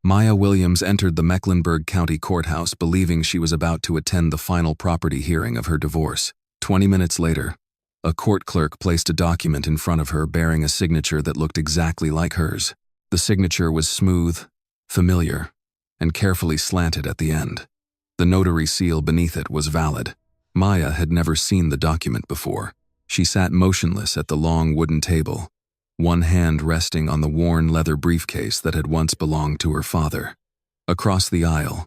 Maya Williams entered the Mecklenburg County Courthouse believing she was about to attend the final property hearing of her divorce. 20 minutes later, a court clerk placed a document in front of her bearing a signature that looked exactly like hers. The signature was smooth, familiar, and carefully slanted at the end. The notary seal beneath it was valid. Maya had never seen the document before. She sat motionless at the long wooden table, one hand resting on the worn leather briefcase that had once belonged to her father. Across the aisle,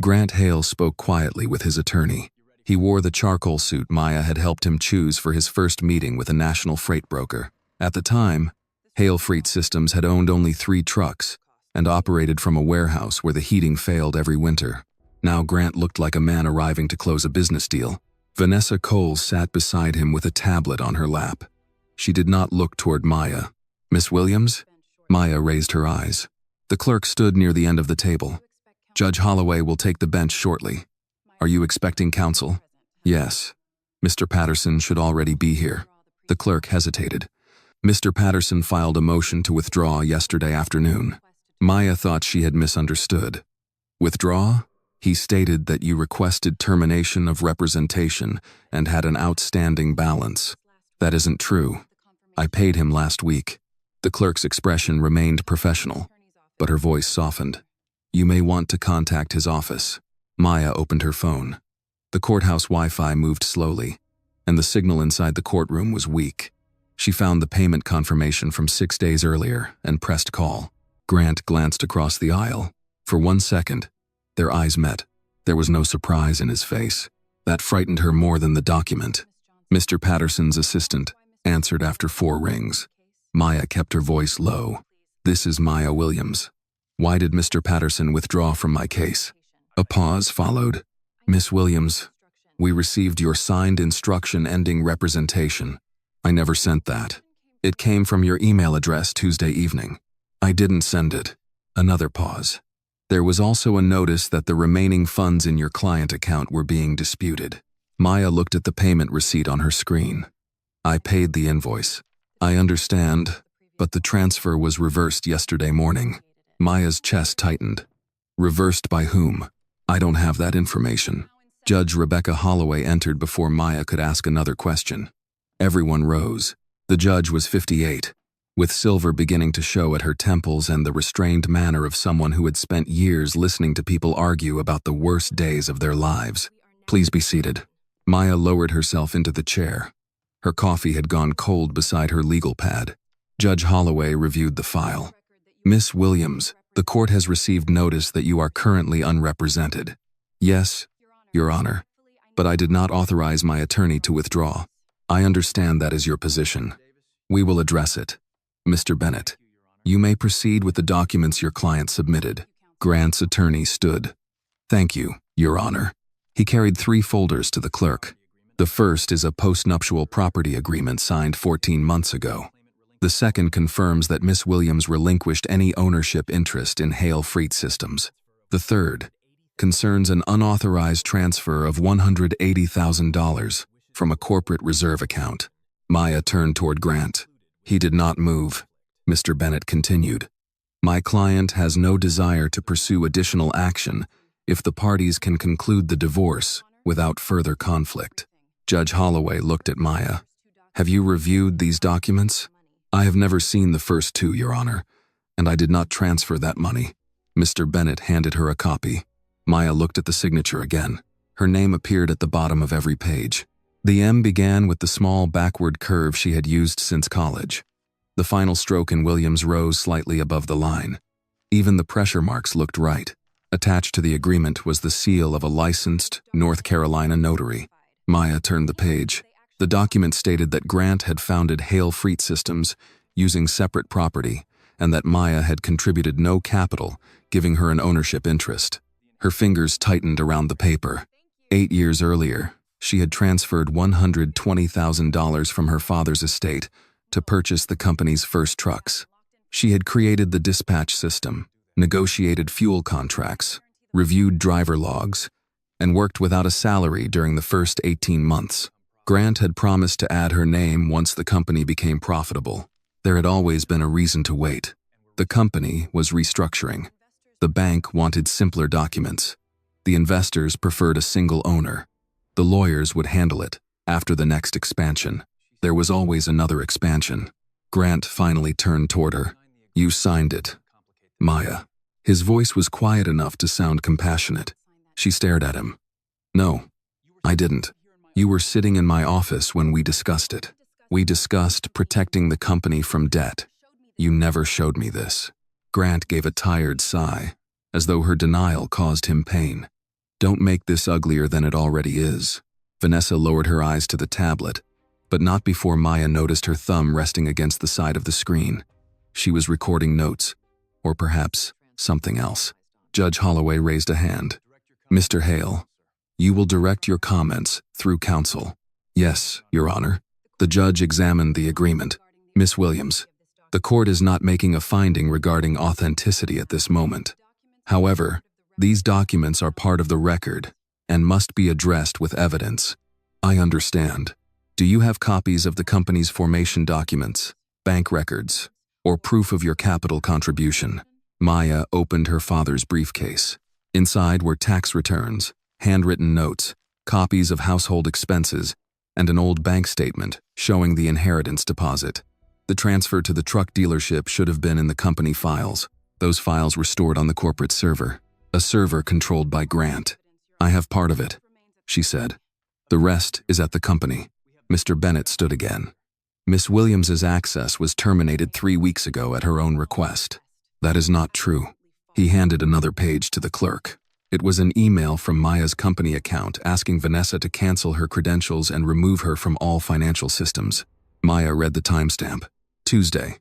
Grant Hale spoke quietly with his attorney. He wore the charcoal suit Maya had helped him choose for his first meeting with a national freight broker. At the time, Hale Freight Systems had owned only 3 trucks and operated from a warehouse where the heating failed every winter. Now Grant looked like a man arriving to close a business deal. Vanessa Cole sat beside him with a tablet on her lap. She did not look toward Maya. "Miss Williams?" Maya raised her eyes. The clerk stood near the end of the table. "Judge Holloway will take the bench shortly. Are you expecting counsel?" "Yes. Mr. Patterson should already be here." The clerk hesitated. "Mr. Patterson filed a motion to withdraw yesterday afternoon." Maya thought she had misunderstood. "Withdraw?" "He stated that you requested termination of representation and had an outstanding balance." "That isn't true. I paid him last week." The clerk's expression remained professional, but her voice softened. "You may want to contact his office." Maya opened her phone. The courthouse Wi-Fi moved slowly, and the signal inside the courtroom was weak. She found the payment confirmation from 6 days earlier and pressed call. Grant glanced across the aisle. For 1 second, their eyes met. There was no surprise in his face. That frightened her more than the document. Mr. Patterson's assistant answered after 4 rings. Maya kept her voice low. "This is Maya Williams. Why did Mr. Patterson withdraw from my case?" A pause followed. "Miss Williams, we received your signed instruction ending representation." "I never sent that. It came from your email address Tuesday evening." "I didn't send it." Another pause. "There was also a notice that the remaining funds in your client account were being disputed." Maya looked at the payment receipt on her screen. "I paid the invoice." "I understand, but the transfer was reversed yesterday morning." Maya's chest tightened. "Reversed by whom?" "I don't have that information." Judge Rebecca Holloway entered before Maya could ask another question. Everyone rose. The judge was 58, with silver beginning to show at her temples and the restrained manner of someone who had spent years listening to people argue about the worst days of their lives. "Please be seated." Maya lowered herself into the chair. Her coffee had gone cold beside her legal pad. Judge Holloway reviewed the file. "Miss Williams, the court has received notice that you are currently unrepresented." "Yes, Your Honor, but I did not authorize my attorney to withdraw." "I understand that is your position. We will address it." "Mr. Bennett, you may proceed with the documents your client submitted." Grant's attorney stood. "Thank you, Your Honor." He carried 3 folders to the clerk. The first is a postnuptial property agreement signed 14 months ago. The second confirms that Miss Williams relinquished any ownership interest in Hale Freight Systems. The third concerns an unauthorized transfer of $180,000 from a corporate reserve account. Maya turned toward Grant. He did not move. Mr. Bennett continued. "My client has no desire to pursue additional action if the parties can conclude the divorce without further conflict." Judge Holloway looked at Maya. "Have you reviewed these documents?" "I have never seen the first 2, Your Honor, and I did not transfer that money." Mr. Bennett handed her a copy. Maya looked at the signature again. Her name appeared at the bottom of every page. The M began with the small backward curve she had used since college. The final stroke in Williams rose slightly above the line. Even the pressure marks looked right. Attached to the agreement was the seal of a licensed North Carolina notary. Maya turned the page. The document stated that Grant had founded Hale Freight Systems using separate property and that Maya had contributed no capital, giving her an ownership interest. Her fingers tightened around the paper. 8 years earlier, she had transferred $120,000 from her father's estate to purchase the company's first trucks. She had created the dispatch system, negotiated fuel contracts, reviewed driver logs, and worked without a salary during the first 18 months. Grant had promised to add her name once the company became profitable. There had always been a reason to wait. The company was restructuring. The bank wanted simpler documents. The investors preferred a single owner. The lawyers would handle it after the next expansion. There was always another expansion. Grant finally turned toward her. "You signed it, Maya." His voice was quiet enough to sound compassionate. She stared at him. "No, I didn't. You were sitting in my office when we discussed it. We discussed protecting the company from debt. You never showed me this." Grant gave a tired sigh, as though her denial caused him pain. "Don't make this uglier than it already is." Vanessa lowered her eyes to the tablet, but not before Maya noticed her thumb resting against the side of the screen. She was recording notes, or perhaps something else. Judge Holloway raised a hand. "Mr. Hale, you will direct your comments through counsel." "Yes, Your Honor." The judge examined the agreement. "Miss Williams, the court is not making a finding regarding authenticity at this moment. However, these documents are part of the record and must be addressed with evidence." "I understand. Do you have copies of the company's formation documents, bank records, or proof of your capital contribution?" Maya opened her father's briefcase. Inside were tax returns, handwritten notes, copies of household expenses, and an old bank statement showing the inheritance deposit. The transfer to the truck dealership should have been in the company files. Those files were stored on the corporate server, a server controlled by Grant. "I have part of it," she said. "The rest is at the company." Mr. Bennett stood again. "Miss Williams's access was terminated 3 weeks ago at her own request." "That is not true." He handed another page to the clerk. It was an email from Maya's company account asking Vanessa to cancel her credentials and remove her from all financial systems. Maya read the timestamp. Tuesday,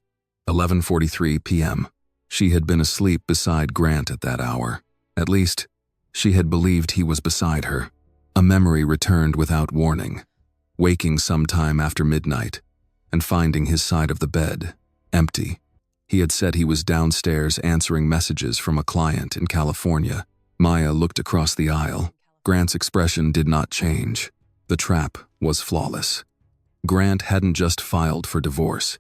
11:43 p.m. She had been asleep beside Grant at that hour. At least, she had believed he was beside her. A memory returned without warning, waking sometime after midnight and finding his side of the bed empty. He had said he was downstairs answering messages from a client in California. Maya looked across the aisle. Grant's expression did not change. The trap was flawless. Grant hadn't just filed for divorce.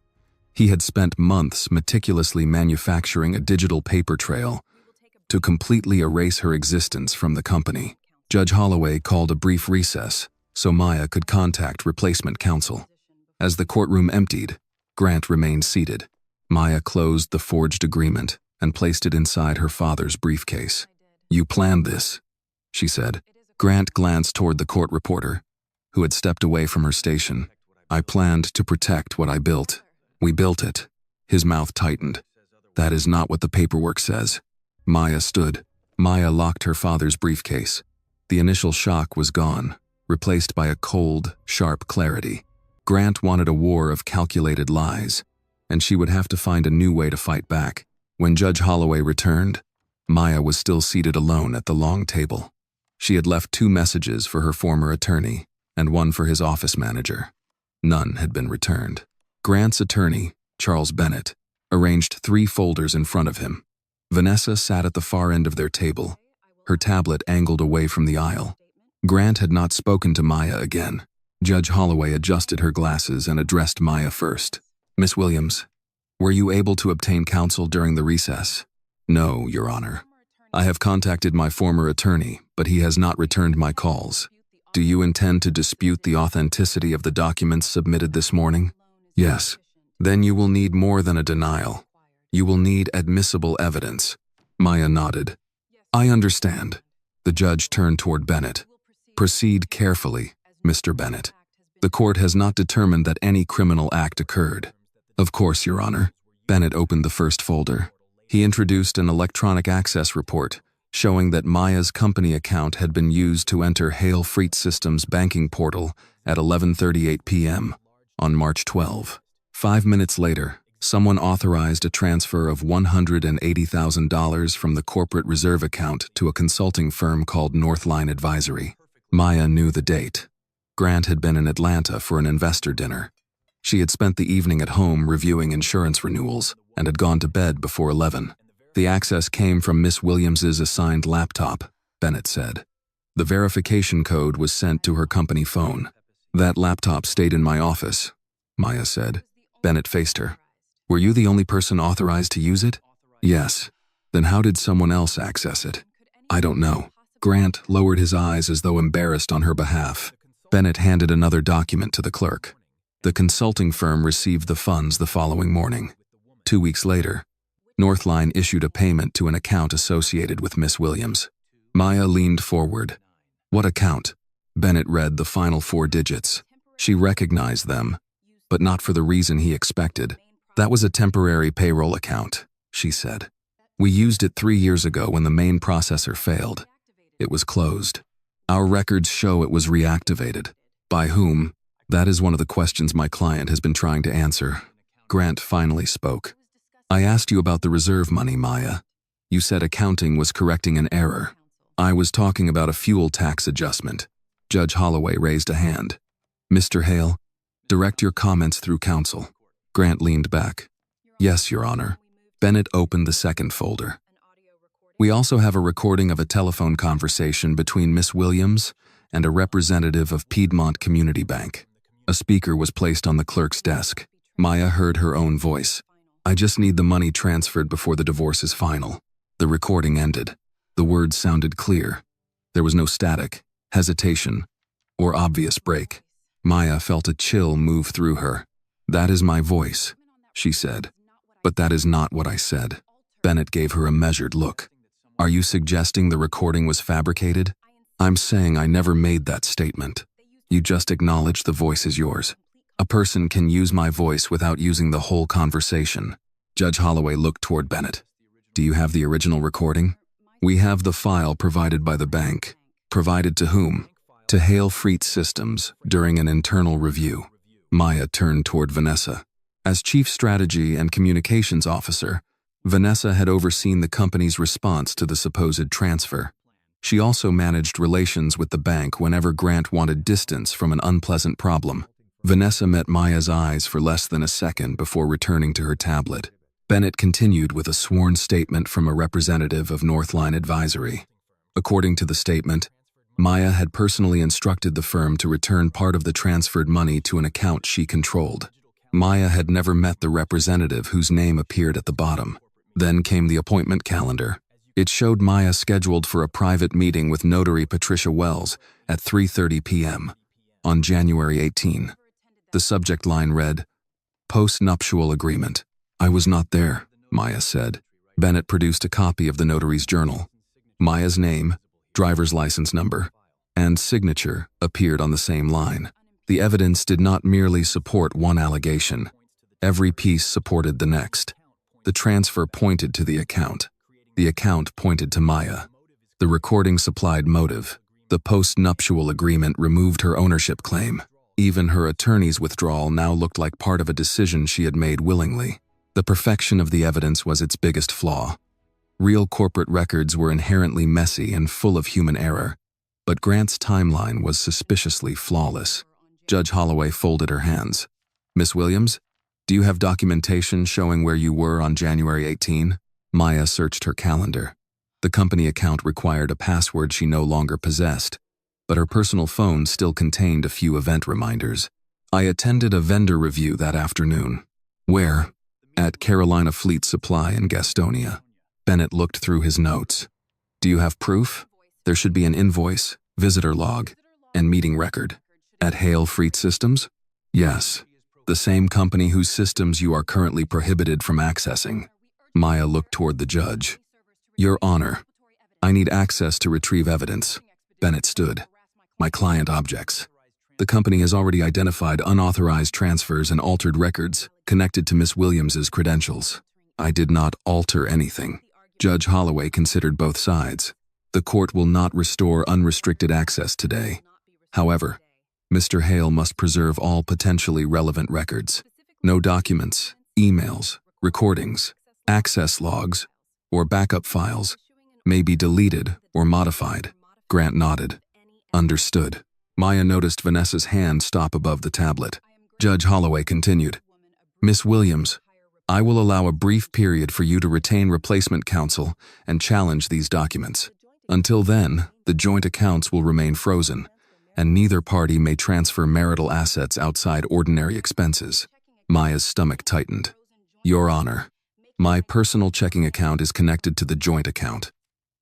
He had spent months meticulously manufacturing a digital paper trail to completely erase her existence from the company. Judge Holloway called a brief recess so Maya could contact replacement counsel. As the courtroom emptied, Grant remained seated. Maya closed the forged agreement and placed it inside her father's briefcase. "You planned this," she said. Grant glanced toward the court reporter, who had stepped away from her station. "I planned to protect what I built. We built it." His mouth tightened. "That is not what the paperwork says." Maya stood. Maya locked her father's briefcase. The initial shock was gone, replaced by a cold, sharp clarity. Grant wanted a war of calculated lies, and she would have to find a new way to fight back. When Judge Holloway returned, Maya was still seated alone at the long table. She had left 2 messages for her former attorney and 1 for his office manager. None had been returned. Grant's attorney, Charles Bennett, arranged 3 folders in front of him. Vanessa sat at the far end of their table, her tablet angled away from the aisle. Grant had not spoken to Maya again. Judge Holloway adjusted her glasses and addressed Maya first. "Miss Williams, were you able to obtain counsel during the recess?" "No, Your Honor. I have contacted my former attorney, but he has not returned my calls." "Do you intend to dispute the authenticity of the documents submitted this morning?" "Yes." "Then you will need more than a denial. You will need admissible evidence." Maya nodded. "I understand." The judge turned toward Bennett. "Proceed carefully, Mr. Bennett. The court has not determined that any criminal act occurred." "Of course, Your Honor." Bennett opened the first folder. He introduced an electronic access report showing that Maya's company account had been used to enter Hale Freight Systems banking portal at 11:38 p.m. on March 12. 5 minutes later, someone authorized a transfer of $180,000 from the corporate reserve account to a consulting firm called Northline Advisory. Maya knew the date. Grant had been in Atlanta for an investor dinner. She had spent the evening at home reviewing insurance renewals and had gone to bed before 11. "The access came from Miss Williams's assigned laptop," Bennett said. "The verification code was sent to her company phone." "That laptop stayed in my office," Maya said. Bennett faced her. "Were you the only person authorized to use it?" "Yes." Then how did someone else access it? I don't know. Grant lowered his eyes as though embarrassed on her behalf. Bennett handed another document to the clerk. The consulting firm received the funds the following morning. 2 weeks later, Northline issued a payment to an account associated with Miss Williams. Maya leaned forward. What account? Bennett read the final 4 digits. She recognized them, but not for the reason he expected. That was a temporary payroll account, she said. We used it 3 years ago when the main processor failed. It was closed. Our records show it was reactivated. By whom? That is one of the questions my client has been trying to answer. Grant finally spoke. I asked you about the reserve money, Maya. You said accounting was correcting an error. I was talking about a fuel tax adjustment. Judge Holloway raised a hand. Mr. Hale, direct your comments through counsel. Grant leaned back. Yes, Your Honor. Bennett opened the second folder. We also have a recording of a telephone conversation between Miss Williams and a representative of Piedmont Community Bank. A speaker was placed on the clerk's desk. Maya heard her own voice. I just need the money transferred before the divorce is final. The recording ended. The words sounded clear. There was no static, hesitation, or obvious break. Maya felt a chill move through her. That is my voice, she said. But that is not what I said. Bennett gave her a measured look. Are you suggesting the recording was fabricated? I'm saying I never made that statement. You just acknowledged the voice is yours. A person can use my voice without using the whole conversation. Judge Holloway looked toward Bennett. Do you have the original recording? We have the file provided by the bank. Provided to whom? To Hale Freight Systems during an internal review. Maya turned toward Vanessa. As Chief Strategy and Communications Officer, Vanessa had overseen the company's response to the supposed transfer. She also managed relations with the bank whenever Grant wanted distance from an unpleasant problem. Vanessa met Maya's eyes for less than a second before returning to her tablet. Bennett continued with a sworn statement from a representative of Northline Advisory. According to the statement, Maya had personally instructed the firm to return part of the transferred money to an account she controlled. Maya had never met the representative whose name appeared at the bottom. Then came the appointment calendar. It showed Maya scheduled for a private meeting with notary Patricia Wells at 3:30 p.m. on January 18. The subject line read, Post-nuptial agreement. I was not there, Maya said. Bennett produced a copy of the notary's journal. Maya's name, driver's license number, and signature appeared on the same line. The evidence did not merely support one allegation. Every piece supported the next. The transfer pointed to the account. The account pointed to Maya. The recording supplied motive. The post-nuptial agreement removed her ownership claim. Even her attorney's withdrawal now looked like part of a decision she had made willingly. The perfection of the evidence was its biggest flaw. Real corporate records were inherently messy and full of human error, but Grant's timeline was suspiciously flawless. Judge Holloway folded her hands. Miss Williams, do you have documentation showing where you were on January 18? Maya searched her calendar. The company account required a password she no longer possessed, but her personal phone still contained a few event reminders. I attended a vendor review that afternoon. Where? At Carolina Fleet Supply in Gastonia. Bennett looked through his notes. Do you have proof? There should be an invoice, visitor log, and meeting record. At Hale Freight Systems? Yes. The same company whose systems you are currently prohibited from accessing. Maya looked toward the judge. Your Honor, I need access to retrieve evidence. Bennett stood. My client objects. The company has already identified unauthorized transfers and altered records connected to Miss Williams's credentials. I did not alter anything. Judge Holloway considered both sides. The court will not restore unrestricted access today. However, Mr. Hale must preserve all potentially relevant records. No documents, emails, recordings, access logs, or backup files may be deleted or modified. Grant nodded. Understood. Maya noticed Vanessa's hand stop above the tablet. Judge Holloway continued. Miss Williams, I will allow a brief period for you to retain replacement counsel and challenge these documents. Until then, the joint accounts will remain frozen, and neither party may transfer marital assets outside ordinary expenses. Maya's stomach tightened. Your Honor, My personal checking account is connected to the joint account.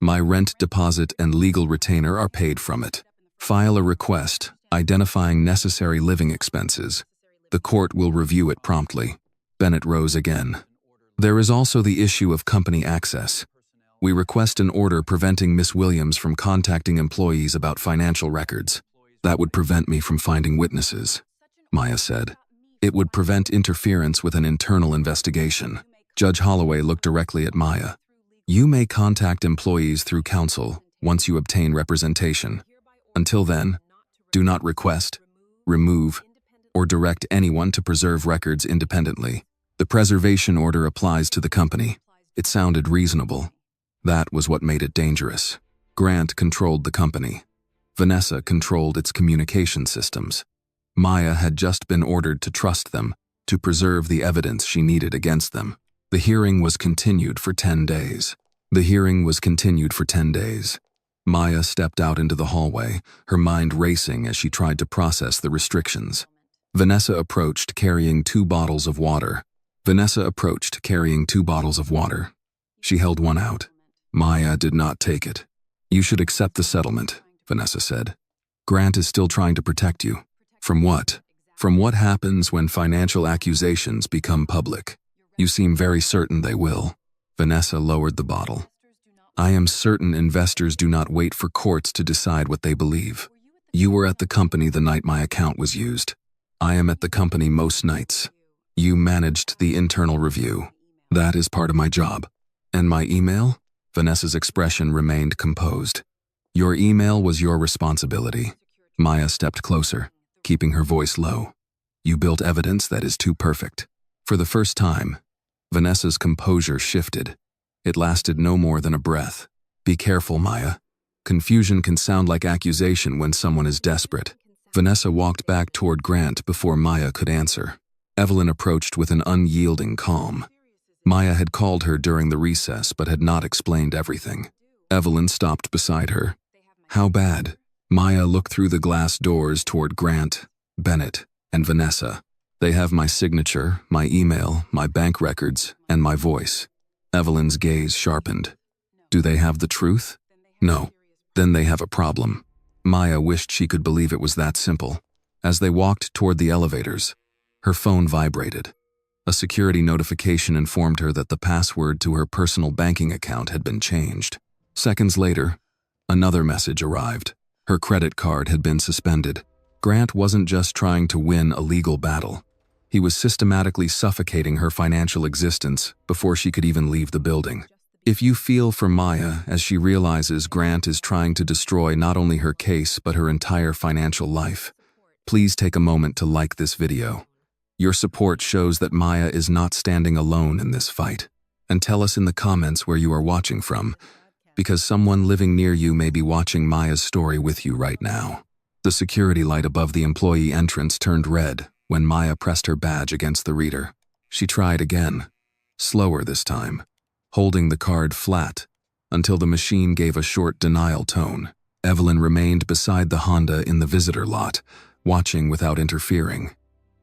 My rent deposit and legal retainer are paid from it. File a request identifying necessary living expenses. The court will review it promptly. Bennett rose again. There is also the issue of company access. We request an order preventing Miss Williams from contacting employees about financial records. That would prevent me from finding witnesses, Maya said. It would prevent interference with an internal investigation. Judge Holloway looked directly at Maya. You may contact employees through counsel once you obtain representation. Until then, do not request, remove, or direct anyone to preserve records independently. The preservation order applies to the company. It sounded reasonable. That was what made it dangerous. Grant controlled the company. Vanessa controlled its communication systems. Maya had just been ordered to trust them, to preserve the evidence she needed against them. The hearing was continued for 10 days. Maya stepped out into the hallway, her mind racing as she tried to process the restrictions. Vanessa approached carrying 2 bottles of water. She held one out. Maya did not take it. You should accept the settlement, Vanessa said. Grant is still trying to protect you. From what? From what happens when financial accusations become public. You seem very certain they will. Vanessa lowered the bottle. I am certain investors do not wait for courts to decide what they believe. You were at the company the night my account was used. I am at the company most nights. You managed the internal review. That is part of my job. And my email? Vanessa's expression remained composed. Your email was your responsibility. Maya stepped closer, keeping her voice low. You built evidence that is too perfect. For the first time, Vanessa's composure shifted. It lasted no more than a breath. Be careful, Maya. Confusion can sound like accusation when someone is desperate. Vanessa walked back toward Grant before Maya could answer. Evelyn approached with an unyielding calm. Maya had called her during the recess but had not explained everything. Evelyn stopped beside her. How bad? Maya looked through the glass doors toward Grant, Bennett, and Vanessa. They have my signature, my email, my bank records, and my voice. Evelyn's gaze sharpened. Do they have the truth? No. Then they have a problem. Maya wished she could believe it was that simple. As they walked toward the elevators, her phone vibrated. A security notification informed her that the password to her personal banking account had been changed. Seconds later, another message arrived. Her credit card had been suspended. Grant wasn't just trying to win a legal battle. He was systematically suffocating her financial existence before she could even leave the building. If you feel for Maya as she realizes Grant is trying to destroy not only her case but her entire financial life, please take a moment to like this video. Your support shows that Maya is not standing alone in this fight. And tell us in the comments where you are watching from, because someone living near you may be watching Maya's story with you right now. The security light above the employee entrance turned red when Maya pressed her badge against the reader. She tried again, slower this time, holding the card flat until the machine gave a short denial tone. Evelyn remained beside the Honda in the visitor lot, watching without interfering.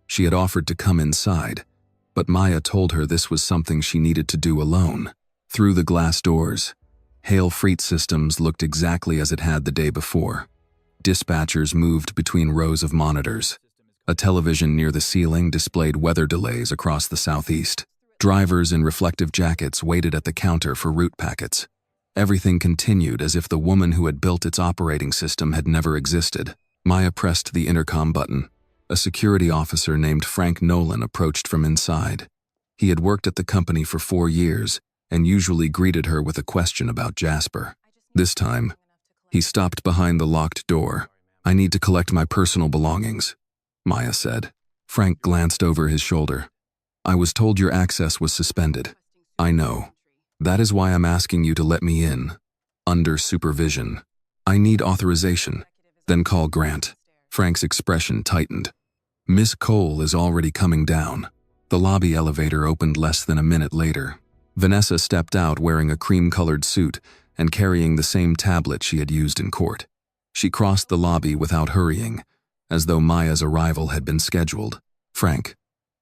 She had offered to come inside, but Maya told her this was something she needed to do alone. Through the glass doors, Hale Freight Systems looked exactly as it had the day before. Dispatchers moved between rows of monitors. A television near the ceiling displayed weather delays across the southeast. Drivers in reflective jackets waited at the counter for route packets. Everything continued as if the woman who had built its operating system had never existed. Maya pressed the intercom button. A security officer named Frank Nolan approached from inside. He had worked at the company for 4 years and usually greeted her with a question about Jasper. This time, he stopped behind the locked door. I need to collect my personal belongings, Maya said. Frank glanced over his shoulder. I was told your access was suspended. I know. That is why I'm asking you to let me in. Under supervision. I need authorization. Then call Grant. Frank's expression tightened. Miss Cole is already coming down. The lobby elevator opened less than a minute later. Vanessa stepped out wearing a cream-colored suit and carrying the same tablet she had used in court. She crossed the lobby without hurrying, as though Maya's arrival had been scheduled. Frank,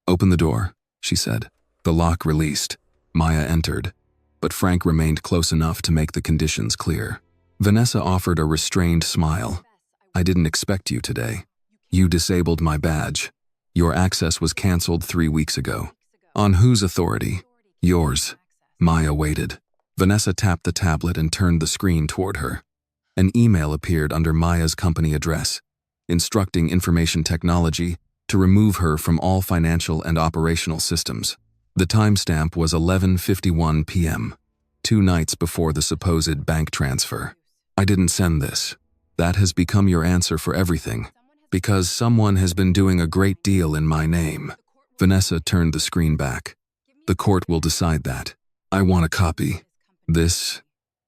open the door, she said. The lock released. Maya entered, but Frank remained close enough to make the conditions clear. Vanessa offered a restrained smile. I didn't expect you today. You disabled my badge. Your access was canceled 3 weeks ago. On whose authority? Yours. Maya waited. Vanessa tapped the tablet and turned the screen toward her. An email appeared under Maya's company address, instructing Information Technology to remove her from all financial and operational systems. The timestamp was 11:51 p.m., 2 nights before the supposed bank transfer. I didn't send this. That has become your answer for everything, because someone has been doing a great deal in my name. Vanessa turned the screen back. The court will decide that. I want a copy. This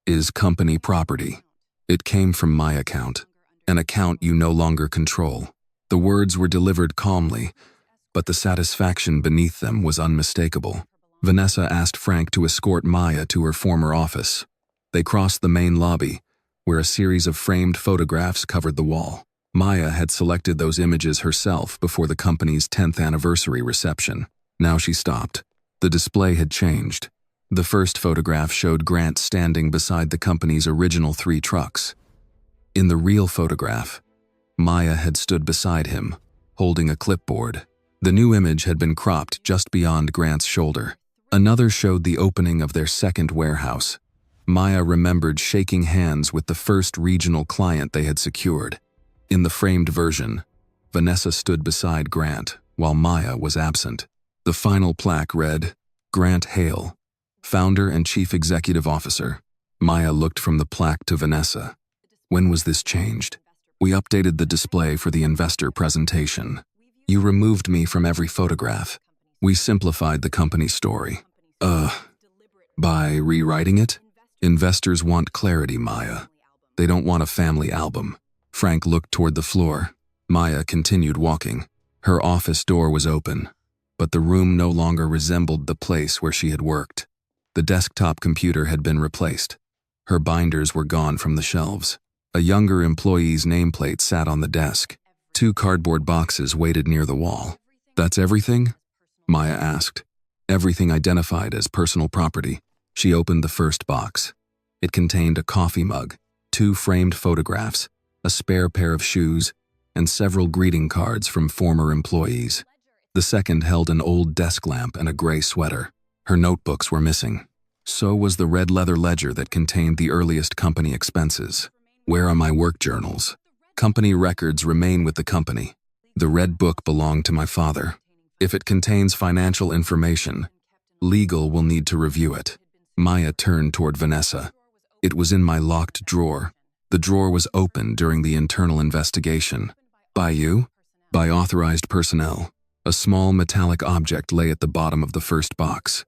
is company property. It came from my account, an account you no longer control. The words were delivered calmly, but the satisfaction beneath them was unmistakable. Vanessa asked Frank to escort Maya to her former office. They crossed the main lobby, where a series of framed photographs covered the wall. Maya had selected those images herself before the company's 10th anniversary reception. Now she stopped. The display had changed. The first photograph showed Grant standing beside the company's original 3 trucks. In the real photograph, Maya had stood beside him, holding a clipboard. The new image had been cropped just beyond Grant's shoulder. Another showed the opening of their second warehouse. Maya remembered shaking hands with the first regional client they had secured. In the framed version, Vanessa stood beside Grant, while Maya was absent. The final plaque read, Grant Hale, Founder and Chief Executive Officer. Maya looked from the plaque to Vanessa. When was this changed? We updated the display for the investor presentation. You removed me from every photograph. We simplified the company story. By rewriting it? Investors want clarity, Maya. They don't want a family album. Frank looked toward the floor. Maya continued walking. Her office door was open, but the room no longer resembled the place where she had worked. The desktop computer had been replaced. Her binders were gone from the shelves. A younger employee's nameplate sat on the desk. 2 cardboard boxes waited near the wall. That's everything? Maya asked. Everything identified as personal property. She opened the first box. It contained a coffee mug, 2 framed photographs, a spare pair of shoes, and several greeting cards from former employees. The second held an old desk lamp and a gray sweater. Her notebooks were missing. So was the red leather ledger that contained the earliest company expenses. Where are my work journals? Company records remain with the company. The red book belonged to my father. If it contains financial information, legal will need to review it. Maya turned toward Vanessa. It was in my locked drawer. The drawer was open during the internal investigation. By you? By authorized personnel. A small metallic object lay at the bottom of the first box.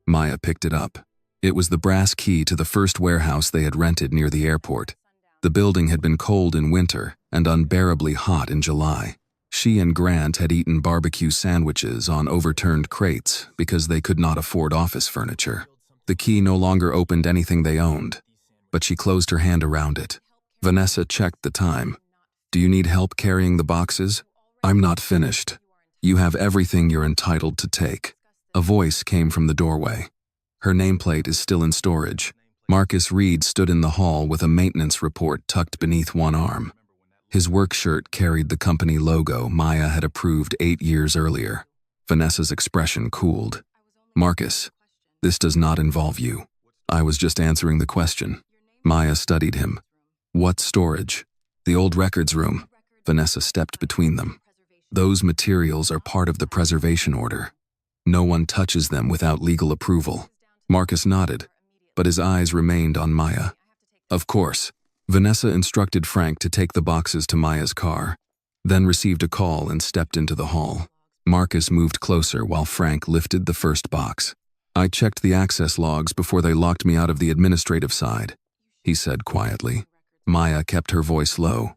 Maya picked it up. It was the brass key to the first warehouse they had rented near the airport. The building had been cold in winter and unbearably hot in July. She and Grant had eaten barbecue sandwiches on overturned crates because they could not afford office furniture. The key no longer opened anything they owned, but she closed her hand around it. Vanessa checked the time. Do you need help carrying the boxes? I'm not finished. You have everything you're entitled to take. A voice came from the doorway. Her nameplate is still in storage. Marcus Reed stood in the hall with a maintenance report tucked beneath one arm. His work shirt carried the company logo Maya had approved 8 years earlier. Vanessa's expression cooled. Marcus, this does not involve you. I was just answering the question. Maya studied him. What storage? The old records room. Vanessa stepped between them. Those materials are part of the preservation order. No one touches them without legal approval. Marcus nodded, but his eyes remained on Maya. Of course. Vanessa instructed Frank to take the boxes to Maya's car, then received a call and stepped into the hall. Marcus moved closer while Frank lifted the first box. I checked the access logs before they locked me out of the administrative side, he said quietly. Maya kept her voice low.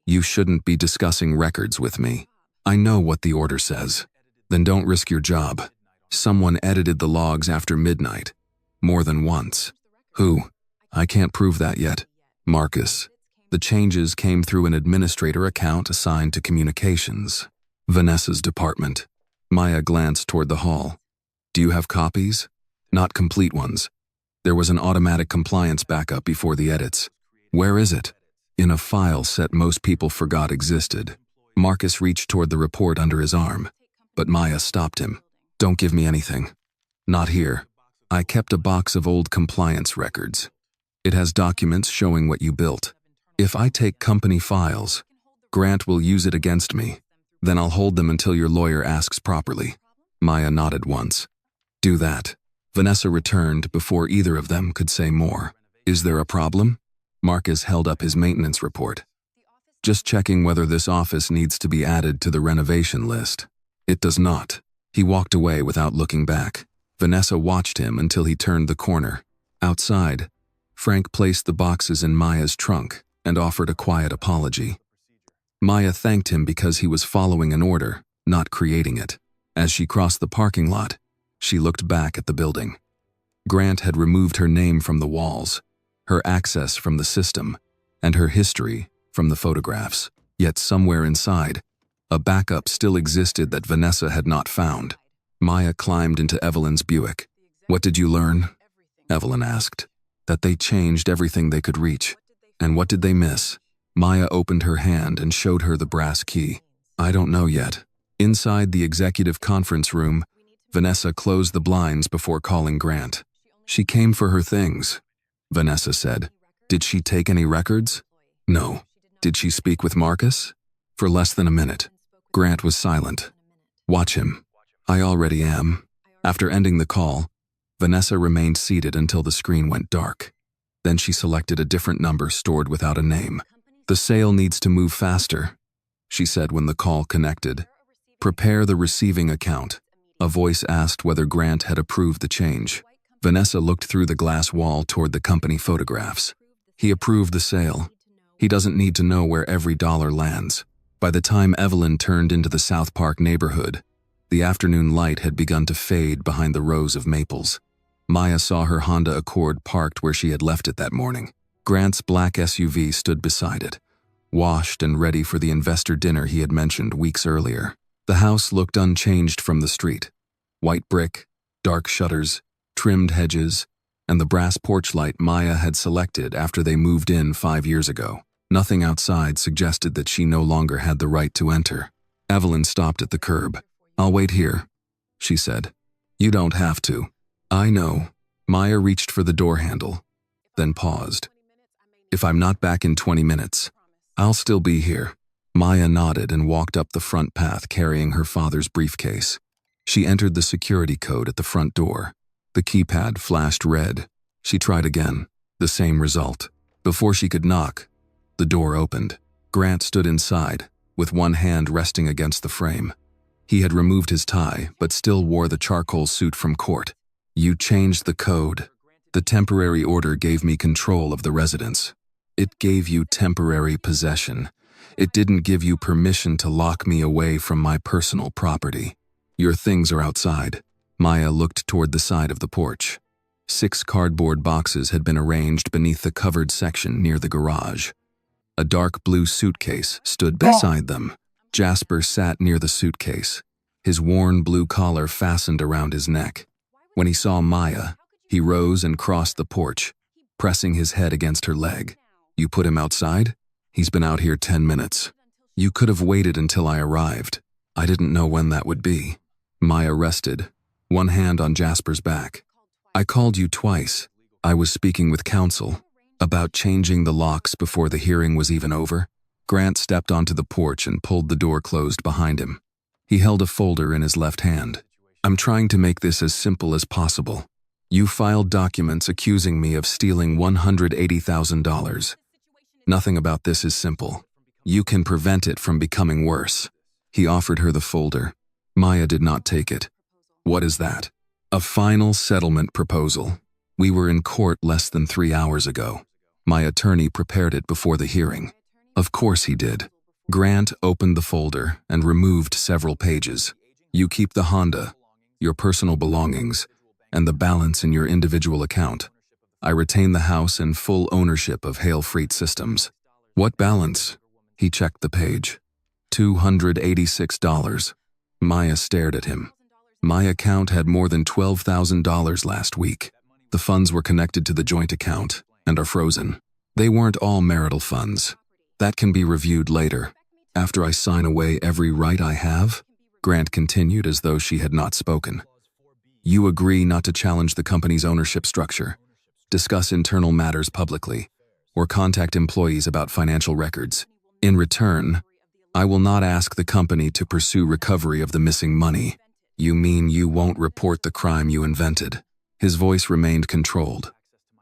You shouldn't be discussing records with me. I know what the order says. Then don't risk your job. Someone edited the logs after midnight. More than once. Who? I can't prove that yet. Marcus. The changes came through an administrator account assigned to communications. Vanessa's department. Maya glanced toward the hall. Do you have copies? not complete ones. There was an automatic compliance backup before the edits. Where is it? In a file set most people forgot existed. Marcus reached toward the report under his arm, but Maya stopped him. Don't give me anything. Not here. I kept a box of old compliance records. It has documents showing what you built. If I take company files, Grant will use it against me. Then I'll hold them until your lawyer asks properly. Maya nodded once. Do that. Vanessa returned before either of them could say more. Is there a problem? Marcus held up his maintenance report. Just checking whether this office needs to be added to the renovation list. It does not. He walked away without looking back. Vanessa watched him until he turned the corner. Outside, Frank placed the boxes in Maya's trunk and offered a quiet apology. Maya thanked him because he was following an order, not creating it. As she crossed the parking lot, she looked back at the building. Grant had removed her name from the walls, her access from the system, and her history from the photographs. Yet somewhere inside, a backup still existed that Vanessa had not found. Maya climbed into Evelyn's Buick. What did you learn? Evelyn asked. That they changed everything they could reach. And what did they miss? Maya opened her hand and showed her the brass key. I don't know yet. Inside the executive conference room, Vanessa closed the blinds before calling Grant. She came for her things, Vanessa said. Did she take any records? No. Did she speak with Marcus? For less than a minute. Grant was silent. Watch him. I already am. After ending the call, Vanessa remained seated until the screen went dark. Then she selected a different number stored without a name. The sale needs to move faster, she said when the call connected. Prepare the receiving account. A voice asked whether Grant had approved the change. Vanessa looked through the glass wall toward the company photographs. He approved the sale. He doesn't need to know where every dollar lands. By the time Evelyn turned into the South Park neighborhood, the afternoon light had begun to fade behind the rows of maples. Maya saw her Honda Accord parked where she had left it that morning. Grant's black SUV stood beside it, washed and ready for the investor dinner he had mentioned weeks earlier. The house looked unchanged from the street. White brick, dark shutters, trimmed hedges, and the brass porch light Maya had selected after they moved in 5 years ago. Nothing outside suggested that she no longer had the right to enter. Evelyn stopped at the curb. I'll wait here, she said. You don't have to. I know. Maya reached for the door handle, then paused. If I'm not back in 20 minutes, I'll still be here. Maya nodded and walked up the front path carrying her father's briefcase. She entered the security code at the front door. The keypad flashed red. She tried again. The same result. Before she could knock, the door opened. Grant stood inside, with one hand resting against the frame. He had removed his tie, but still wore the charcoal suit from court. You changed the code. The temporary order gave me control of the residence. It gave you temporary possession. It didn't give you permission to lock me away from my personal property. Your things are outside. Maya looked toward the side of the porch. 6 cardboard boxes had been arranged beneath the covered section near the garage. A dark blue suitcase stood beside them. Jasper sat near the suitcase, his worn blue collar fastened around his neck. When he saw Maya, he rose and crossed the porch, pressing his head against her leg. You put him outside? He's been out here 10 minutes. You could have waited until I arrived. I didn't know when that would be. Maya rested, one hand on Jasper's back. I called you twice. I was speaking with counsel about changing the locks before the hearing was even over. Grant stepped onto the porch and pulled the door closed behind him. He held a folder in his left hand. I'm trying to make this as simple as possible. You filed documents accusing me of stealing $180,000. Nothing about this is simple. You can prevent it from becoming worse. He offered her the folder. Maya did not take it. What is that? A final settlement proposal. We were in court less than 3 hours ago. My attorney prepared it before the hearing. Of course he did. Grant opened the folder and removed several pages. You keep the Honda, your personal belongings, and the balance in your individual account. I retain the house and full ownership of Hail Freight Systems. What balance? He checked the page. $286. Maya stared at him. My account had more than $12,000 last week. The funds were connected to the joint account and are frozen. They weren't all marital funds. That can be reviewed later, after I sign away every right I have," Grant continued as though she had not spoken. "You agree not to challenge the company's ownership structure, discuss internal matters publicly, or contact employees about financial records. In return, I will not ask the company to pursue recovery of the missing money. You mean you won't report the crime you invented?" His voice remained controlled.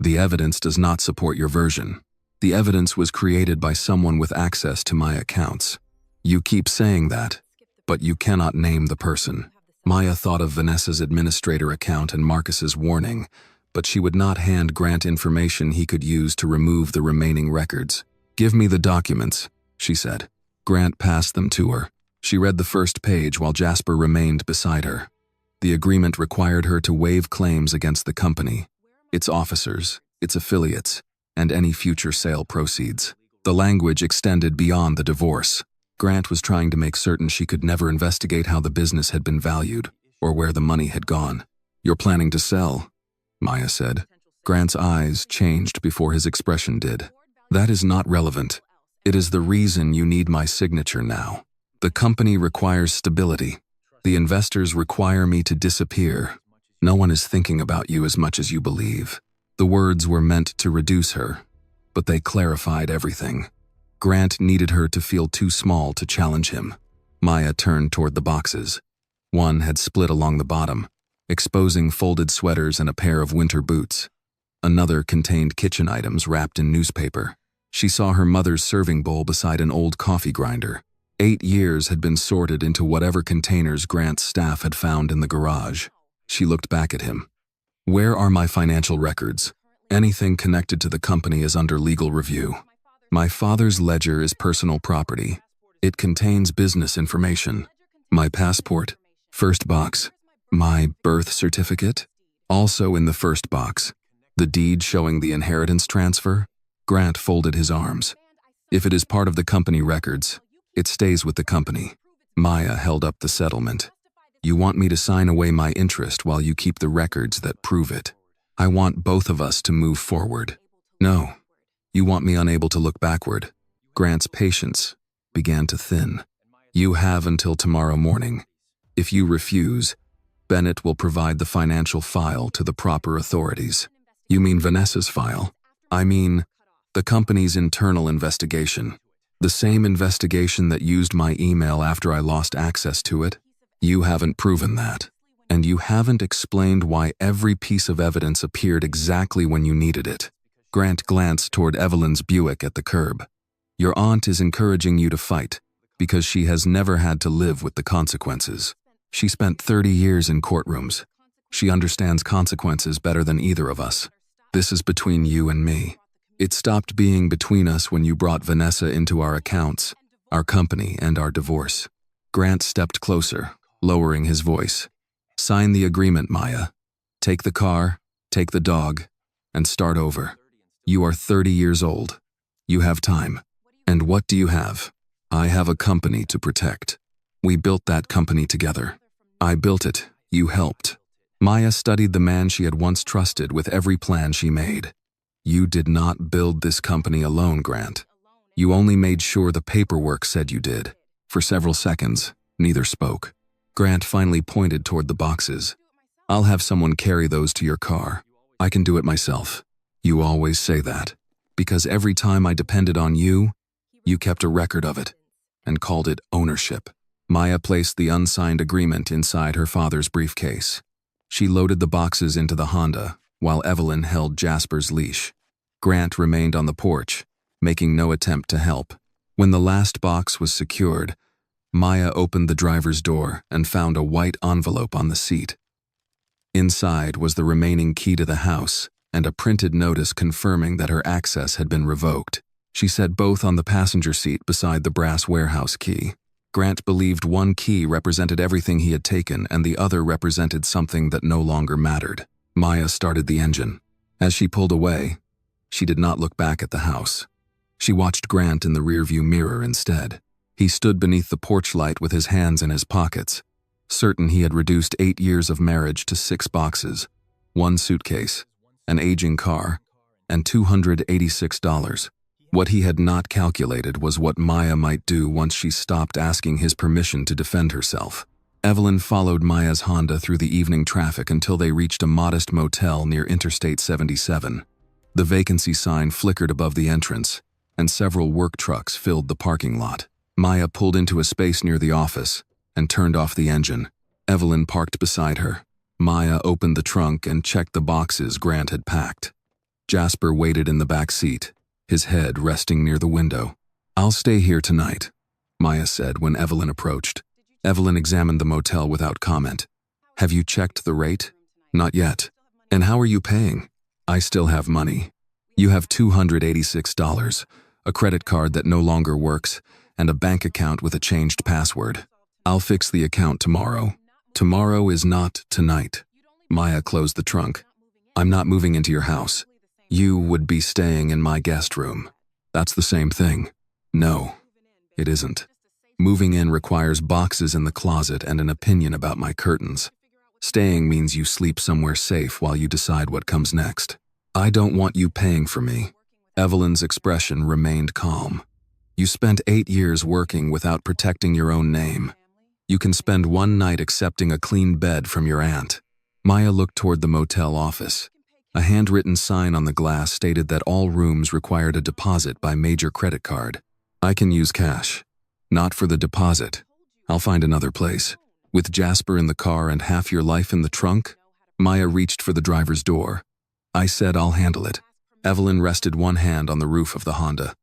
"The evidence does not support your version. The evidence was created by someone with access to my accounts. You keep saying that, but you cannot name the person." Maya thought of Vanessa's administrator account and Marcus's warning, but she would not hand Grant information he could use to remove the remaining records. "Give me the documents," she said. Grant passed them to her. She read the first page while Jasper remained beside her. The agreement required her to waive claims against the company, its officers, its affiliates, and any future sale proceeds. The language extended beyond the divorce. Grant was trying to make certain she could never investigate how the business had been valued or where the money had gone. "You're planning to sell," Maya said. Grant's eyes changed before his expression did. "That is not relevant. It is the reason you need my signature now. The company requires stability. The investors require me to disappear. No one is thinking about you as much as you believe." The words were meant to reduce her, but they clarified everything. Grant needed her to feel too small to challenge him. Maya turned toward the boxes. One had split along the bottom, exposing folded sweaters and a pair of winter boots. Another contained kitchen items wrapped in newspaper. She saw her mother's serving bowl beside an old coffee grinder. 8 years had been sorted into whatever containers Grant's staff had found in the garage. She looked back at him. "Where are my financial records? Anything connected to the company is under legal review. My father's ledger is personal property. It contains business information. My passport, first box. My birth certificate, also in the first box. The deed showing the inheritance transfer." Grant folded his arms. "If it is part of the company records, it stays with the company." Maya held up the settlement. "You want me to sign away my interest while you keep the records that prove it. I want both of us to move forward. No, you want me unable to look backward." Grant's patience began to thin. "You have until tomorrow morning. If you refuse, Bennett will provide the financial file to the proper authorities." "You mean Vanessa's file?" "I mean the company's internal investigation. The same investigation that used my email after I lost access to it. You haven't proven that. And you haven't explained why every piece of evidence appeared exactly when you needed it." Grant glanced toward Evelyn's Buick at the curb. "Your aunt is encouraging you to fight because she has never had to live with the consequences. She spent 30 years in courtrooms. She understands consequences better than either of us. This is between you and me. It stopped being between us when you brought Vanessa into our accounts, our company, and our divorce." Grant stepped closer, lowering his voice. "Sign the agreement, Maya. Take the car, take the dog, and start over. You are 30 years old. You have time. And what do you have? I have a company to protect. We built that company together. I built it, you helped." Maya studied the man she had once trusted with every plan she made. "You did not build this company alone, Grant. You only made sure the paperwork said you did." For several seconds, neither spoke. Grant finally pointed toward the boxes. "I'll have someone carry those to your car. I can do it myself." "You always say that, because every time I depended on you, you kept a record of it and called it ownership." Maya placed the unsigned agreement inside her father's briefcase. She loaded the boxes into the Honda, while Evelyn held Jasper's leash. Grant remained on the porch, making no attempt to help. When the last box was secured, Maya opened the driver's door and found a white envelope on the seat. Inside was the remaining key to the house and a printed notice confirming that her access had been revoked. She set both on the passenger seat beside the brass warehouse key. Grant believed one key represented everything he had taken and the other represented something that no longer mattered. Maya started the engine. As she pulled away, she did not look back at the house. She watched Grant in the rearview mirror instead. He stood beneath the porch light with his hands in his pockets, certain he had reduced 8 years of marriage to 6 boxes, 1 suitcase, an aging car, and $286. What he had not calculated was what Maya might do once she stopped asking his permission to defend herself. Evelyn followed Maya's Honda through the evening traffic until they reached a modest motel near Interstate 77. The vacancy sign flickered above the entrance, and several work trucks filled the parking lot. Maya pulled into a space near the office and turned off the engine. Evelyn parked beside her. Maya opened the trunk and checked the boxes Grant had packed. Jasper waited in the back seat, his head resting near the window. "I'll stay here tonight," Maya said when Evelyn approached. Evelyn examined the motel without comment. "Have you checked the rate?" "Not yet." "And how are you paying?" "I still have money." "You have $286, a credit card that no longer works, and a bank account with a changed password. I'll fix the account tomorrow." "Tomorrow is not tonight." Maya closed the trunk. "I'm not moving into your house. You would be staying in my guest room." "That's the same thing." "No, it isn't. Moving in requires boxes in the closet and an opinion about my curtains. Staying means you sleep somewhere safe while you decide what comes next. I don't want you paying for me." Evelyn's expression remained calm. "You spent 8 years working without protecting your own name. You can spend one night accepting a clean bed from your aunt." Maya looked toward the motel office. A handwritten sign on the glass stated that all rooms required a deposit by major credit card. "I can use cash." "Not for the deposit. I'll find another place." With Jasper in the car and half your life in the trunk? Maya reached for the driver's door. "I said I'll handle it." Evelyn rested one hand on the roof of the Honda.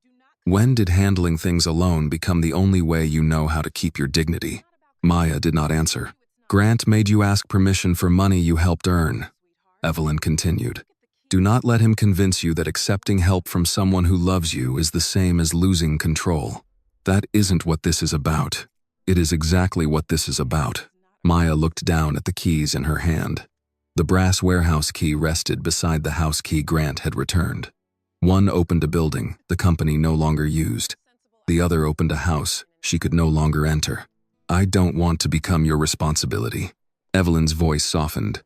"When did handling things alone become the only way you know how to keep your dignity?" Maya did not answer. "Grant made you ask permission for money you helped earn," Evelyn continued. "Do not let him convince you that accepting help from someone who loves you is the same as losing control. That isn't what this is about." "It is exactly what this is about." Maya looked down at the keys in her hand. The brass warehouse key rested beside the house key Grant had returned. One opened a building the company no longer used. The other opened a house she could no longer enter. "I don't want to become your responsibility." Evelyn's voice softened.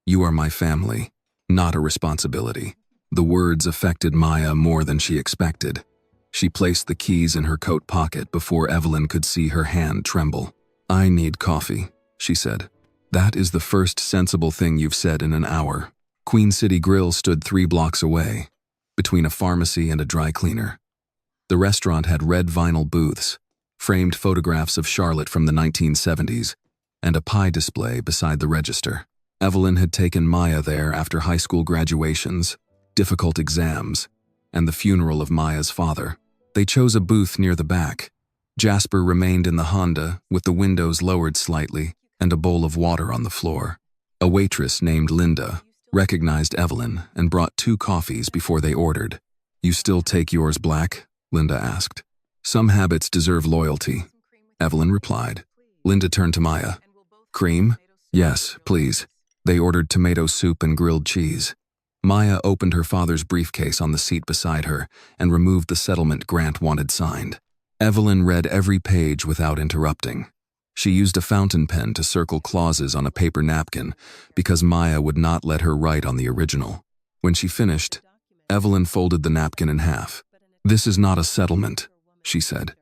"You are my family, not a responsibility." The words affected Maya more than she expected. She placed the keys in her coat pocket before Evelyn could see her hand tremble. "I need coffee," she said. "That is the first sensible thing you've said in an hour." Queen City Grill stood 3 blocks away, between a pharmacy and a dry cleaner. The restaurant had red vinyl booths, framed photographs of Charlotte from the 1970s, and a pie display beside the register. Evelyn had taken Maya there after high school graduations, difficult exams, and the funeral of Maya's father. They chose a booth near the back. Jasper remained in the Honda with the windows lowered slightly and a bowl of water on the floor. A waitress named Linda recognized Evelyn and brought 2 coffees before they ordered. "You still take yours black?" Linda asked. "Some habits deserve loyalty," Evelyn replied. Linda turned to Maya. "Cream?" "Yes, please." They ordered tomato soup and grilled cheese. Maya opened her father's briefcase on the seat beside her and removed the settlement Grant wanted signed. Evelyn read every page without interrupting. She used a fountain pen to circle clauses on a paper napkin because Maya would not let her write on the original. When she finished, Evelyn folded the napkin in half. "This is not a settlement," she said.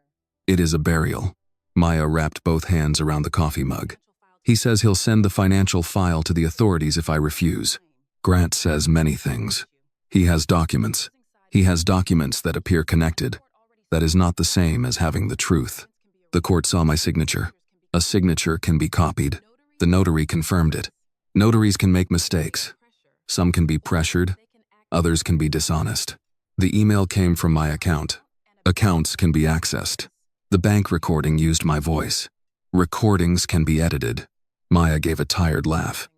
"It is a burial." Maya wrapped both hands around the coffee mug. "He says he'll send the financial file to the authorities if I refuse. Grant says many things. He has documents. He has documents that appear connected. That is not the same as having the truth. The court saw my signature. A signature can be copied. The notary confirmed it. Notaries can make mistakes. Some can be pressured. Others can be dishonest. The email came from my account. Accounts can be accessed. The bank recording used my voice. Recordings can be edited." Maya gave a tired laugh.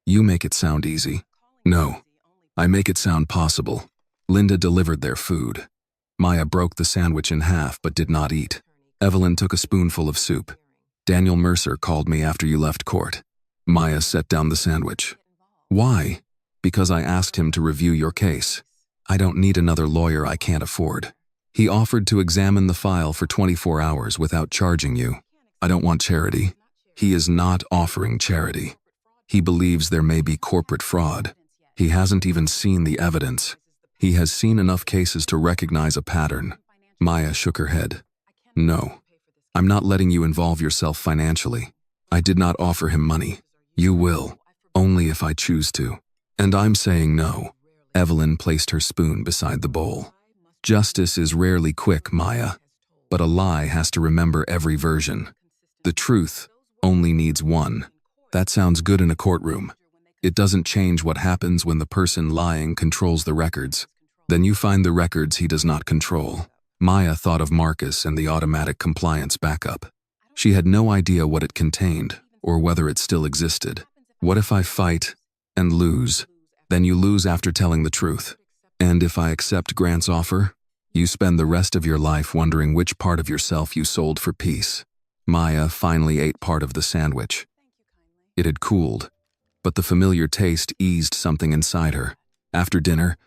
"You make it sound easy." "No, I make it sound possible." Linda delivered their food. Maya broke the sandwich in half but did not eat. Evelyn took a spoonful of soup. "Daniel Mercer called me after you left court." Maya set down the sandwich. "Why?" "Because I asked him to review your case. I don't need another lawyer I can't afford. He offered to examine the file for 24 hours without charging you. I don't want charity. He is not offering charity. He believes there may be corporate fraud. He hasn't even seen the evidence. He has seen enough cases to recognize a pattern. Maya shook her head. No, I'm not letting you involve yourself financially. I did not offer him money. You will, only if I choose to. And I'm saying no. Evelyn placed her spoon beside the bowl. Justice is rarely quick, Maya, but a lie has to remember every version. The truth only needs one. That sounds good in a courtroom. It doesn't change what happens when the person lying controls the records. Then you find the records he does not control. Maya thought of Marcus and the automatic compliance backup. She had no idea what it contained or whether it still existed. What if I fight and lose? Then you lose after telling the truth. And if I accept Grant's offer, you spend the rest of your life wondering which part of yourself you sold for peace. Maya finally ate part of the sandwich. It had cooled, but the familiar taste eased something inside her. After dinner,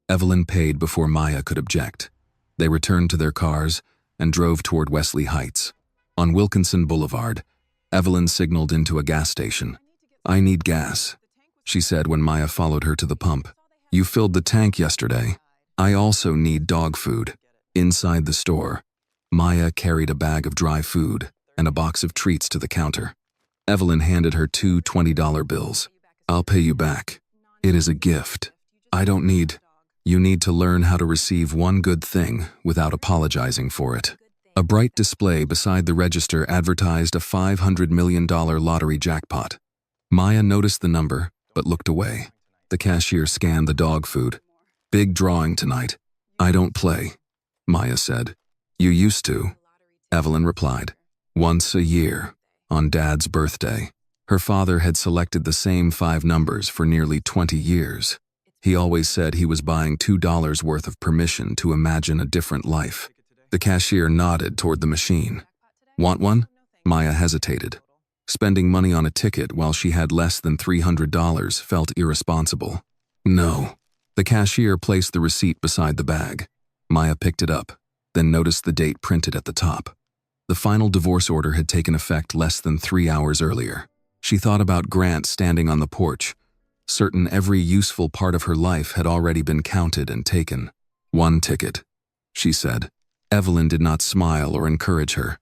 Evelyn paid before Maya could object. They returned to their cars and drove toward Wesley Heights. On Wilkinson Boulevard, Evelyn signaled into a gas station. I need gas, she said when Maya followed her to the pump. You filled the tank yesterday. I also need dog food. Inside the store, Maya carried a bag of dry food and a box of treats to the counter. Evelyn handed her two $20 bills. I'll pay you back. It is a gift. I don't need. You need to learn how to receive one good thing without apologizing for it. A bright display beside the register advertised a $500 million lottery jackpot. Maya noticed the number, but looked away. The cashier scanned the dog food. Big drawing tonight. I don't play, Maya said. You used to, Evelyn replied. Once a year, on Dad's birthday. Her father had selected the same 5 numbers for nearly 20 years. He always said he was buying $2 worth of permission to imagine a different life. The cashier nodded toward the machine. Want one? Maya hesitated. Spending money on a ticket while she had less than $300 felt irresponsible. No. The cashier placed the receipt beside the bag. Maya picked it up, then noticed the date printed at the top. The final divorce order had taken effect less than 3 hours earlier. She thought about Grant standing on the porch, certain every useful part of her life had already been counted and taken. One ticket, she said. Evelyn did not smile or encourage her.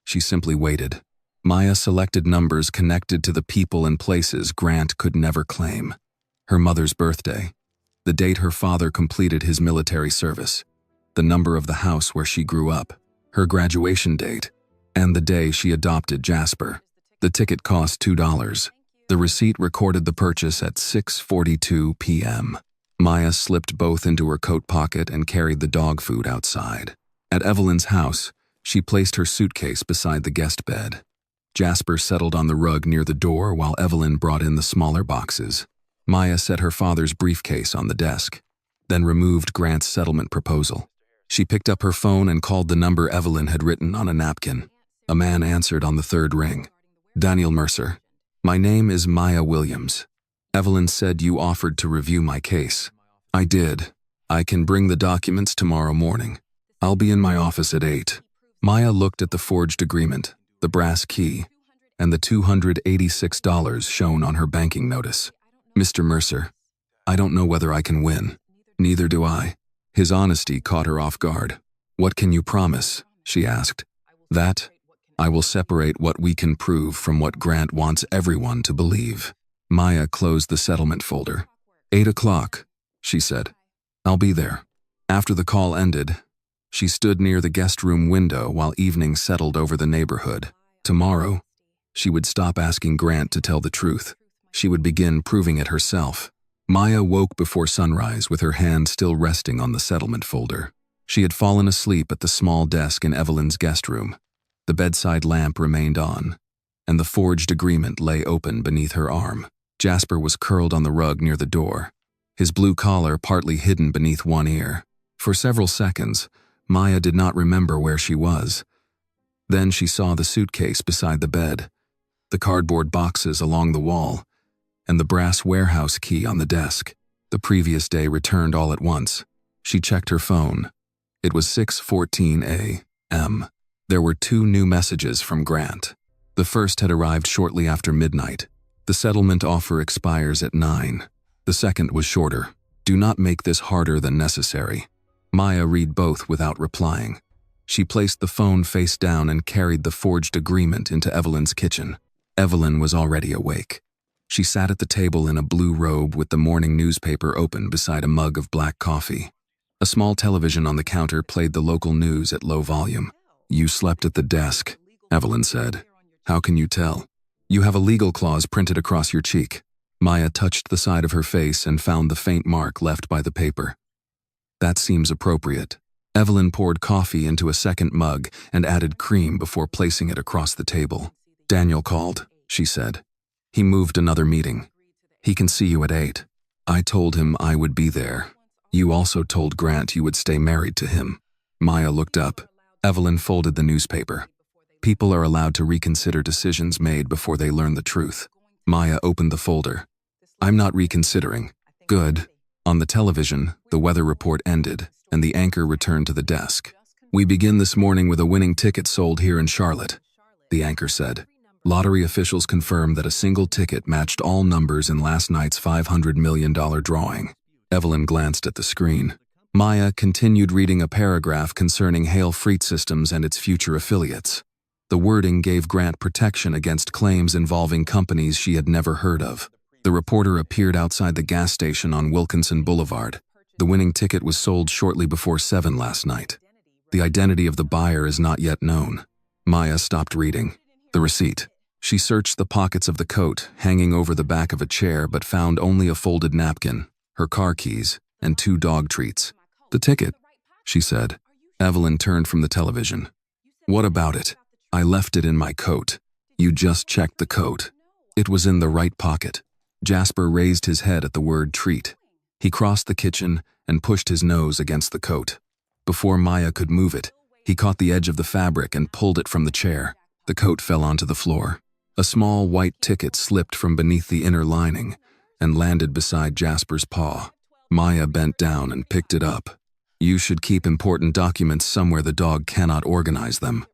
She simply waited. Maya selected numbers connected to the people and places Grant could never claim. Her mother's birthday, the date her father completed his military service, the number of the house where she grew up, her graduation date, and the day she adopted Jasper. The ticket cost $2. The receipt recorded the purchase at 6:42 p.m. Maya slipped both into her coat pocket and carried the dog food outside. At Evelyn's house, she placed her suitcase beside the guest bed. Jasper settled on the rug near the door while Evelyn brought in the smaller boxes. Maya set her father's briefcase on the desk, then removed Grant's settlement proposal. She picked up her phone and called the number Evelyn had written on a napkin. A man answered on the 3rd ring. Daniel Mercer. My name is Maya Williams. Evelyn said you offered to review my case. I did. I can bring the documents tomorrow morning. I'll be in my office at 8. Maya looked at the forged agreement, the brass key, and the $286 shown on her banking notice. Mr. Mercer, I don't know whether I can win. Neither do I. His honesty caught her off guard. What can you promise? She asked. That I will separate what we can prove from what Grant wants everyone to believe. Maya closed the settlement folder. 8 o'clock, she said. I'll be there. After the call ended, she stood near the guest room window while evening settled over the neighborhood. Tomorrow, she would stop asking Grant to tell the truth. She would begin proving it herself. Maya woke before sunrise with her hand still resting on the settlement folder. She had fallen asleep at the small desk in Evelyn's guest room. The bedside lamp remained on, and the forged agreement lay open beneath her arm. Jasper was curled on the rug near the door, his blue collar partly hidden beneath one ear. For several seconds, Maya did not remember where she was. Then she saw the suitcase beside the bed, the cardboard boxes along the wall, and the brass warehouse key on the desk. The previous day returned all at once. She checked her phone. It was 6:14 a.m. There were 2 new messages from Grant. The The first had arrived shortly after midnight. The settlement offer expires at 9. The second was shorter. Do not make this harder than necessary. Maya read both without replying. She placed the phone face down and carried the forged agreement into Evelyn's kitchen. Evelyn was already awake. She sat at the table in a blue robe with the morning newspaper open beside a mug of black coffee. A small television on the counter played the local news at low volume. "You slept at the desk," Evelyn said. "How can you tell?" "You have a legal clause printed across your cheek." Maya touched the side of her face and found the faint mark left by the paper. "That seems appropriate." Evelyn poured coffee into a second mug and added cream before placing it across the table. "Daniel called," she said. "He moved another meeting. He can see you at 8. I told him I would be there. You also told Grant you would stay married to him." Maya looked up. Evelyn folded the newspaper. People are allowed to reconsider decisions made before they learn the truth. Maya opened the folder. "I'm not reconsidering." "Good." On the television, the weather report ended, and the anchor returned to the desk. "We begin this morning with a winning ticket sold here in Charlotte," the anchor said. "Lottery officials confirmed that a single ticket matched all numbers in last night's $500 million drawing." Evelyn glanced at the screen. Maya continued reading a paragraph concerning Hale Freight Systems and its future affiliates. The wording gave Grant protection against claims involving companies she had never heard of. The reporter appeared outside the gas station on Wilkinson Boulevard. The winning ticket was sold shortly before 7 last night. The identity of the buyer is not yet known. Maya stopped reading. The receipt. She searched the pockets of the coat, hanging over the back of a chair, but found only a folded napkin, her car keys, and 2 dog treats. "The ticket," she said. Evelyn turned from the television. "What about it?" "I left it in my coat." "You just checked the coat." "It was in the right pocket." Jasper raised his head at the word treat. He crossed the kitchen and pushed his nose against the coat. Before Maya could move it, he caught the edge of the fabric and pulled it from the chair. The coat fell onto the floor. A small white ticket slipped from beneath the inner lining and landed beside Jasper's paw. Maya bent down and picked it up. "You should keep important documents somewhere the dog cannot organize them,"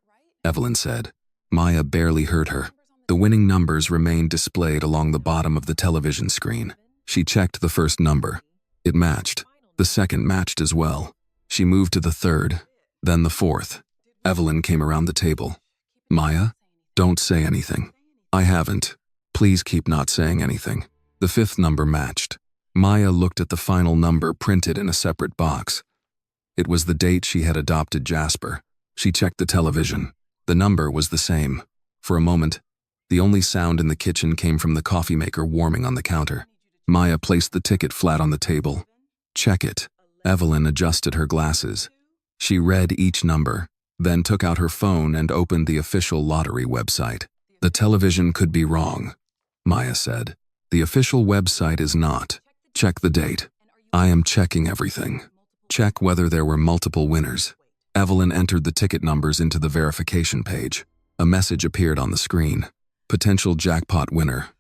Evelyn said. Maya barely heard her. The winning numbers remained displayed along the bottom of the television screen. She checked the first number. It matched. The second matched as well. She moved to the third, then the fourth. Evelyn came around the table. "Maya, don't say anything." "I haven't. Please keep not saying anything." The fifth number matched. Maya looked at the final number printed in a separate box. It was the date she had adopted Jasper. She checked the television. The number was the same. For a moment, the only sound in the kitchen came from the coffee maker warming on the counter. Maya placed the ticket flat on the table. "Check it." Evelyn adjusted her glasses. She read each number, then took out her phone and opened the official lottery website. "The television could be wrong," Maya said. "The official website is not. Check the date." "I am checking everything." "Check whether there were multiple winners." Evelyn entered the ticket numbers into the verification page. A message appeared on the screen. "Potential jackpot winner.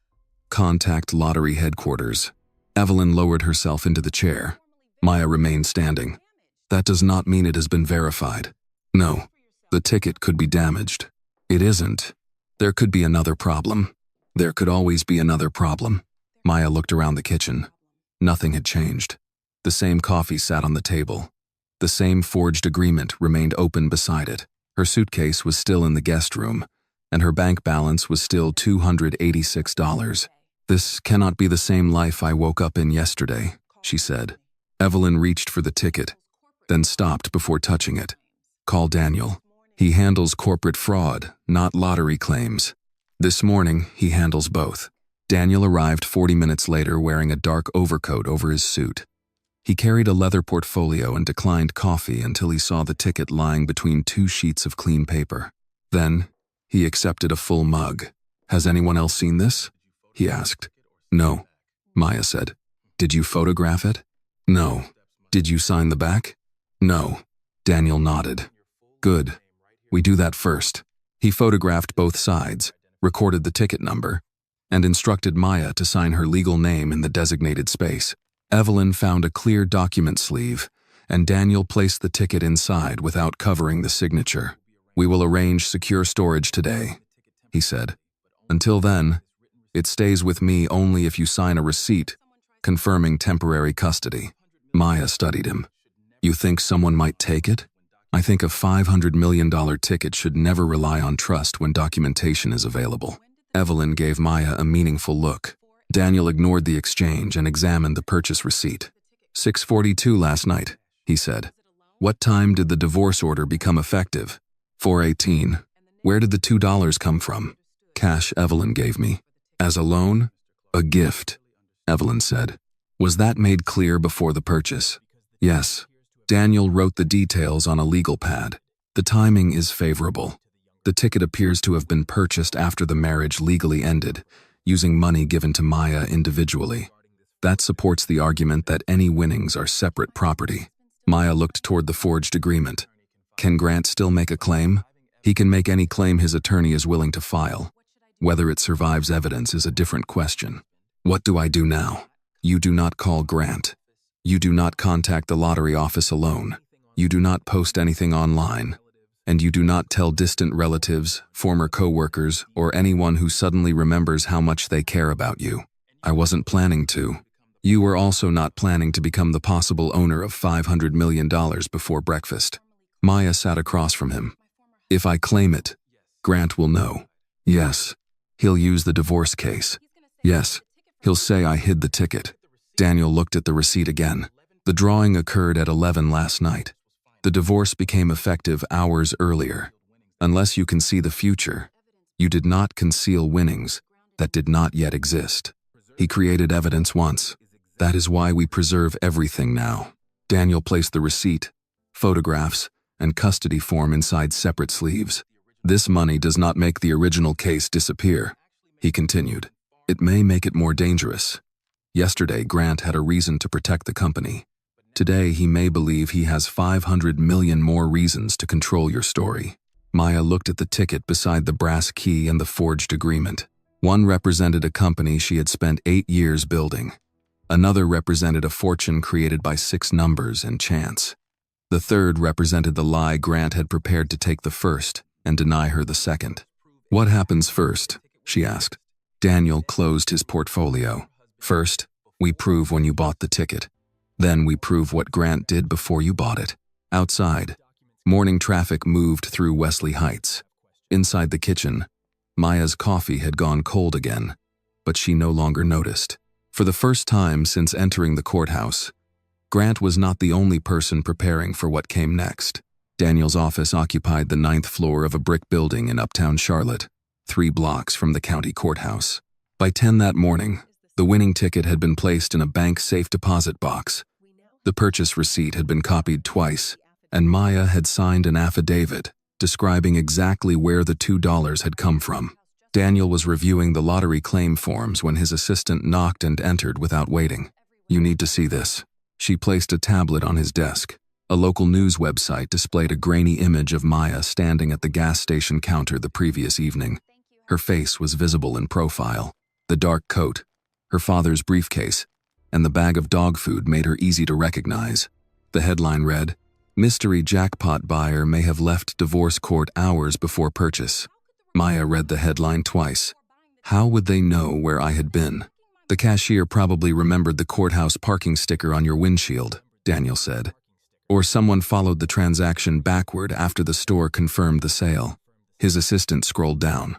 Contact lottery headquarters." Evelyn lowered herself into the chair. Maya remained standing. "That does not mean it has been verified." "No. The ticket could be damaged." "It isn't. There could be another problem." "There could always be another problem." Maya looked around the kitchen. Nothing had changed. The same coffee sat on the table. The same forged agreement remained open beside it. Her suitcase was still in the guest room, and her bank balance was still $286. "This cannot be the same life I woke up in yesterday," she said. Evelyn reached for the ticket, then stopped before touching it. "Call Daniel. He handles corporate fraud, not lottery claims. This morning, he handles both." Daniel arrived 40 minutes later wearing a dark overcoat over his suit. He carried a leather portfolio and declined coffee until he saw the ticket lying between 2 sheets of clean paper. Then, he accepted a full mug. "Has anyone else seen this?" he asked. "No," Maya said. "Did you photograph it?" "No." "Did you sign the back?" "No." Daniel nodded. "Good. We do that first." He photographed both sides, recorded the ticket number, and instructed Maya to sign her legal name in the designated space. Evelyn found a clear document sleeve, and Daniel placed the ticket inside without covering the signature. "We will arrange secure storage today." he said. Until then, it stays with me only if you sign a receipt confirming temporary custody. Maya studied him. You think someone might take it? I think a $500 million ticket should never rely on trust when documentation is available. Evelyn gave Maya a meaningful look. Daniel ignored the exchange and examined the purchase receipt. 6:42 last night, he said. What time did the divorce order become effective? 4:18. Where did the $2 come from? Cash Evelyn gave me. As a loan? A gift, Evelyn said. Was that made clear before the purchase? Yes. Daniel wrote the details on a legal pad. The timing is favorable. The ticket appears to have been purchased after the marriage legally ended, using money given to Maya individually. That supports the argument that any winnings are separate property. Maya looked toward the forged agreement. Can Grant still make a claim? He can make any claim his attorney is willing to file. Whether it survives evidence is a different question. What do I do now? You do not call Grant. You do not contact the lottery office alone. You do not post anything online. And you do not tell distant relatives, former co-workers, or anyone who suddenly remembers how much they care about you. I wasn't planning to. You were also not planning to become the possible owner of $500 million before breakfast. Maya sat across from him. If I claim it, Grant will know. Yes. He'll use the divorce case. Yes. He'll say I hid the ticket. Daniel looked at the receipt again. The drawing occurred at 11 last night. The divorce became effective hours earlier. Unless you can see the future, you did not conceal winnings that did not yet exist. He created evidence once. That is why we preserve everything now. Daniel placed the receipt, photographs, and custody form inside separate sleeves. This money does not make the original case disappear, he continued. It may make it more dangerous. Yesterday, Grant had a reason to protect the company. Today, he may believe he has 500 million more reasons to control your story. Maya looked at the ticket beside the brass key and the forged agreement. One represented a company she had spent 8 years building. Another represented a fortune created by 6 numbers and chance. The third represented the lie Grant had prepared to take the first and deny her the second. What happens first? She asked. Daniel closed his portfolio. First, we prove when you bought the ticket. Then we prove what Grant did before you bought it. Outside, morning traffic moved through Wesley Heights. Inside the kitchen, Maya's coffee had gone cold again, but she no longer noticed. For the first time since entering the courthouse, Grant was not the only person preparing for what came next. Daniel's office occupied the 9th floor of a brick building in uptown Charlotte, 3 blocks from the county courthouse. By 10 that morning, the winning ticket had been placed in a bank safe deposit box. The purchase receipt had been copied twice, and Maya had signed an affidavit describing exactly where the $2 had come from. Daniel was reviewing the lottery claim forms when his assistant knocked and entered without waiting. You need to see this. She placed a tablet on his desk. A local news website displayed a grainy image of Maya standing at the gas station counter the previous evening. Her face was visible in profile. The dark coat, her father's briefcase, and the bag of dog food made her easy to recognize. The headline read, "Mystery jackpot buyer may have left divorce court hours before purchase." Maya read the headline twice. How would they know where I had been? The cashier probably remembered the courthouse parking sticker on your windshield, Daniel said. Or someone followed the transaction backward after the store confirmed the sale. His assistant scrolled down.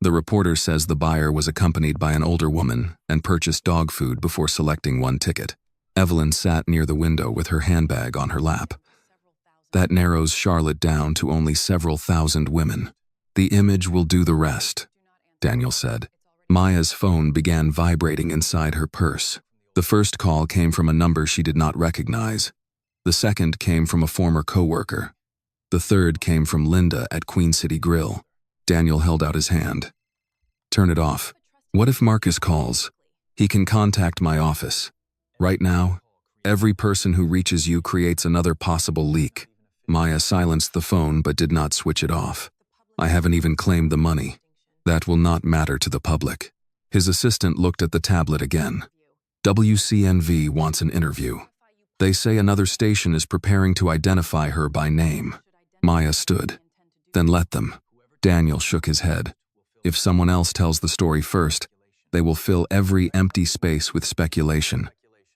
The reporter says the buyer was accompanied by an older woman and purchased dog food before selecting one ticket. Evelyn sat near the window with her handbag on her lap. That narrows Charlotte down to only several thousand women. The image will do the rest, Daniel said. Maya's phone began vibrating inside her purse. The first call came from a number she did not recognize. The second came from a former coworker. The third came from Linda at Queen City Grill. Daniel held out his hand. Turn it off. What if Marcus calls? He can contact my office. Right now, every person who reaches you creates another possible leak. Maya silenced the phone but did not switch it off. I haven't even claimed the money. That will not matter to the public. His assistant looked at the tablet again. WCNV wants an interview. They say another station is preparing to identify her by name. Maya stood. Then let them. Daniel shook his head. If someone else tells the story first, they will fill every empty space with speculation.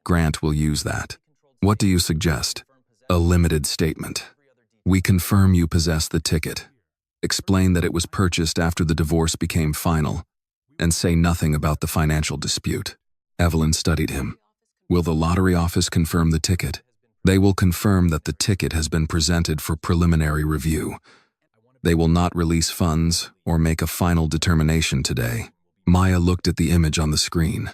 Grant will use that. What do you suggest? A limited statement. We confirm you possess the ticket. Explain that it was purchased after the divorce became final, and say nothing about the financial dispute. Evelyn studied him. Will the lottery office confirm the ticket? They will confirm that the ticket has been presented for preliminary review. They will not release funds or make a final determination today. Maya looked at the image on the screen.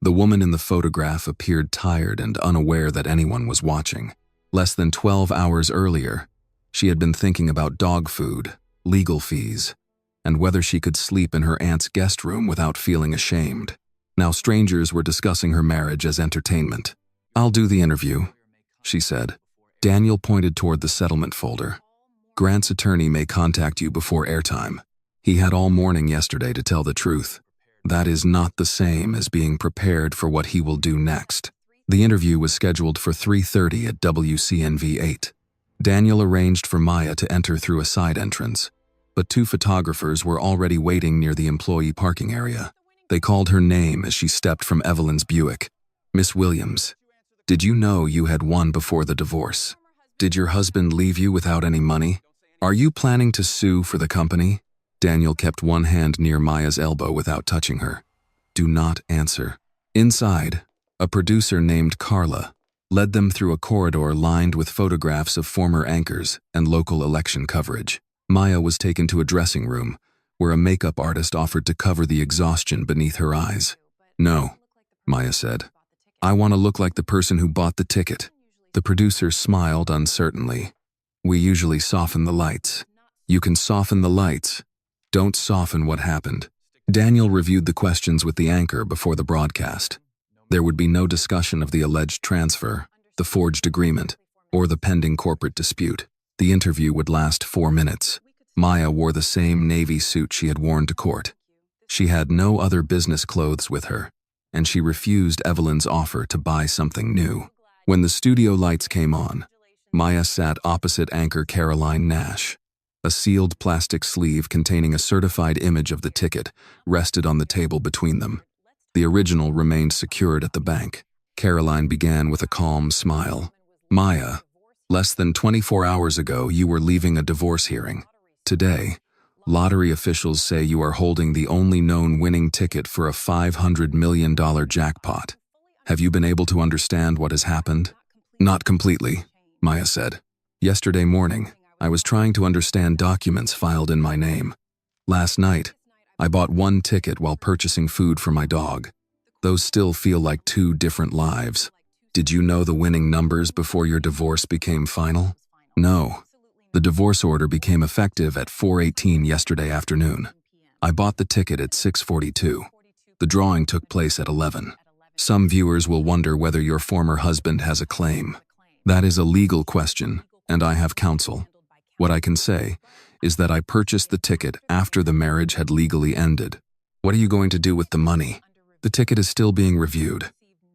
The woman in the photograph appeared tired and unaware that anyone was watching. Less than 12 hours earlier, she had been thinking about dog food, legal fees, and whether she could sleep in her aunt's guest room without feeling ashamed. Now strangers were discussing her marriage as entertainment. I'll do the interview, she said. Daniel pointed toward the settlement folder. Grant's attorney may contact you before airtime. He had all morning yesterday to tell the truth. That is not the same as being prepared for what he will do next. The interview was scheduled for 3:30 at WCNV 8. Daniel arranged for Maya to enter through a side entrance, but 2 photographers were already waiting near the employee parking area. They called her name as she stepped from Evelyn's Buick. Miss Williams, did you know you had won before the divorce? Did your husband leave you without any money? Are you planning to sue for the company? Daniel kept one hand near Maya's elbow without touching her. Do not answer. Inside, a producer named Carla led them through a corridor lined with photographs of former anchors and local election coverage. Maya was taken to a dressing room, where a makeup artist offered to cover the exhaustion beneath her eyes. No, Maya said. I want to look like the person who bought the ticket. The producer smiled uncertainly. We usually soften the lights. You can soften the lights. Don't soften what happened. Daniel reviewed the questions with the anchor before the broadcast. There would be no discussion of the alleged transfer, the forged agreement, or the pending corporate dispute. The interview would last 4 minutes. Maya wore the same navy suit she had worn to court. She had no other business clothes with her, and she refused Evelyn's offer to buy something new. When the studio lights came on, Maya sat opposite anchor Caroline Nash. A sealed plastic sleeve containing a certified image of the ticket rested on the table between them. The original remained secured at the bank. Caroline began with a calm smile. Maya, less than 24 hours ago, you were leaving a divorce hearing. Today, lottery officials say you are holding the only known winning ticket for a $500 million jackpot. Have you been able to understand what has happened? Not completely, Maya said. Yesterday morning, I was trying to understand documents filed in my name. Last night, I bought 1 ticket while purchasing food for my dog. Those still feel like 2 different lives. Did you know the winning numbers before your divorce became final? No. The divorce order became effective at 4:18 yesterday afternoon. I bought the ticket at 6:42. The drawing took place at 11. Some viewers will wonder whether your former husband has a claim. That is a legal question, and I have counsel. What I can say is that I purchased the ticket after the marriage had legally ended. What are you going to do with the money? The ticket is still being reviewed.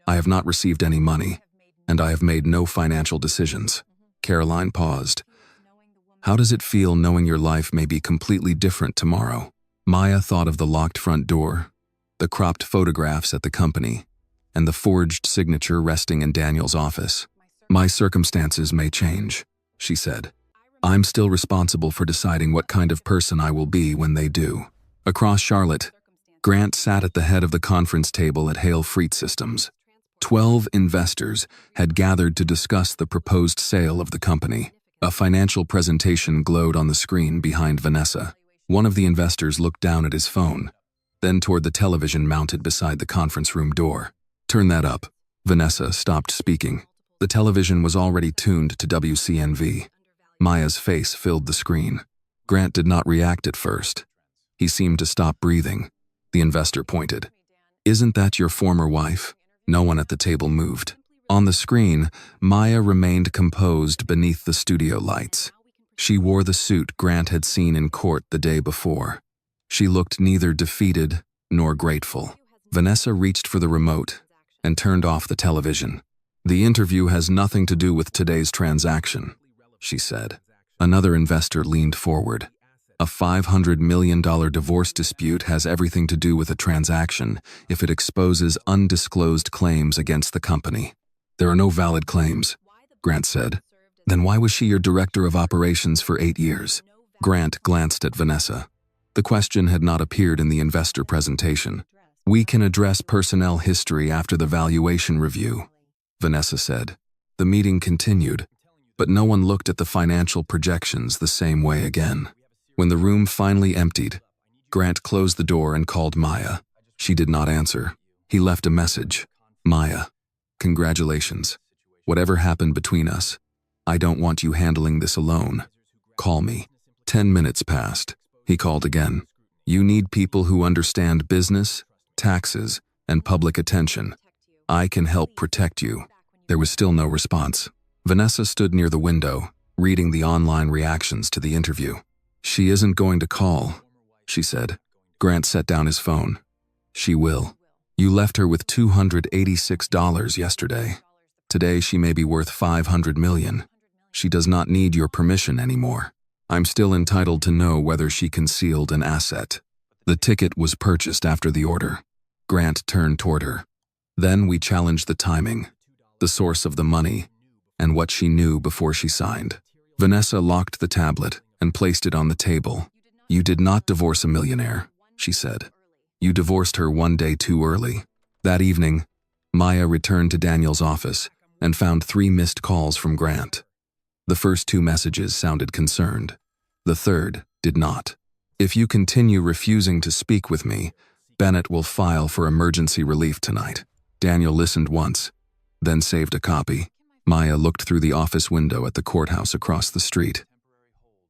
I have not received any money, and I have made no financial decisions. Caroline paused. How does it feel knowing your life may be completely different tomorrow? Maya thought of the locked front door, the cropped photographs at the company, and the forged signature resting in Daniel's office. My circumstances may change, she said. I'm still responsible for deciding what kind of person I will be when they do. Across Charlotte, Grant sat at the head of the conference table at Hale Freight Systems. 12 investors had gathered to discuss the proposed sale of the company. A financial presentation glowed on the screen behind Vanessa. One of the investors looked down at his phone, then toward the television mounted beside the conference room door. Turn that up. Vanessa stopped speaking. The television was already tuned to WCNV. Maya's face filled the screen. Grant did not react at first. He seemed to stop breathing. The investor pointed. Isn't that your former wife? No one at the table moved. On the screen, Maya remained composed beneath the studio lights. She wore the suit Grant had seen in court the day before. She looked neither defeated nor grateful. Vanessa reached for the remote and turned off the television. The interview has nothing to do with today's transaction, she said. Another investor leaned forward. A $500 million divorce dispute has everything to do with a transaction if it exposes undisclosed claims against the company. There are no valid claims, Grant said. Then why was she your director of operations for 8 years? Grant glanced at Vanessa. The question had not appeared in the investor presentation. We can address personnel history after the valuation review, Vanessa said. The meeting continued, but no one looked at the financial projections the same way again. When the room finally emptied, Grant closed the door and called Maya. She did not answer. He left a message. Maya, congratulations. Whatever happened between us, I don't want you handling this alone. Call me. 10 minutes passed. He called again. You need people who understand business, taxes, and public attention. I can help protect you. There was still no response. Vanessa stood near the window, reading the online reactions to the interview. She isn't going to call, she said. Grant set down his phone. She will. You left her with $286 yesterday. Today she may be worth $500 million. She does not need your permission anymore. I'm still entitled to know whether she concealed an asset. The ticket was purchased after the order. Grant turned toward her. Then we challenged the timing, the source of the money, and what she knew before she signed. Vanessa locked the tablet and placed it on the table. You did not divorce a millionaire, she said. You divorced her one day too early. That evening, Maya returned to Daniel's office and found 3 missed calls from Grant. The first 2 messages sounded concerned. The third did not. If you continue refusing to speak with me, Bennett will file for emergency relief tonight. Daniel listened once, then saved a copy. Maya looked through the office window at the courthouse across the street.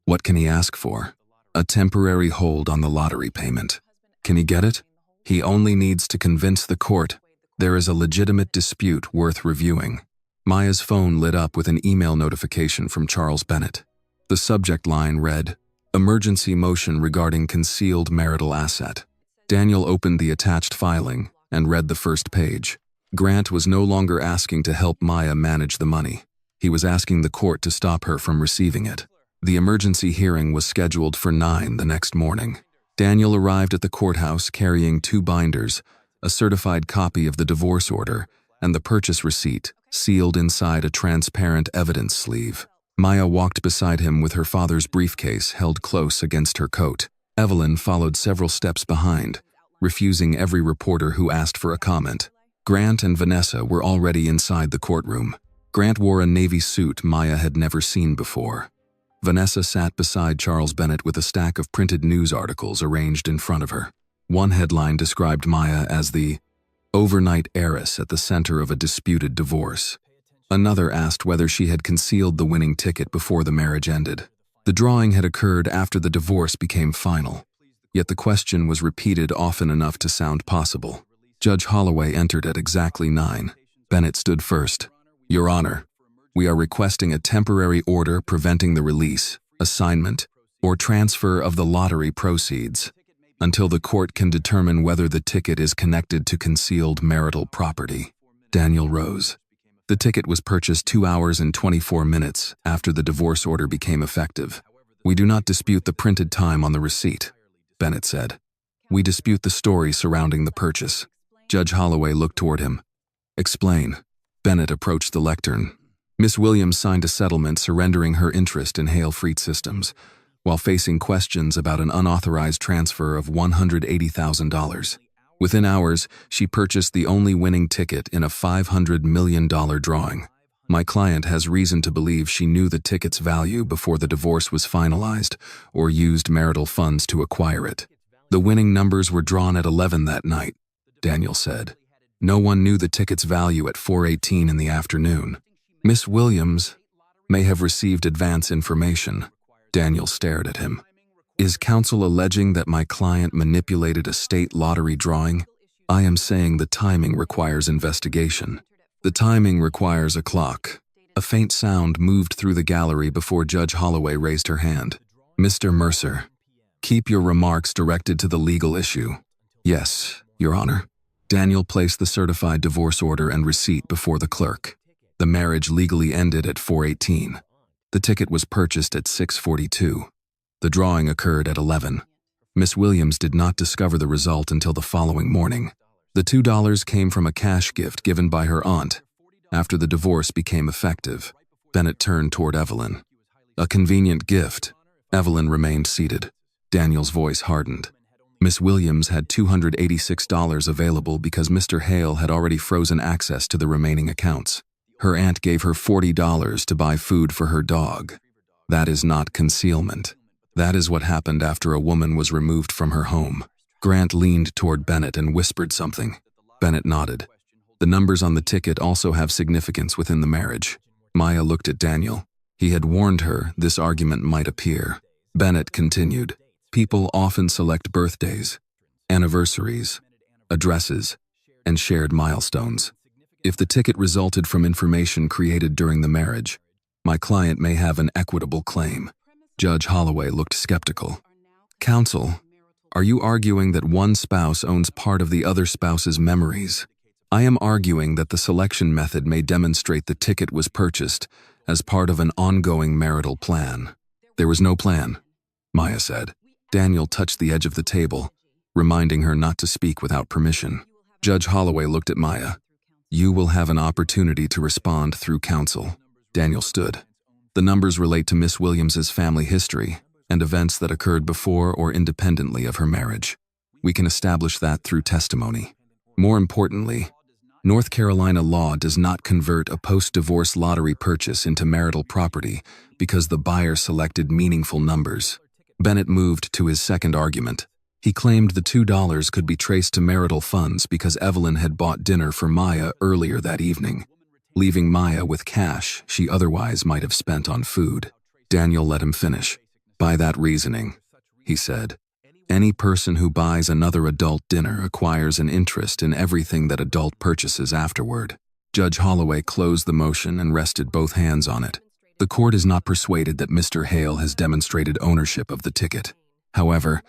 What can he ask for? A temporary hold on the lottery payment. Can he get it? He only needs to convince the court there is a legitimate dispute worth reviewing. Maya's phone lit up with an email notification from Charles Bennett. The subject line read, "Emergency motion regarding concealed marital asset." Daniel opened the attached filing and read the first page. Grant was no longer asking to help Maya manage the money. He was asking the court to stop her from receiving it. The emergency hearing was scheduled for 9 the next morning. Daniel arrived at the courthouse carrying 2 binders, a certified copy of the divorce order, and the purchase receipt, sealed inside a transparent evidence sleeve. Maya walked beside him with her father's briefcase held close against her coat. Evelyn followed several steps behind, refusing every reporter who asked for a comment. Grant and Vanessa were already inside the courtroom. Grant wore a navy suit Maya had never seen before. Vanessa sat beside Charles Bennett with a stack of printed news articles arranged in front of her. One headline described Maya as the overnight heiress at the center of a disputed divorce. Another asked whether she had concealed the winning ticket before the marriage ended. The drawing had occurred after the divorce became final, yet the question was repeated often enough to sound possible. Judge Holloway entered at exactly 9. Bennett stood first. Your Honor, we are requesting a temporary order preventing the release, assignment, or transfer of the lottery proceeds until the court can determine whether the ticket is connected to concealed marital property. Daniel rose. The ticket was purchased 2 hours and 24 minutes after the divorce order became effective. We do not dispute the printed time on the receipt, Bennett said. We dispute the story surrounding the purchase. Judge Holloway looked toward him. Explain. Bennett approached the lectern. Miss Williams signed a settlement surrendering her interest in Hale Freight Systems, while facing questions about an unauthorized transfer of $180,000. Within hours, she purchased the only winning ticket in a $500 million drawing. My client has reason to believe she knew the ticket's value before the divorce was finalized or used marital funds to acquire it. The winning numbers were drawn at 11 that night, Daniel said. No one knew the ticket's value at 4:18 in the afternoon. Miss Williams may have received advance information. Daniel stared at him. Is counsel alleging that my client manipulated a state lottery drawing? I am saying the timing requires investigation. The timing requires a clock. A faint sound moved through the gallery before Judge Holloway raised her hand. Mr. Mercer, keep your remarks directed to the legal issue. Yes, Your Honor. Daniel placed the certified divorce order and receipt before the clerk. The marriage legally ended at 4:18. The ticket was purchased at 6:42. The drawing occurred at 11. Miss Williams did not discover the result until the following morning. The $2 came from a cash gift given by her aunt. After the divorce became effective, Bennett turned toward Evelyn. A convenient gift. Evelyn remained seated. Daniel's voice hardened. Miss Williams had $286 available because Mr. Hale had already frozen access to the remaining accounts. Her aunt gave her $40 to buy food for her dog. That is not concealment. That is what happened after a woman was removed from her home. Grant leaned toward Bennett and whispered something. Bennett nodded. The numbers on the ticket also have significance within the marriage. Maya looked at Daniel. He had warned her this argument might appear. Bennett continued. People often select birthdays, anniversaries, addresses, and shared milestones. If the ticket resulted from information created during the marriage, my client may have an equitable claim. Judge Holloway looked skeptical. Counsel, are you arguing that one spouse owns part of the other spouse's memories? I am arguing that the selection method may demonstrate the ticket was purchased as part of an ongoing marital plan. There was no plan, Maya said. Daniel touched the edge of the table, reminding her not to speak without permission. Judge Holloway looked at Maya. You will have an opportunity to respond through counsel. Daniel stood. The numbers relate to Miss Williams's family history and events that occurred before or independently of her marriage. We can establish that through testimony. More importantly, North Carolina law does not convert a post-divorce lottery purchase into marital property because the buyer selected meaningful numbers. Bennett moved to his second argument. He claimed the $2 could be traced to marital funds because Evelyn had bought dinner for Maya earlier that evening, leaving Maya with cash she otherwise might have spent on food. Daniel let him finish. By that reasoning, he said, any person who buys another adult dinner acquires an interest in everything that adult purchases afterward. Judge Holloway closed the motion and rested both hands on it. The court is not persuaded that Mr. Hale has demonstrated ownership of the ticket. However,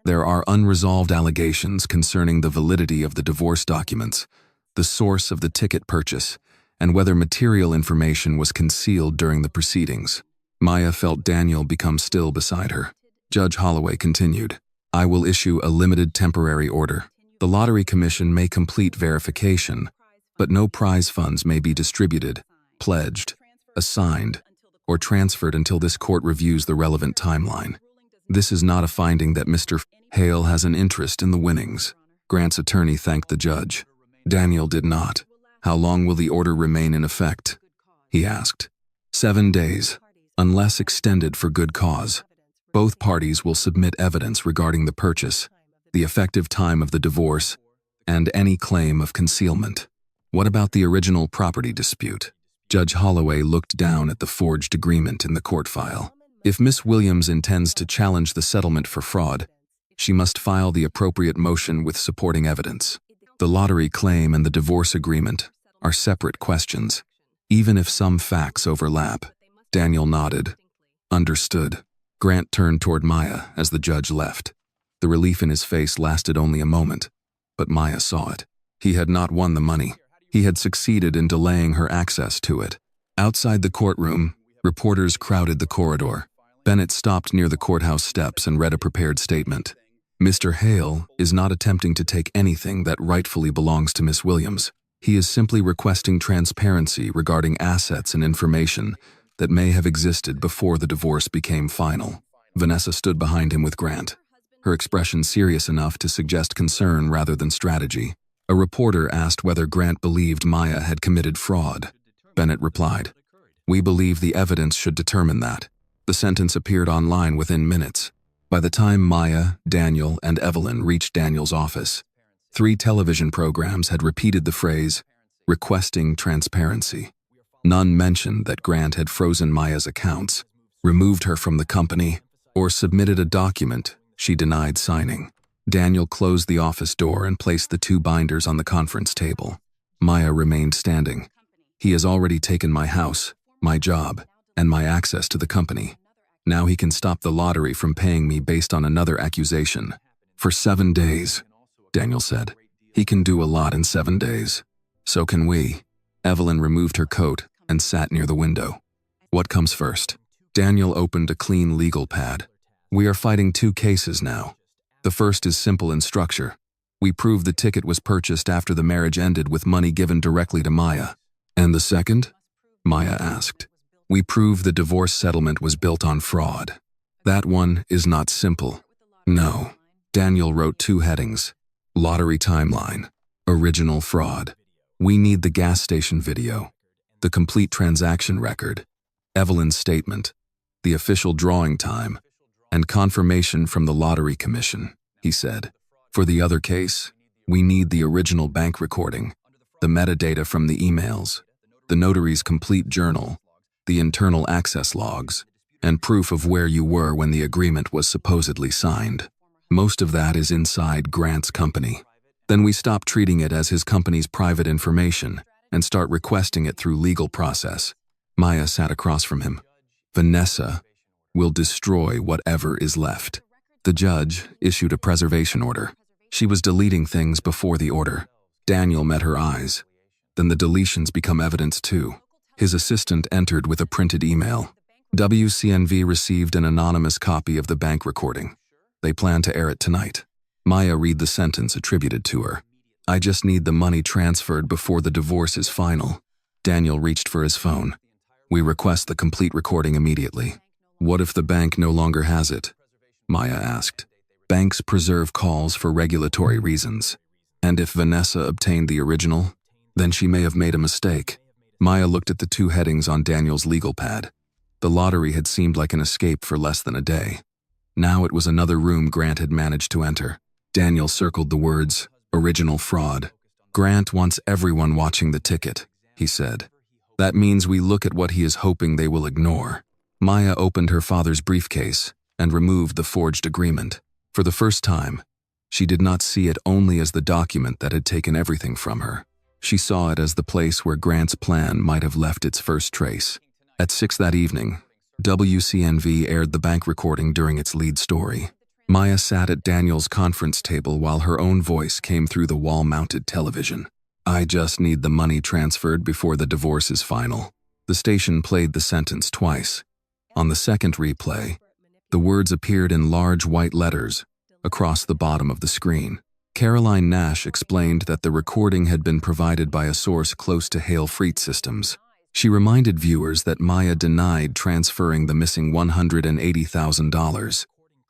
there are unresolved allegations concerning the validity of the divorce documents, the source of the ticket purchase, and whether material information was concealed during the proceedings. Maya felt Daniel become still beside her. Judge Holloway continued, I will issue a limited temporary order. The Lottery Commission may complete verification, but no prize funds may be distributed, pledged, assigned, or transferred until this court reviews the relevant timeline. This is not a finding that Mr. Hale has an interest in the winnings. Grant's attorney thanked the judge. Daniel did not. How long will the order remain in effect? He asked. 7 days, unless extended for good cause. Both parties will submit evidence regarding the purchase, the effective time of the divorce, and any claim of concealment. What about the original property dispute? Judge Holloway looked down at the forged agreement in the court file. If Miss Williams intends to challenge the settlement for fraud, she must file the appropriate motion with supporting evidence. The lottery claim and the divorce agreement are separate questions, even if some facts overlap. Daniel nodded. Understood. Grant turned toward Maya as the judge left. The relief in his face lasted only a moment, but Maya saw it. He had not won the money. He had succeeded in delaying her access to it. Outside the courtroom, reporters crowded the corridor. Bennett stopped near the courthouse steps and read a prepared statement. Mr. Hale is not attempting to take anything that rightfully belongs to Miss Williams. He is simply requesting transparency regarding assets and information that may have existed before the divorce became final. Vanessa stood behind him with Grant, her expression serious enough to suggest concern rather than strategy. A reporter asked whether Grant believed Maya had committed fraud. Bennett replied, "We believe the evidence should determine that." The sentence appeared online within minutes. By the time Maya, Daniel, and Evelyn reached Daniel's office, 3 television programs had repeated the phrase, requesting transparency. None mentioned that Grant had frozen Maya's accounts, removed her from the company, or submitted a document she denied signing. Daniel closed the office door and placed the 2 binders on the conference table. Maya remained standing. He has already taken my house, my job, and my access to the company. Now he can stop the lottery from paying me based on another accusation. For 7 days, Daniel said. He can do a lot in 7 days. So can we. Evelyn removed her coat and sat near the window. What comes first? Daniel opened a clean legal pad. We are fighting two cases now. The first is simple in structure. We prove the ticket was purchased after the marriage ended with money given directly to Maya. And the second? Maya asked. We prove the divorce settlement was built on fraud. That one is not simple. No. Daniel wrote two headings. Lottery timeline. Original fraud. We need the gas station video. The complete transaction record. Evelyn's statement. The official drawing time. And confirmation from the Lottery Commission, he said. For the other case, we need the original bank recording, the metadata from the emails, the notary's complete journal, the internal access logs, and proof of where you were when the agreement was supposedly signed. Most of that is inside Grant's company. Then we stop treating it as his company's private information and start requesting it through legal process. Maya sat across from him. Vanessa will destroy whatever is left. The judge issued a preservation order. She was deleting things before the order. Daniel met her eyes. Then the deletions become evidence too. His assistant entered with a printed email. WCNV received an anonymous copy of the bank recording. They plan to air it tonight. Maya read the sentence attributed to her. I just need the money transferred before the divorce is final. Daniel reached for his phone. We request the complete recording immediately. What if the bank no longer has it? Maya asked. Banks preserve calls for regulatory reasons. And if Vanessa obtained the original, then she may have made a mistake. Maya looked at the two headings on Daniel's legal pad. The lottery had seemed like an escape for less than a day. Now it was another room Grant had managed to enter. Daniel circled the words, original fraud. Grant wants everyone watching the ticket, he said. That means we look at what he is hoping they will ignore. Maya opened her father's briefcase and removed the forged agreement. For the first time, she did not see it only as the document that had taken everything from her. She saw it as the place where Grant's plan might have left its first trace. At 6 that evening, WCNV aired the bank recording during its lead story. Maya sat at Daniel's conference table while her own voice came through the wall-mounted television. I just need the money transferred before the divorce is final. The station played the sentence twice. On the second replay, the words appeared in large white letters across the bottom of the screen. Caroline Nash explained that the recording had been provided by a source close to Hale Freight Systems. She reminded viewers that Maya denied transferring the missing $180,000,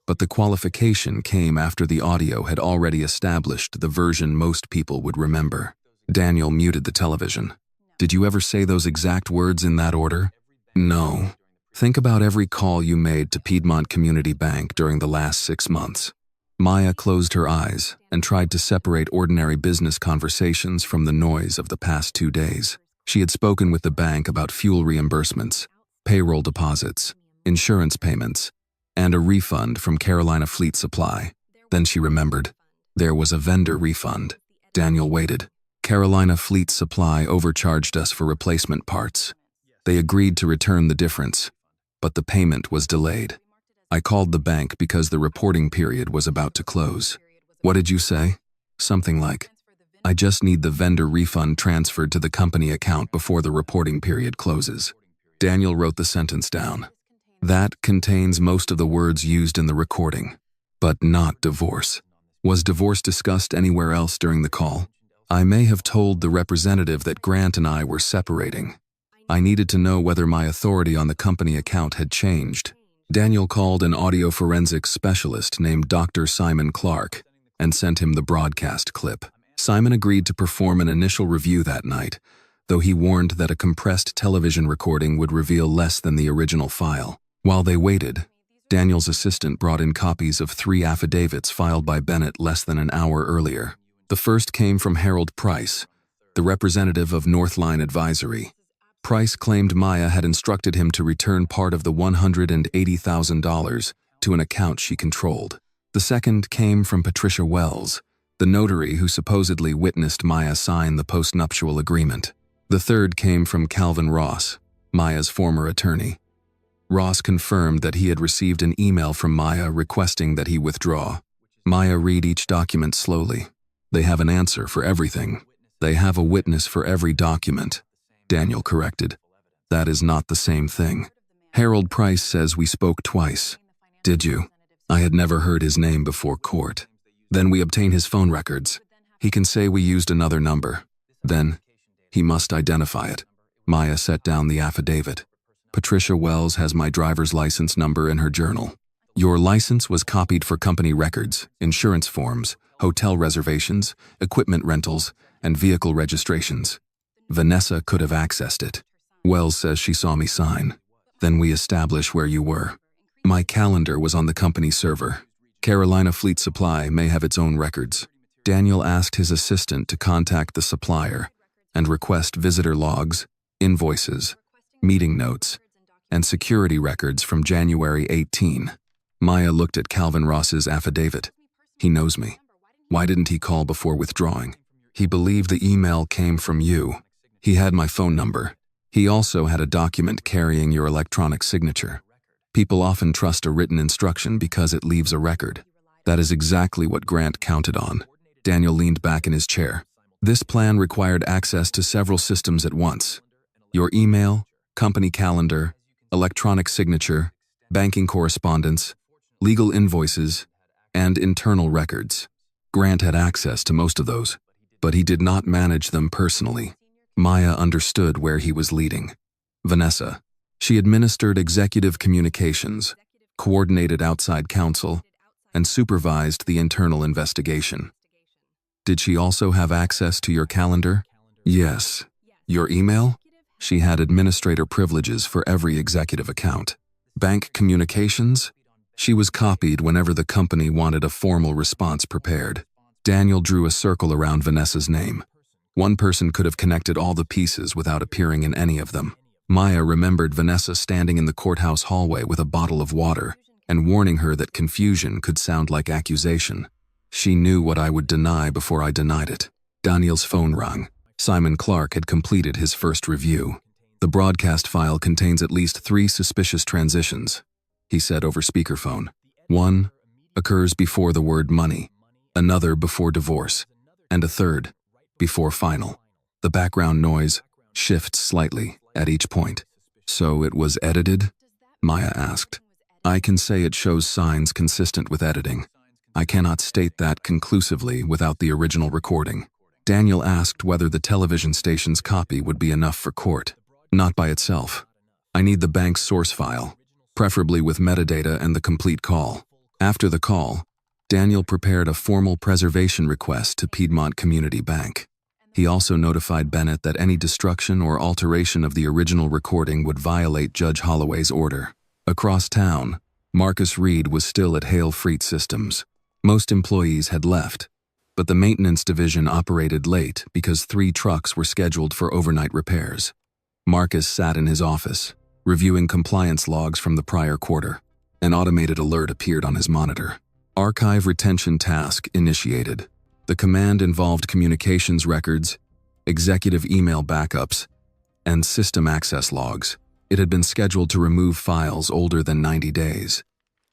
but the qualification came after the audio had already established the version most people would remember. Daniel muted the television. Did you ever say those exact words in that order? No. Think about every call you made to Piedmont Community Bank during the last 6 months. Maya closed her eyes and tried to separate ordinary business conversations from the noise of the past 2 days. She had spoken with the bank about fuel reimbursements, payroll deposits, insurance payments, and a refund from Carolina Fleet Supply. Then she remembered. There was a vendor refund. Daniel waited. Carolina Fleet Supply overcharged us for replacement parts. They agreed to return the difference, but the payment was delayed. I called the bank because the reporting period was about to close. What did you say? Something like, I just need the vendor refund transferred to the company account before the reporting period closes. Daniel wrote the sentence down. That contains most of the words used in the recording, but not divorce. Was divorce discussed anywhere else during the call? I may have told the representative that Grant and I were separating. I needed to know whether my authority on the company account had changed. Daniel called an audio forensics specialist named Dr. Simon Clark and sent him the broadcast clip. Simon agreed to perform an initial review that night, though he warned that a compressed television recording would reveal less than the original file. While they waited, Daniel's assistant brought in copies of 3 affidavits filed by Bennett less than an hour earlier. The first came from Harold Price, the representative of Northline Advisory. Price claimed Maya had instructed him to return part of the $180,000 to an account she controlled. The second came from Patricia Wells, the notary who supposedly witnessed Maya sign the postnuptial agreement. The third came from Calvin Ross, Maya's former attorney. Ross confirmed that he had received an email from Maya requesting that he withdraw. Maya read each document slowly. They have an answer for everything. They have a witness for every document. Daniel corrected. That is not the same thing. Harold Price says we spoke twice. Did you? I had never heard his name before court. Then we obtain his phone records. He can say we used another number. Then, he must identify it. Maya set down the affidavit. Patricia Wells has my driver's license number in her journal. Your license was copied for company records, insurance forms, hotel reservations, equipment rentals, and vehicle registrations. Vanessa could have accessed it. Wells says she saw me sign. Then we establish where you were. My calendar was on the company server. Carolina Fleet Supply may have its own records. Daniel asked his assistant to contact the supplier and request visitor logs, invoices, meeting notes, and security records from January 18. Maya looked at Calvin Ross's affidavit. He knows me. Why didn't he call before withdrawing? He believed the email came from you. He had my phone number. He also had a document carrying your electronic signature. People often trust a written instruction because it leaves a record. That is exactly what Grant counted on. Daniel leaned back in his chair. This plan required access to several systems at once. Your email, company calendar, electronic signature, banking correspondence, legal invoices, and internal records. Grant had access to most of those, but he did not manage them personally. Maya understood where he was leading. Vanessa. She administered executive communications, coordinated outside counsel, and supervised the internal investigation. Did she also have access to your calendar? Yes. Your email? She had administrator privileges for every executive account. Bank communications? She was copied whenever the company wanted a formal response prepared. Daniel drew a circle around Vanessa's name. One person could have connected all the pieces without appearing in any of them. Maya remembered Vanessa standing in the courthouse hallway with a bottle of water and warning her that confusion could sound like accusation. She knew what I would deny before I denied it. Daniel's phone rang. Simon Clark had completed his first review. The broadcast file contains at least 3 suspicious transitions, he said over speakerphone. One occurs before the word money, another before divorce, and a third before final. The background noise shifts slightly at each point. So it was edited? Maya asked. I can say it shows signs consistent with editing. I cannot state that conclusively without the original recording. Daniel asked whether the television station's copy would be enough for court. Not by itself. I need the bank's source file, preferably with metadata and the complete call. After the call, Daniel prepared a formal preservation request to Piedmont Community Bank. He also notified Bennett that any destruction or alteration of the original recording would violate Judge Holloway's order. Across town, Marcus Reed was still at Hale Freight Systems. Most employees had left, but the maintenance division operated late because 3 trucks were scheduled for overnight repairs. Marcus sat in his office, reviewing compliance logs from the prior quarter. An automated alert appeared on his monitor. Archive retention task initiated. The command involved communications records, executive email backups, and system access logs. It had been scheduled to remove files older than 90 days,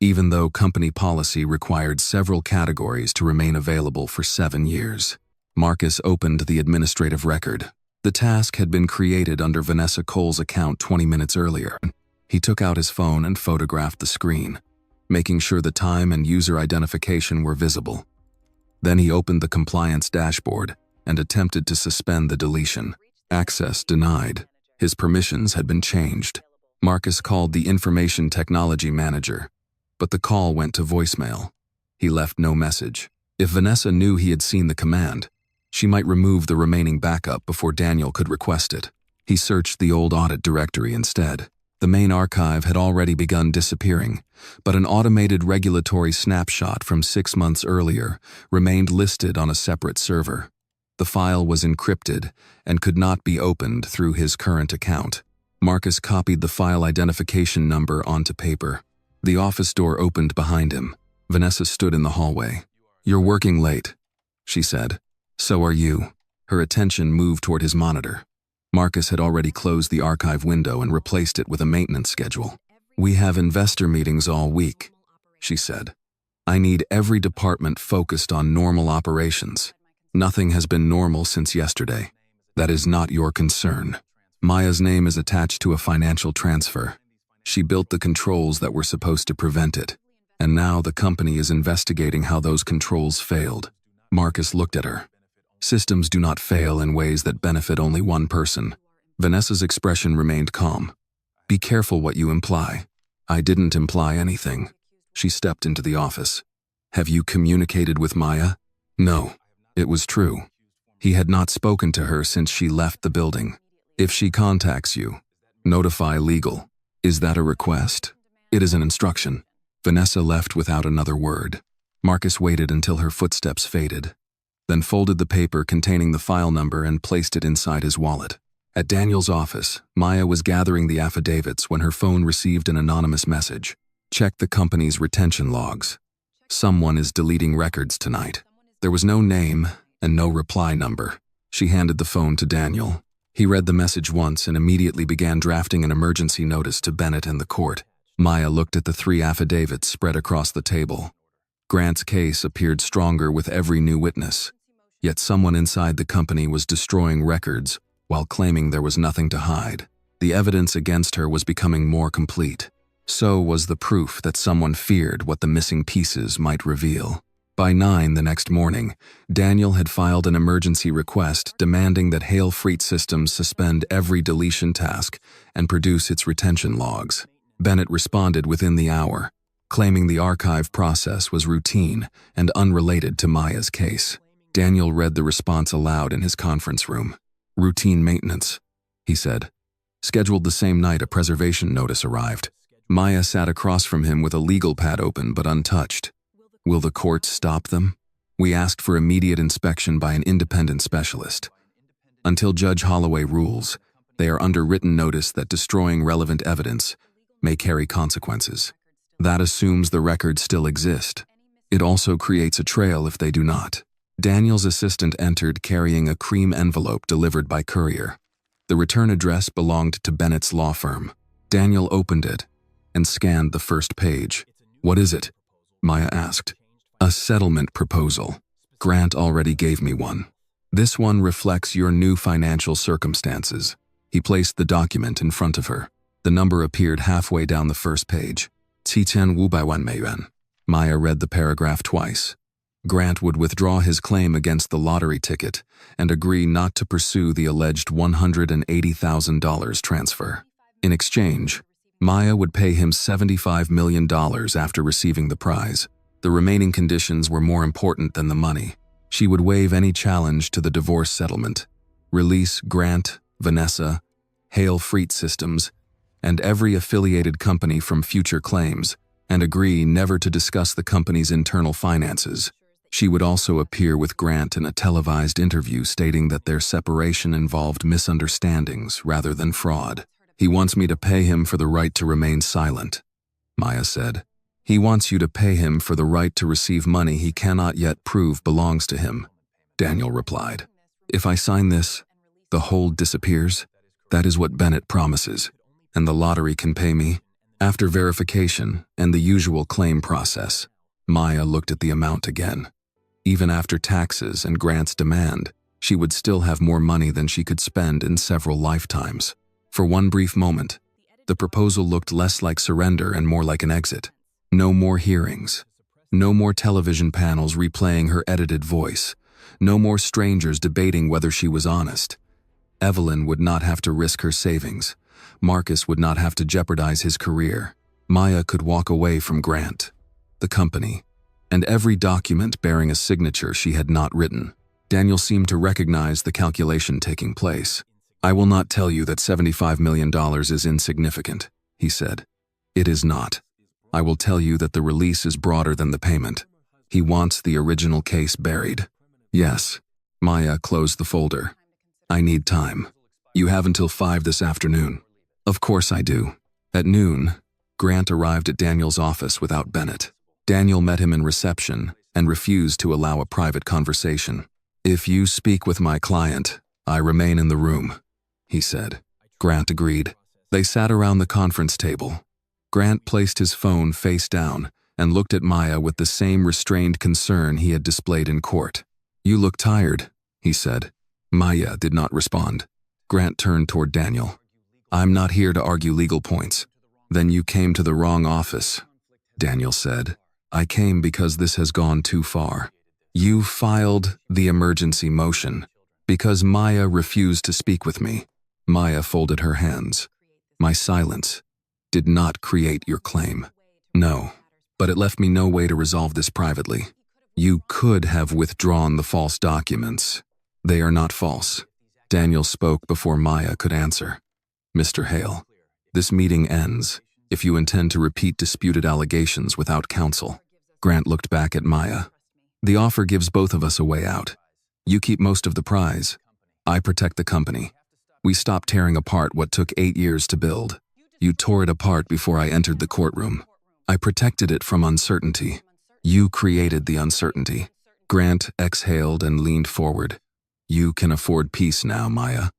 even though company policy required several categories to remain available for 7 years. Marcus opened the administrative record. The task had been created under Vanessa Cole's account 20 minutes earlier. He took out his phone and photographed the screen, making sure the time and user identification were visible. Then he opened the compliance dashboard and attempted to suspend the deletion. Access denied. His permissions had been changed. Marcus called the information technology manager, but the call went to voicemail. He left no message. If Vanessa knew he had seen the command, she might remove the remaining backup before Daniel could request it. He searched the old audit directory instead. The main archive had already begun disappearing, but an automated regulatory snapshot from 6 months earlier remained listed on a separate server. The file was encrypted and could not be opened through his current account. Marcus copied the file identification number onto paper. The office door opened behind him. Vanessa stood in the hallway. "You're working late," she said. "So are you." Her attention moved toward his monitor. Marcus had already closed the archive window and replaced it with a maintenance schedule. "We have investor meetings all week," she said. "I need every department focused on normal operations. Nothing has been normal since yesterday. That is not your concern." Maya's name is attached to a financial transfer. She built the controls that were supposed to prevent it. And now the company is investigating how those controls failed. Marcus looked at her. Systems do not fail in ways that benefit only one person. Vanessa's expression remained calm. Be careful what you imply. I didn't imply anything. She stepped into the office. Have you communicated with Maya? No. It was true. He had not spoken to her since she left the building. If she contacts you, notify legal. Is that a request? It is an instruction. Vanessa left without another word. Marcus waited until her footsteps faded, then folded the paper containing the file number and placed it inside his wallet. At Daniel's office, Maya was gathering the affidavits when her phone received an anonymous message. Check the company's retention logs. Someone is deleting records tonight. There was no name and no reply number. She handed the phone to Daniel. He read the message once and immediately began drafting an emergency notice to Bennett and the court. Maya looked at the 3 affidavits spread across the table. Grant's case appeared stronger with every new witness. Yet someone inside the company was destroying records while claiming there was nothing to hide. The evidence against her was becoming more complete. So was the proof that someone feared what the missing pieces might reveal. By 9 the next morning, Daniel had filed an emergency request demanding that Hale Freight Systems suspend every deletion task and produce its retention logs. Bennett responded within the hour, claiming the archive process was routine and unrelated to Maya's case. Daniel read the response aloud in his conference room. Routine maintenance, he said. Scheduled the same night a preservation notice arrived. Maya sat across from him with a legal pad open but untouched. Will the court stop them? We asked for immediate inspection by an independent specialist. Until Judge Holloway rules, they are under written notice that destroying relevant evidence may carry consequences. That assumes the records still exist. It also creates a trail if they do not. Daniel's assistant entered carrying a cream envelope delivered by courier. The return address belonged to Bennett's law firm. Daniel opened it and scanned the first page. What is it? Maya asked. A settlement proposal. Grant already gave me one. This one reflects your new financial circumstances. He placed the document in front of her. The number appeared halfway down the first page. 7,500 yuan. Maya read the paragraph twice. Grant would withdraw his claim against the lottery ticket and agree not to pursue the alleged $180,000 transfer. In exchange, Maya would pay him $75 million after receiving the prize. The remaining conditions were more important than the money. She would waive any challenge to the divorce settlement, release Grant, Vanessa, Hale Freight Systems, and every affiliated company from future claims, and agree never to discuss the company's internal finances. She would also appear with Grant in a televised interview stating that their separation involved misunderstandings rather than fraud. He wants me to pay him for the right to remain silent, Maya said. He wants you to pay him for the right to receive money he cannot yet prove belongs to him, Daniel replied. If I sign this, the hold disappears. That is what Bennett promises, and the lottery can pay me. After verification and the usual claim process, Maya looked at the amount again. Even after taxes and Grant's demand, she would still have more money than she could spend in several lifetimes. For one brief moment, the proposal looked less like surrender and more like an exit. No more hearings. No more television panels replaying her edited voice. No more strangers debating whether she was honest. Evelyn would not have to risk her savings. Marcus would not have to jeopardize his career. Maya could walk away from Grant, the company, and every document bearing a signature she had not written. Daniel seemed to recognize the calculation taking place. I will not tell you that $75 million is insignificant, he said. It is not. I will tell you that the release is broader than the payment. He wants the original case buried. Yes. Maya closed the folder. I need time. You have until 5 this afternoon. Of course I do. At noon, Grant arrived at Daniel's office without Bennett. Daniel met him in reception and refused to allow a private conversation. If you speak with my client, I remain in the room, he said. Grant agreed. They sat around the conference table. Grant placed his phone face down and looked at Maya with the same restrained concern he had displayed in court. You look tired, he said. Maya did not respond. Grant turned toward Daniel. I'm not here to argue legal points. Then you came to the wrong office, Daniel said. I came because this has gone too far. You filed the emergency motion because Maya refused to speak with me. Maya folded her hands. My silence did not create your claim. No, but it left me no way to resolve this privately. You could have withdrawn the false documents. They are not false. Daniel spoke before Maya could answer. Mr. Hale, this meeting ends if you intend to repeat disputed allegations without counsel. Grant looked back at Maya. The offer gives both of us a way out. You keep most of the prize. I protect the company. We stopped tearing apart what took 8 years to build. You tore it apart before I entered the courtroom. I protected it from uncertainty. You created the uncertainty. Grant exhaled and leaned forward. You can afford peace now, Maya.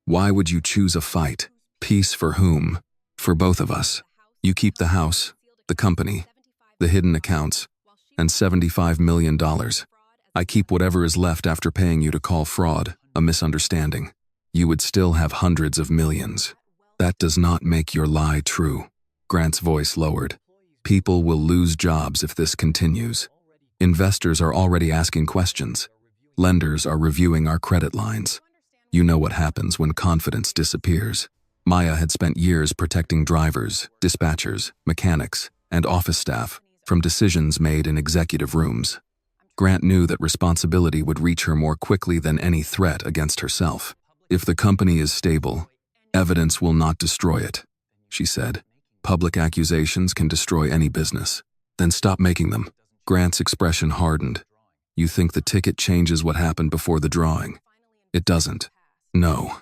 Why would you choose a fight? Peace for whom? For both of us. You keep the house, the company, the hidden accounts, and $75 million. I keep whatever is left after paying you to call fraud a misunderstanding. You would still have hundreds of millions. That does not make your lie true. Grant's voice lowered. People will lose jobs if this continues. Investors are already asking questions. Lenders are reviewing our credit lines. You know what happens when confidence disappears. Maya had spent years protecting drivers, dispatchers, mechanics, and office staff from decisions made in executive rooms. Grant knew that responsibility would reach her more quickly than any threat against herself. If the company is stable, evidence will not destroy it, she said. Public accusations can destroy any business. Then stop making them. Grant's expression hardened. You think the ticket changes what happened before the drawing? It doesn't. No.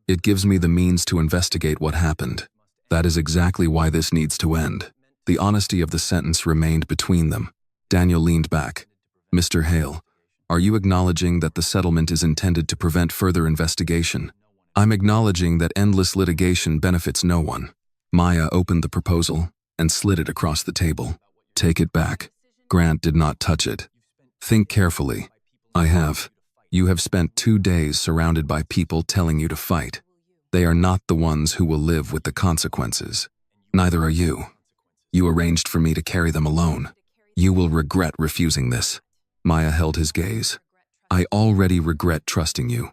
It gives me the means to investigate what happened. That is exactly why this needs to end. The honesty of the sentence remained between them. Daniel leaned back. Mr. Hale, are you acknowledging that the settlement is intended to prevent further investigation? I'm acknowledging that endless litigation benefits no one. Maya opened the proposal and slid it across the table. Take it back. Grant did not touch it. Think carefully. I have. You have spent 2 days surrounded by people telling you to fight. They are not the ones who will live with the consequences. Neither are you. You arranged for me to carry them alone. You will regret refusing this. Maya held his gaze. I already regret trusting you.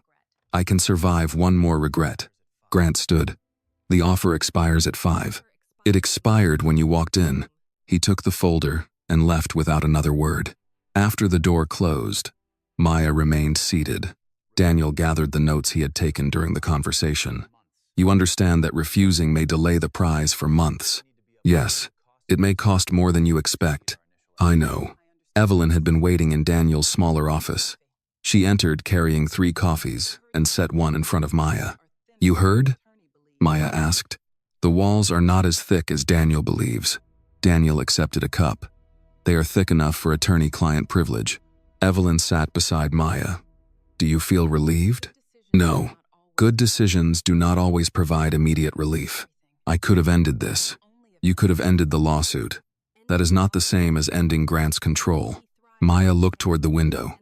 I can survive one more regret. Grant stood. The offer expires at 5. It expired when you walked in. He took the folder and left without another word. After the door closed, Maya remained seated. Daniel gathered the notes he had taken during the conversation. You understand that refusing may delay the prize for months. Yes, it may cost more than you expect. I know. Evelyn had been waiting in Daniel's smaller office. She entered carrying 3 coffees and set one in front of Maya. You heard? Maya asked. The walls are not as thick as Daniel believes. Daniel accepted a cup. They are thick enough for attorney-client privilege. Evelyn sat beside Maya. Do you feel relieved? No. Good decisions do not always provide immediate relief. I could have ended this. You could have ended the lawsuit. That is not the same as ending Grant's control. Maya looked toward the window.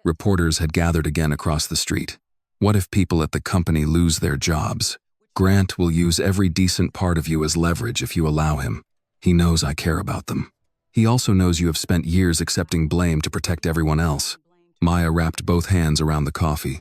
Reporters had gathered again across the street. What if people at the company lose their jobs? Grant will use every decent part of you as leverage if you allow him. He knows I care about them. He also knows you have spent years accepting blame to protect everyone else. Maya wrapped both hands around the coffee.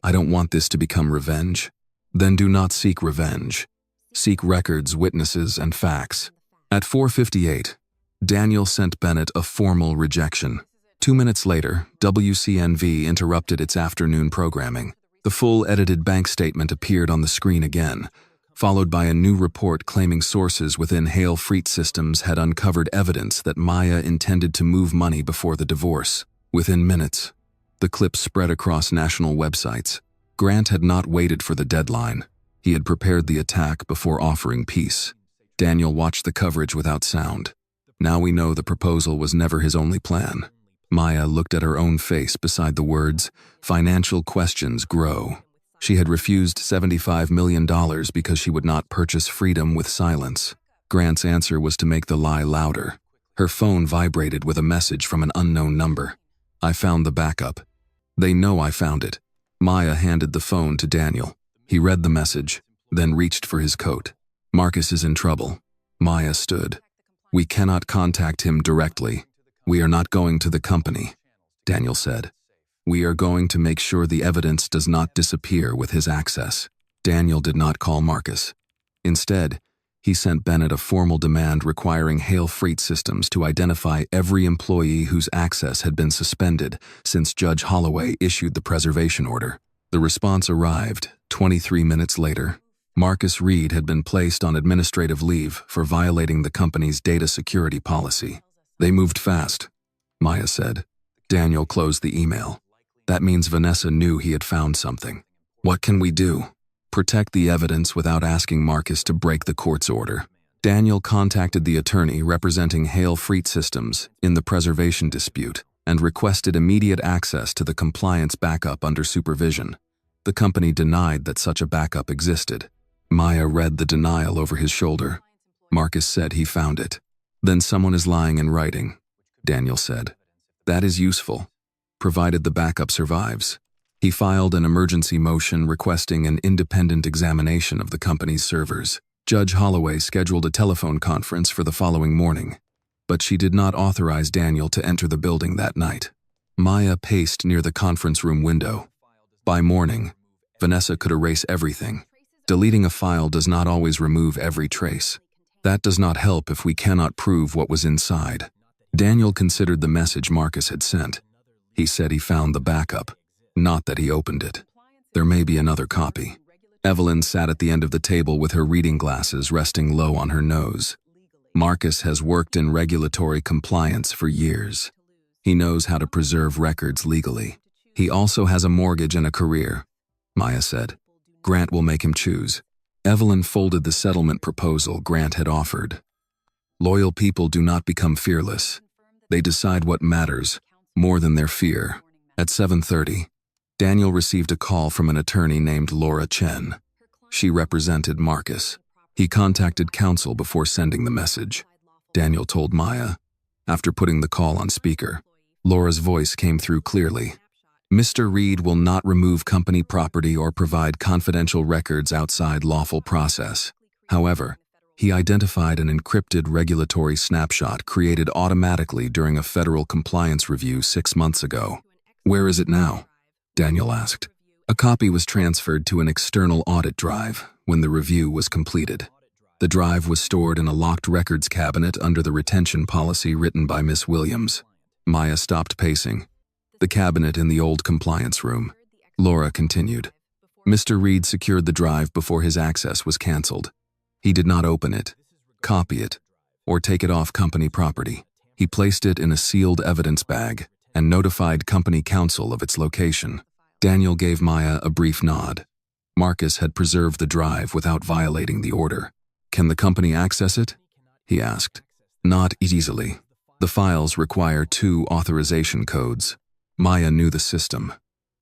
I don't want this to become revenge. Then do not seek revenge. Seek records, witnesses, and facts. At 4:58, Daniel sent Bennett a formal rejection. 2 minutes later, WCNV interrupted its afternoon programming. The full edited bank statement appeared on the screen again, followed by a new report claiming sources within Hale Freight Systems had uncovered evidence that Maya intended to move money before the divorce. Within minutes, the clip spread across national websites. Grant had not waited for the deadline. He had prepared the attack before offering peace. Daniel watched the coverage without sound. Now we know the proposal was never his only plan. Maya looked at her own face beside the words, "Financial questions grow." She had refused $75 million because she would not purchase freedom with silence. Grant's answer was to make the lie louder. Her phone vibrated with a message from an unknown number. I found the backup. They know I found it. Maya handed the phone to Daniel. He read the message, then reached for his coat. Marcus is in trouble. Maya stood. We cannot contact him directly. "We are not going to the company," Daniel said. "We are going to make sure the evidence does not disappear with his access." Daniel did not call Marcus. Instead, he sent Bennett a formal demand requiring Hale Freight Systems to identify every employee whose access had been suspended since Judge Holloway issued the preservation order. The response arrived 23 minutes later. Marcus Reed had been placed on administrative leave for violating the company's data security policy. "They moved fast," Maya said. Daniel closed the email. "That means Vanessa knew he had found something. What can we do?" "Protect the evidence without asking Marcus to break the court's order." Daniel contacted the attorney representing Hale Freight Systems in the preservation dispute and requested immediate access to the compliance backup under supervision. The company denied that such a backup existed. Maya read the denial over his shoulder. Marcus said he found it. "Then someone is lying in writing," Daniel said. "That is useful, provided the backup survives." He filed an emergency motion requesting an independent examination of the company's servers. Judge Holloway scheduled a telephone conference for the following morning, but she did not authorize Daniel to enter the building that night. Maya paced near the conference room window. By morning, Vanessa could erase everything. Deleting a file does not always remove every trace. That does not help if we cannot prove what was inside. Daniel considered the message Marcus had sent. He said he found the backup, not that he opened it. There may be another copy. Evelyn sat at the end of the table with her reading glasses resting low on her nose. Marcus has worked in regulatory compliance for years. He knows how to preserve records legally. He also has a mortgage and a career, Maya said. Grant will make him choose. Evelyn folded the settlement proposal Grant had offered. Loyal people do not become fearless. They decide what matters, more than their fear. At 7:30, Daniel received a call from an attorney named Laura Chen. She represented Marcus. He contacted counsel before sending the message, Daniel told Maya. After putting the call on speaker, Laura's voice came through clearly. Mr. Reed will not remove company property or provide confidential records outside lawful process. However, he identified an encrypted regulatory snapshot created automatically during a federal compliance review 6 months ago. Where is it now? Daniel asked. A copy was transferred to an external audit drive when the review was completed. The drive was stored in a locked records cabinet under the retention policy written by Miss Williams. Maya stopped pacing. The cabinet in the old compliance room. Laura continued. Mr. Reed secured the drive before his access was canceled. He did not open it, copy it, or take it off company property. He placed it in a sealed evidence bag and notified company counsel of its location. Daniel gave Maya a brief nod. Marcus had preserved the drive without violating the order. Can the company access it? He asked. Not easily. The files require 2 authorization codes. Maya knew the system.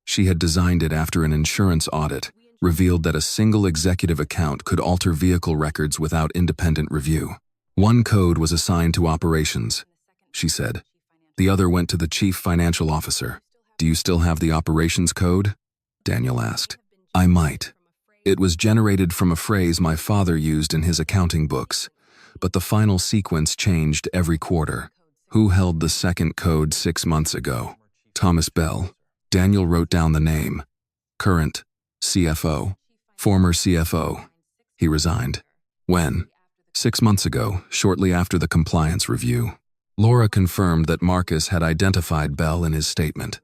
She had designed it after an insurance audit revealed that a single executive account could alter vehicle records without independent review. 1 code was assigned to operations, she said. The other went to the chief financial officer. Do you still have the operations code? Daniel asked. I might. It was generated from a phrase my father used in his accounting books, but the final sequence changed every quarter. Who held the second code 6 months ago? Thomas Bell. Daniel wrote down the name. Current CFO. Former CFO. He resigned. When? 6 months ago, shortly after the compliance review. Laura confirmed that Marcus had identified Bell in his statement.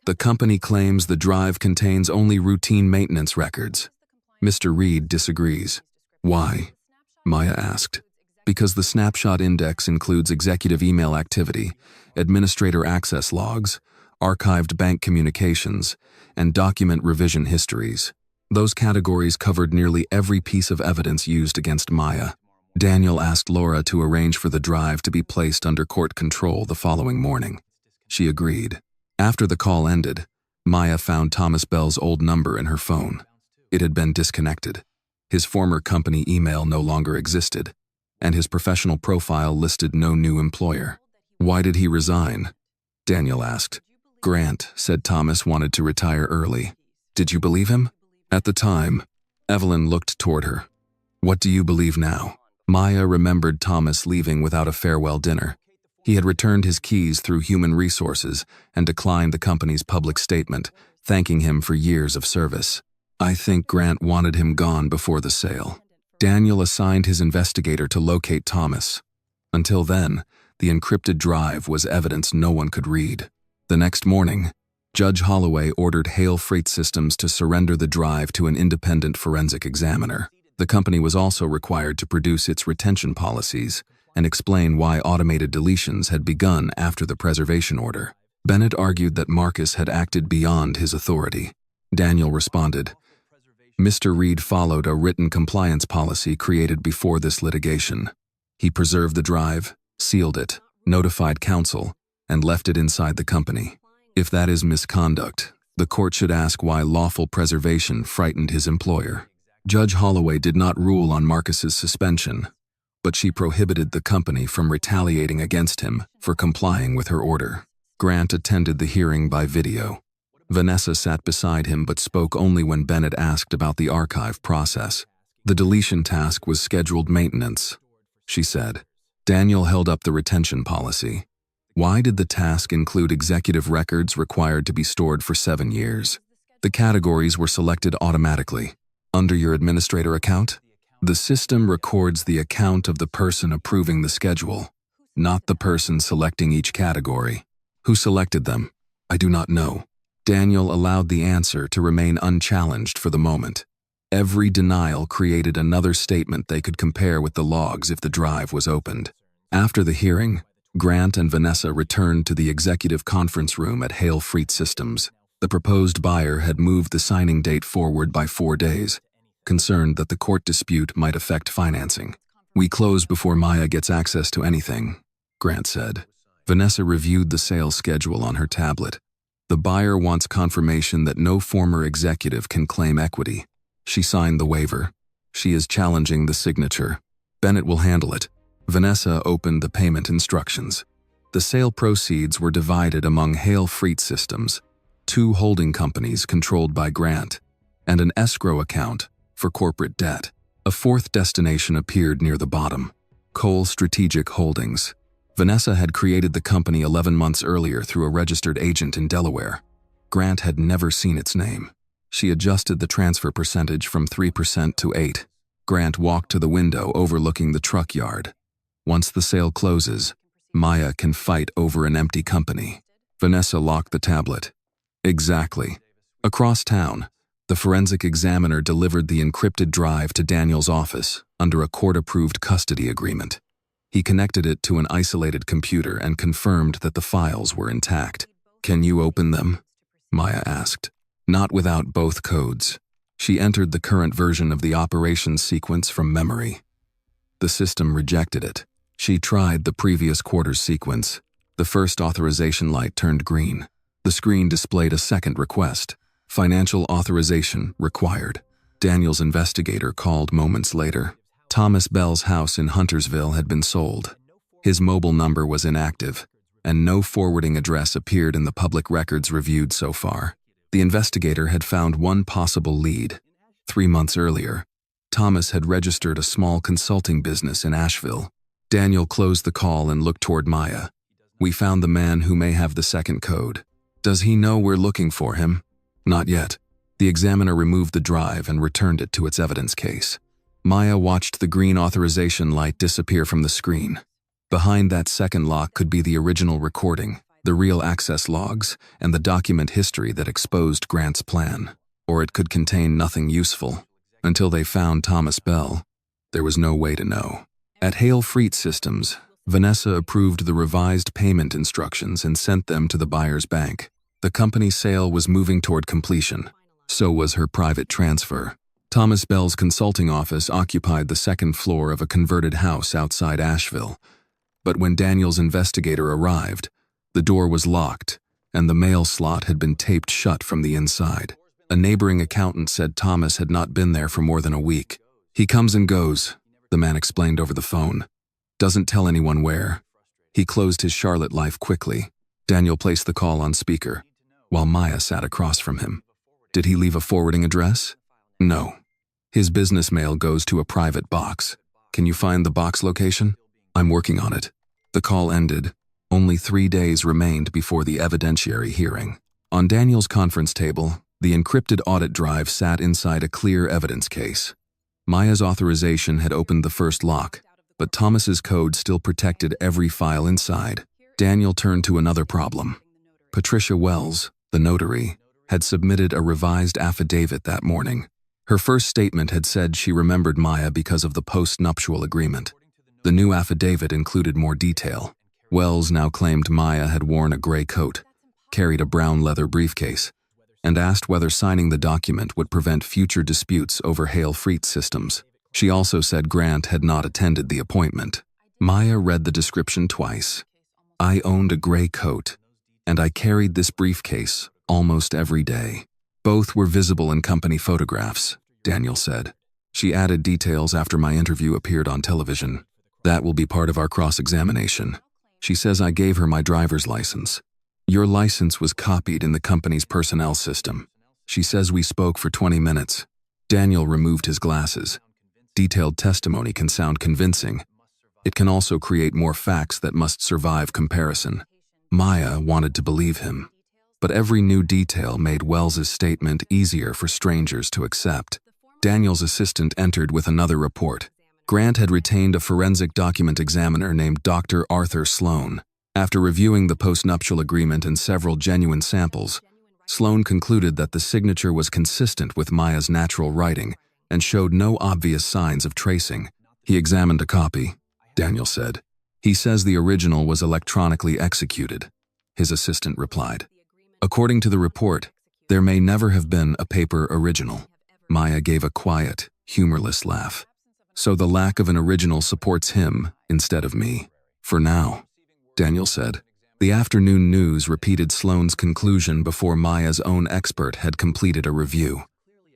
The company claims the drive contains only routine maintenance records. Mr. Reed disagrees. Why? Maya asked. Because the snapshot index includes executive email activity, administrator access logs, archived bank communications, and document revision histories. Those categories covered nearly every piece of evidence used against Maya. Daniel asked Laura to arrange for the drive to be placed under court control the following morning. She agreed. After the call ended, Maya found Thomas Bell's old number in her phone. It had been disconnected. His former company email no longer existed, and his professional profile listed no new employer. Why did he resign? Daniel asked. Grant said Thomas wanted to retire early. Did you believe him? At the time, Evelyn looked toward her. What do you believe now? Maya remembered Thomas leaving without a farewell dinner. He had returned his keys through human resources and declined the company's public statement, thanking him for years of service. I think Grant wanted him gone before the sale. Daniel assigned his investigator to locate Thomas. Until then, the encrypted drive was evidence no one could read. The next morning, Judge Holloway ordered Hale Freight Systems to surrender the drive to an independent forensic examiner. The company was also required to produce its retention policies and explain why automated deletions had begun after the preservation order. Bennett argued that Marcus had acted beyond his authority. Daniel responded, "Mr. Reed followed a written compliance policy created before this litigation. He preserved the drive, sealed it, notified counsel, and left it inside the company. If that is misconduct, the court should ask why lawful preservation frightened his employer." Judge Holloway did not rule on Marcus's suspension, but she prohibited the company from retaliating against him for complying with her order. Grant attended the hearing by video. Vanessa sat beside him but spoke only when Bennett asked about the archive process. The deletion task was scheduled maintenance, she said. Daniel held up the retention policy. Why did the task include executive records required to be stored for 7 years? The categories were selected automatically. Under your administrator account, the system records the account of the person approving the schedule, not the person selecting each category. Who selected them? I do not know. Daniel allowed the answer to remain unchallenged for the moment. Every denial created another statement they could compare with the logs if the drive was opened. After the hearing, Grant and Vanessa returned to the executive conference room at Hale Freight Systems. The proposed buyer had moved the signing date forward by 4 days, concerned that the court dispute might affect financing. "We close before Maya gets access to anything," Grant said. Vanessa reviewed the sales schedule on her tablet. "The buyer wants confirmation that no former executive can claim equity." She signed the waiver. She is challenging the signature. Bennett will handle it. Vanessa opened the payment instructions. The sale proceeds were divided among Hale Freight Systems, 2 holding companies controlled by Grant, and an escrow account for corporate debt. A 4th destination appeared near the bottom, Cole Strategic Holdings. Vanessa had created the company 11 months earlier through a registered agent in Delaware. Grant had never seen its name. She adjusted the transfer percentage from 3% to 8%. Grant walked to the window overlooking the truck yard. Once the sale closes, Maya can fight over an empty company. Vanessa locked the tablet. Exactly. Across town, the forensic examiner delivered the encrypted drive to Daniel's office under a court-approved custody agreement. He connected it to an isolated computer and confirmed that the files were intact. "Can you open them?" Maya asked. "Not without both codes." She entered the current version of the operations sequence from memory. The system rejected it. She tried the previous quarter's sequence. The first authorization light turned green. The screen displayed a second request. "Financial authorization required." Daniel's investigator called moments later. Thomas Bell's house in Huntersville had been sold. His mobile number was inactive, and no forwarding address appeared in the public records reviewed so far. The investigator had found one possible lead. 3 months earlier, Thomas had registered a small consulting business in Asheville. Daniel closed the call and looked toward Maya. "We found the man who may have the second code. Does he know we're looking for him?" "Not yet." The examiner removed the drive and returned it to its evidence case. Maya watched the green authorization light disappear from the screen. Behind that second lock could be the original recording, the real access logs, and the document history that exposed Grant's plan. Or it could contain nothing useful. Until they found Thomas Bell, there was no way to know. At Hale Freight Systems, Vanessa approved the revised payment instructions and sent them to the buyer's bank. The company's sale was moving toward completion. So was her private transfer. Thomas Bell's consulting office occupied the second floor of a converted house outside Asheville. But when Daniel's investigator arrived, the door was locked, and the mail slot had been taped shut from the inside. A neighboring accountant said Thomas had not been there for more than a week. "He comes and goes," the man explained over the phone. "Doesn't tell anyone where." He closed his Charlotte life quickly. Daniel placed the call on speaker, while Maya sat across from him. "Did he leave a forwarding address?" "No. His business mail goes to a private box. Can you find the box location?" "I'm working on it." The call ended, Only 3 days remained before the evidentiary hearing. On Daniel's conference table, the encrypted audit drive sat inside a clear evidence case. Maya's authorization had opened the first lock, but Thomas's code still protected every file inside. Daniel turned to another problem. Patricia Wells, the notary, had submitted a revised affidavit that morning. Her first statement had said she remembered Maya because of the post-nuptial agreement. The new affidavit included more detail. Wells now claimed Maya had worn a gray coat, carried a brown leather briefcase, and asked whether signing the document would prevent future disputes over Hale Freet systems. She also said Grant had not attended the appointment. Maya read the description twice. "I owned a gray coat, and I carried this briefcase almost every day." Both were visible in company photographs, Daniel said. She added details after my interview appeared on television. "That will be part of our cross-examination. She says I gave her my driver's license. Your license was copied in the company's personnel system. She says we spoke for 20 minutes. Daniel removed his glasses. Detailed testimony can sound convincing. It can also create more facts that must survive comparison. Maya wanted to believe him, but every new detail made Wells's statement easier for strangers to accept. Daniel's assistant entered with another report. Grant had retained a forensic document examiner named Dr. Arthur Sloan. After reviewing the postnuptial agreement and several genuine samples, Sloan concluded that the signature was consistent with Maya's natural writing and showed no obvious signs of tracing. "He examined a copy," Daniel said. "He says the original was electronically executed," his assistant replied. "According to the report, there may never have been a paper original." Maya gave a quiet, humorless laugh. "So the lack of an original supports him instead of me. For now," Daniel said. The afternoon news repeated Sloan's conclusion before Maya's own expert had completed a review.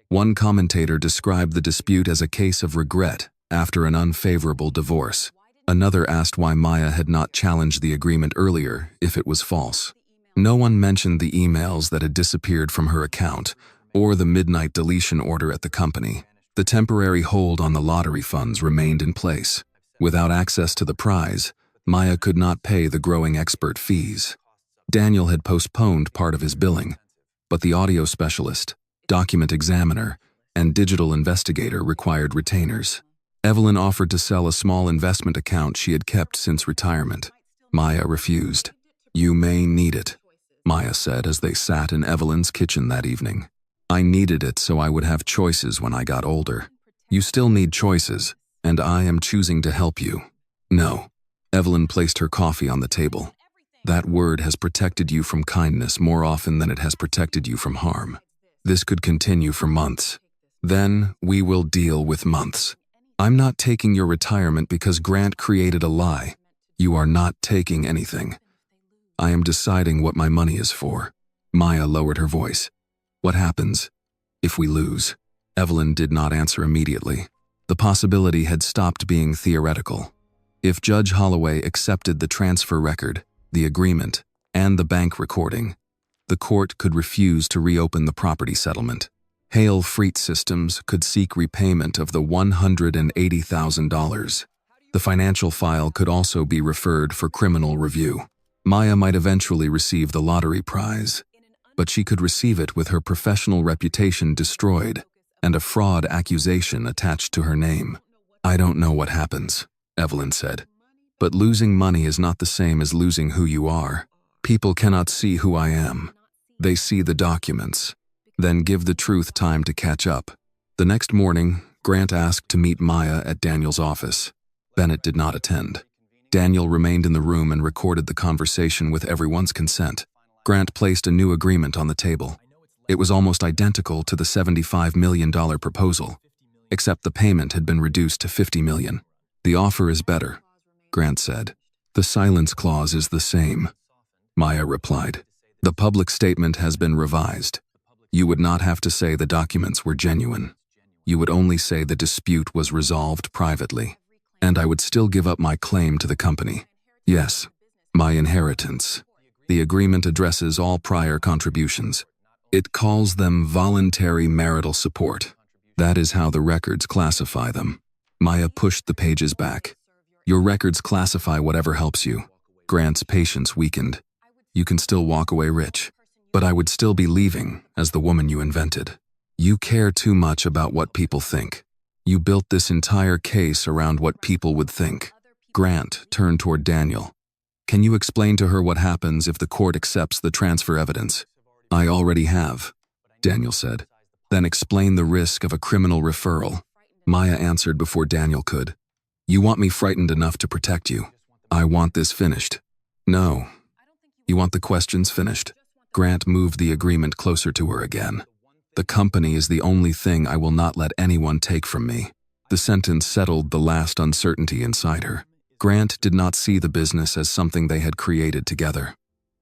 One commentator described the dispute as a case of regret after an unfavorable divorce. Another asked why Maya had not challenged the agreement earlier if it was false. No one mentioned the emails that had disappeared from her account or the midnight deletion order at the company. The temporary hold on the lottery funds remained in place. Without access to the prize, Maya could not pay the growing expert fees. Daniel had postponed part of his billing, but the audio specialist, document examiner, and digital investigator required retainers. Evelyn offered to sell a small investment account she had kept since retirement. Maya refused. "You may need it," Maya said as they sat in Evelyn's kitchen that evening. "I needed it so I would have choices when I got older. You still need choices, and I am choosing to help you." "No." Evelyn placed her coffee on the table. "That word has protected you from kindness more often than it has protected you from harm. This could continue for months. Then we will deal with months. I'm not taking your retirement because Grant created a lie. You are not taking anything. I am deciding what my money is for." Maya lowered her voice. "What happens if we lose?" Evelyn did not answer immediately. The possibility had stopped being theoretical. If Judge Holloway accepted the transfer record, the agreement, and the bank recording, the court could refuse to reopen the property settlement. Hale Freet Systems could seek repayment of the $180,000. The financial file could also be referred for criminal review. Maya might eventually receive the lottery prize, but she could receive it with her professional reputation destroyed and a fraud accusation attached to her name. "I don't know what happens," Evelyn said, "but losing money is not the same as losing who you are. People cannot see who I am. They see the documents. Then give the truth time to catch up." The next morning, Grant asked to meet Maya at Daniel's office. Bennett did not attend. Daniel remained in the room and recorded the conversation with everyone's consent. Grant placed a new agreement on the table. It was almost identical to the $75 million proposal, except the payment had been reduced to $50 million. "The offer is better," Grant said. "The silence clause is the same," Maya replied. "The public statement has been revised. You would not have to say the documents were genuine. You would only say the dispute was resolved privately. And I would still give up my claim to the company. Yes, my inheritance. The agreement addresses all prior contributions. It calls them voluntary marital support. That is how the records classify them." Maya pushed the pages back. "Your records classify whatever helps you. Grant's patience weakened. You can still walk away rich, but I would still be leaving as the woman you invented. You care too much about what people think. You built this entire case around what people would think. Grant turned toward Daniel. Can you explain to her what happens if the court accepts the transfer evidence? I already have, Daniel said. Then explain the risk of a criminal referral. Maya answered before Daniel could. You want me frightened enough to protect you. I want this finished. No. You want the questions finished? Grant moved the agreement closer to her again. The company is the only thing I will not let anyone take from me. The sentence settled the last uncertainty inside her. Grant did not see the business as something they had created together.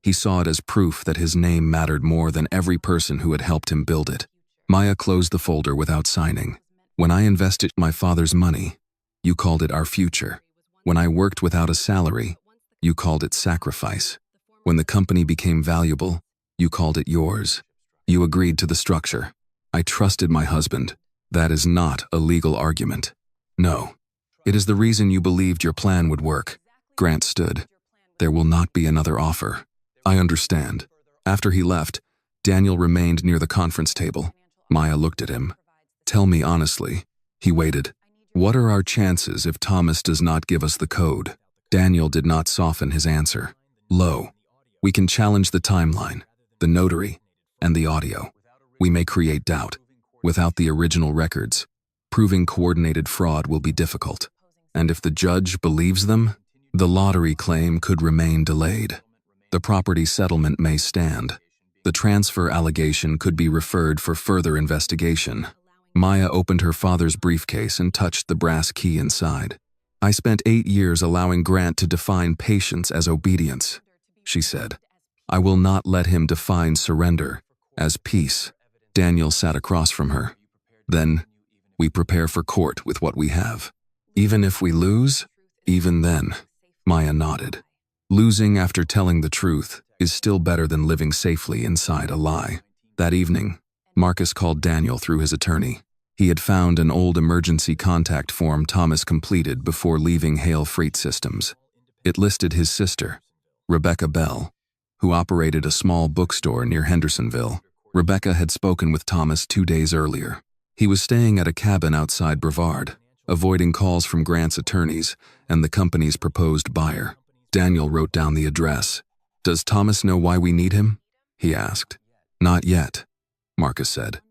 He saw it as proof that his name mattered more than every person who had helped him build it. Maya closed the folder without signing. When I invested my father's money, you called it our future. When I worked without a salary, you called it sacrifice. When the company became valuable, you called it yours. You agreed to the structure. I trusted my husband. That is not a legal argument. No. It is the reason you believed your plan would work. Grant stood. There will not be another offer. I understand. After he left, Daniel remained near the conference table. Maya looked at him. Tell me honestly. He waited. What are our chances if Thomas does not give us the code? Daniel did not soften his answer. Low. We can challenge the timeline, the notary, and the audio. We may create doubt. Without the original records, proving coordinated fraud will be difficult. And if the judge believes them, the lottery claim could remain delayed. The property settlement may stand. The transfer allegation could be referred for further investigation. Maya opened her father's briefcase and touched the brass key inside. I spent 8 years allowing Grant to define patience as obedience, she said. I will not let him define surrender as peace. Daniel sat across from her. Then, we prepare for court with what we have. Even if we lose, even then, Maya nodded. Losing after telling the truth is still better than living safely inside a lie. That evening, Marcus called Daniel through his attorney. He had found an old emergency contact form Thomas completed before leaving Hale Freight Systems. It listed his sister, Rebecca Bell, who operated a small bookstore near Hendersonville. Rebecca had spoken with Thomas 2 days earlier. He was staying at a cabin outside Brevard, avoiding calls from Grant's attorneys and the company's proposed buyer. Daniel wrote down the address. Does Thomas know why we need him? He asked. Not yet, Marcus said.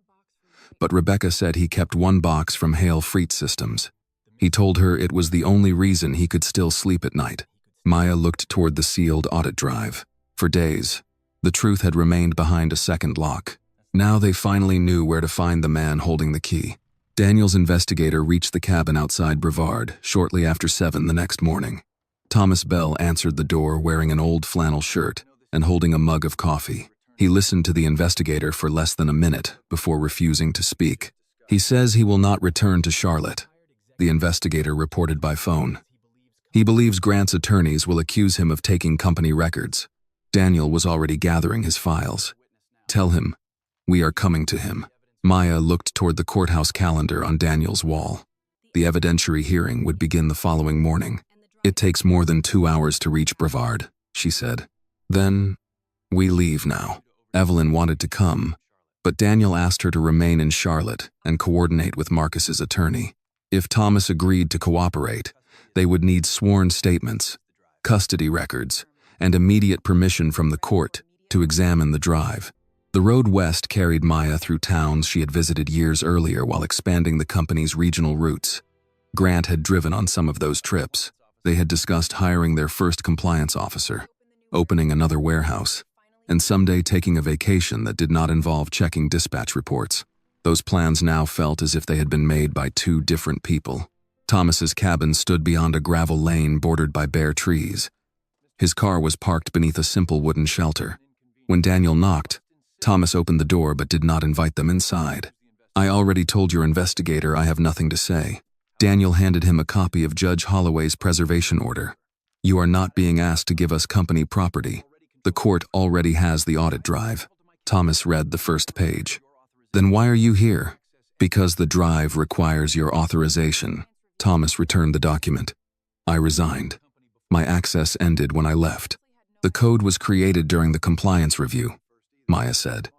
But Rebecca said he kept 1 box from Hale Freight Systems. He told her it was the only reason he could still sleep at night. Maya looked toward the sealed audit drive. For days, the truth had remained behind a second lock. Now they finally knew where to find the man holding the key. Daniel's investigator reached the cabin outside Brevard shortly after 7 the next morning. Thomas Bell answered the door wearing an old flannel shirt and holding a mug of coffee. He listened to the investigator for less than a minute before refusing to speak. He says he will not return to Charlotte, the investigator reported by phone. He believes Grant's attorneys will accuse him of taking company records. Daniel was already gathering his files. Tell him, we are coming to him. Maya looked toward the courthouse calendar on Daniel's wall. The evidentiary hearing would begin the following morning. It takes more than 2 hours to reach Brevard, she said. Then, we leave now. Evelyn wanted to come, but Daniel asked her to remain in Charlotte and coordinate with Marcus's attorney. If Thomas agreed to cooperate, they would need sworn statements, custody records, and immediate permission from the court to examine the drive. The road west carried Maya through towns she had visited years earlier while expanding the company's regional routes. Grant had driven on some of those trips. They had discussed hiring their first compliance officer, opening another warehouse, and someday taking a vacation that did not involve checking dispatch reports. Those plans now felt as if they had been made by 2 different people. Thomas's cabin stood beyond a gravel lane bordered by bare trees. His car was parked beneath a simple wooden shelter. When Daniel knocked, Thomas opened the door but did not invite them inside. I already told your investigator I have nothing to say. Daniel handed him a copy of Judge Holloway's preservation order. You are not being asked to give us company property. The court already has the audit drive. Thomas read the first page. Then why are you here? Because the drive requires your authorization. Thomas returned the document. I resigned. My access ended when I left. The code was created during the compliance review, Maya said.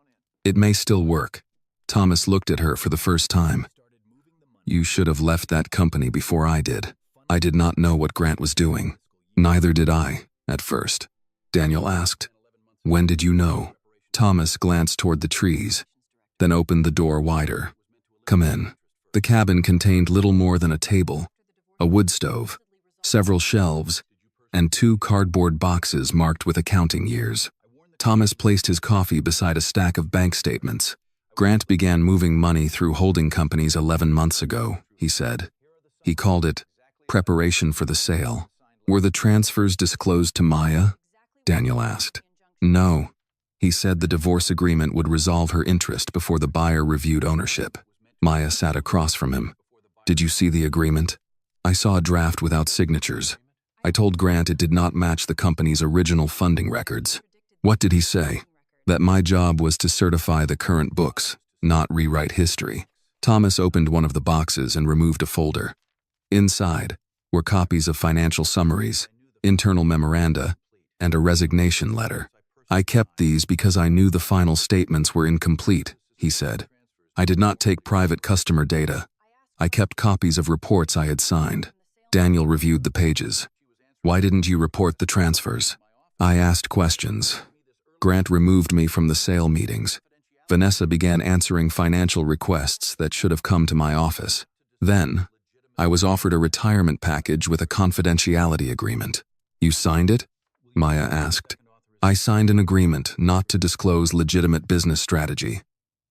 It may still work. Thomas looked at her for the first time. You should have left that company before I did. I did not know what Grant was doing. Neither did I, at first. Daniel asked. When did you know? Thomas glanced toward the trees, then opened the door wider. Come in. The cabin contained little more than a table, a wood stove, several shelves, and 2 cardboard boxes marked with accounting years. Thomas placed his coffee beside a stack of bank statements. Grant began moving money through holding companies 11 months ago, he said. He called it preparation for the sale. Were the transfers disclosed to Maya? Daniel asked. No. He said the divorce agreement would resolve her interest before the buyer reviewed ownership. Maya sat across from him. Did you see the agreement? I saw a draft without signatures. I told Grant it did not match the company's original funding records. What did he say? That my job was to certify the current books, not rewrite history. Thomas opened one of the boxes and removed a folder. Inside were copies of financial summaries, internal memoranda, and a resignation letter. I kept these because I knew the final statements were incomplete, he said. I did not take private customer data. I kept copies of reports I had signed. Daniel reviewed the pages. Why didn't you report the transfers? I asked questions. Grant removed me from the sale meetings. Vanessa began answering financial requests that should have come to my office. Then, I was offered a retirement package with a confidentiality agreement. You signed it? Maya asked. I signed an agreement not to disclose legitimate business strategy.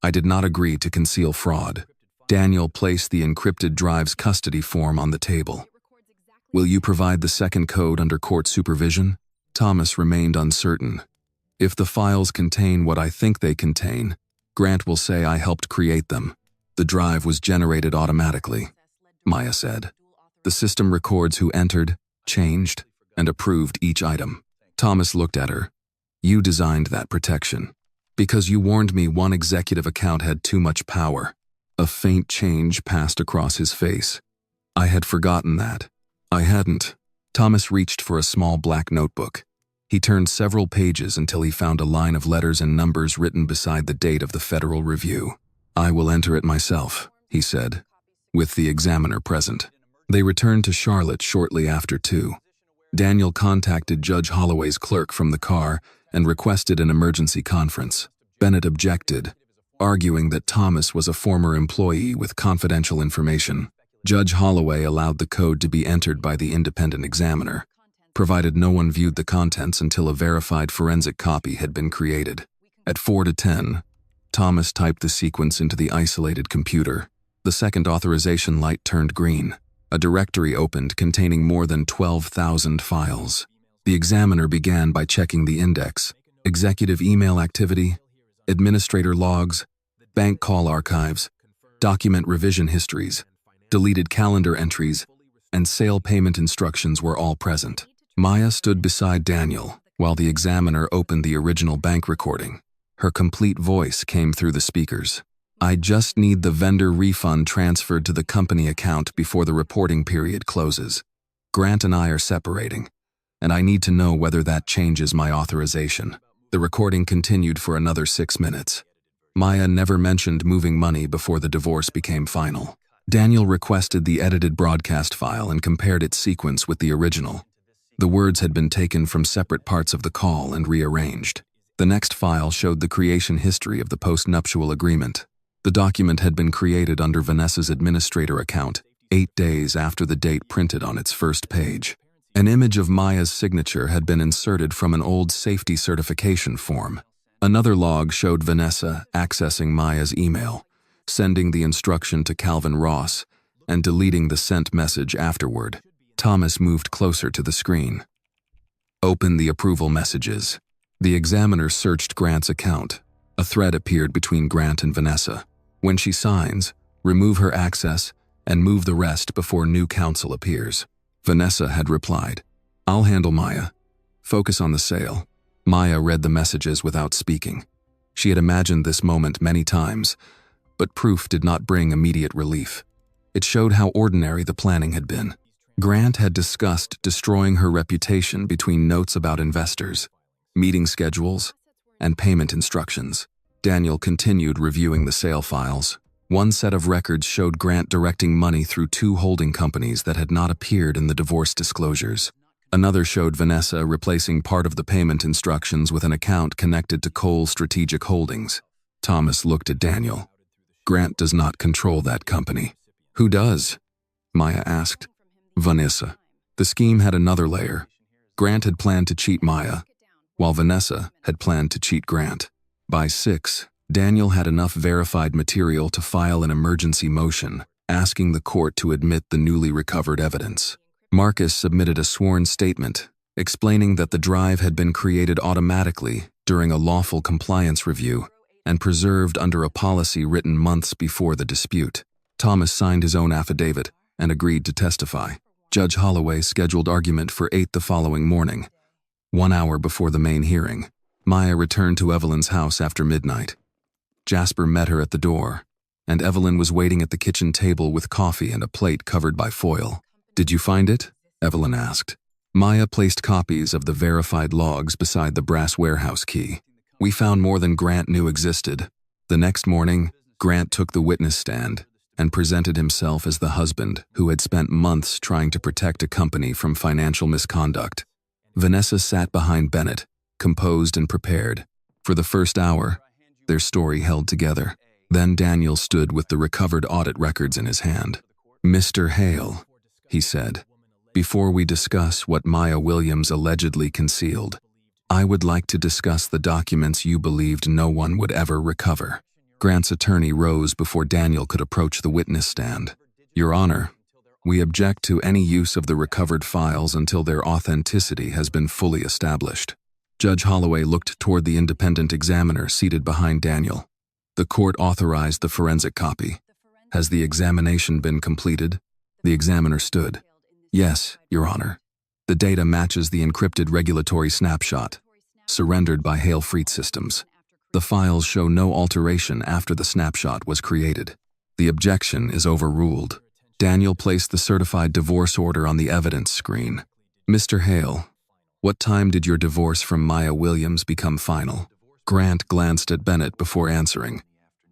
I did not agree to conceal fraud. Daniel placed the encrypted drive's custody form on the table. Will you provide the second code under court supervision? Thomas remained uncertain. If the files contain what I think they contain, Grant will say I helped create them. The drive was generated automatically, Maya said. The system records who entered, changed, and approved each item. Thomas looked at her. You designed that protection. Because you warned me one executive account had too much power. A faint change passed across his face. I had forgotten that. I hadn't. Thomas reached for a small black notebook. He turned several pages until he found a line of letters and numbers written beside the date of the Federal Review. I will enter it myself, he said, with the examiner present. They returned to Charlotte shortly after 2. Daniel contacted Judge Holloway's clerk from the car and requested an emergency conference. Bennett objected, arguing that Thomas was a former employee with confidential information. Judge Holloway allowed the code to be entered by the independent examiner, provided no one viewed the contents until a verified forensic copy had been created. At 4 to 10, Thomas typed the sequence into the isolated computer. The second authorization light turned green. A directory opened containing more than 12,000 files. The examiner began by checking the index, executive email activity, administrator logs, bank call archives, document revision histories, deleted calendar entries, and sale payment instructions were all present. Maya stood beside Daniel while the examiner opened the original bank recording. Her complete voice came through the speakers. I just need the vendor refund transferred to the company account before the reporting period closes. Grant and I are separating, and I need to know whether that changes my authorization. The recording continued for another 6 minutes. Maya never mentioned moving money before the divorce became final. Daniel requested the edited broadcast file and compared its sequence with the original. The words had been taken from separate parts of the call and rearranged. The next file showed the creation history of the post-nuptial agreement. The document had been created under Vanessa's administrator account 8 days after the date printed on its first page. An image of Maya's signature had been inserted from an old safety certification form. Another log showed Vanessa accessing Maya's email, sending the instruction to Calvin Ross, and deleting the sent message afterward. Thomas moved closer to the screen. Open the approval messages. The examiner searched Grant's account. A thread appeared between Grant and Vanessa. When she signs, remove her access and move the rest before new counsel appears. Vanessa had replied, I'll handle Maya. Focus on the sale. Maya read the messages without speaking. She had imagined this moment many times, but proof did not bring immediate relief. It showed how ordinary the planning had been. Grant had discussed destroying her reputation between notes about investors, meeting schedules, and payment instructions. Daniel continued reviewing the sale files. One set of records showed Grant directing money through 2 holding companies that had not appeared in the divorce disclosures. Another showed Vanessa replacing part of the payment instructions with an account connected to Cole Strategic Holdings. Thomas looked at Daniel. Grant does not control that company. Who does? Maya asked. Vanessa. The scheme had another layer. Grant had planned to cheat Maya, while Vanessa had planned to cheat Grant. By 6, Daniel had enough verified material to file an emergency motion, asking the court to admit the newly recovered evidence. Marcus submitted a sworn statement, explaining that the drive had been created automatically during a lawful compliance review and preserved under a policy written months before the dispute. Thomas signed his own affidavit and agreed to testify. Judge Holloway scheduled argument for 8 the following morning. 1 hour before the main hearing, Maya returned to Evelyn's house after midnight. Jasper met her at the door, and Evelyn was waiting at the kitchen table with coffee and a plate covered by foil. Did you find it? Evelyn asked. Maya placed copies of the verified logs beside the brass warehouse key. We found more than Grant knew existed. The next morning, Grant took the witness stand and presented himself as the husband who had spent months trying to protect a company from financial misconduct. Vanessa sat behind Bennett, composed and prepared. For the first hour, their story held together. Then Daniel stood with the recovered audit records in his hand. Mr. Hale, he said, before we discuss what Maya Williams allegedly concealed, I would like to discuss the documents you believed no one would ever recover. Grant's attorney rose before Daniel could approach the witness stand. Your Honor, we object to any use of the recovered files until their authenticity has been fully established. Judge Holloway looked toward the independent examiner seated behind Daniel. The court authorized the forensic copy. Has the examination been completed? The examiner stood. Yes, Your Honor. The data matches the encrypted regulatory snapshot, surrendered by Hale Freight Systems. The files show no alteration after the snapshot was created. The objection is overruled. Daniel placed the certified divorce order on the evidence screen. Mr. Hale, what time did your divorce from Maya Williams become final? Grant glanced at Bennett before answering.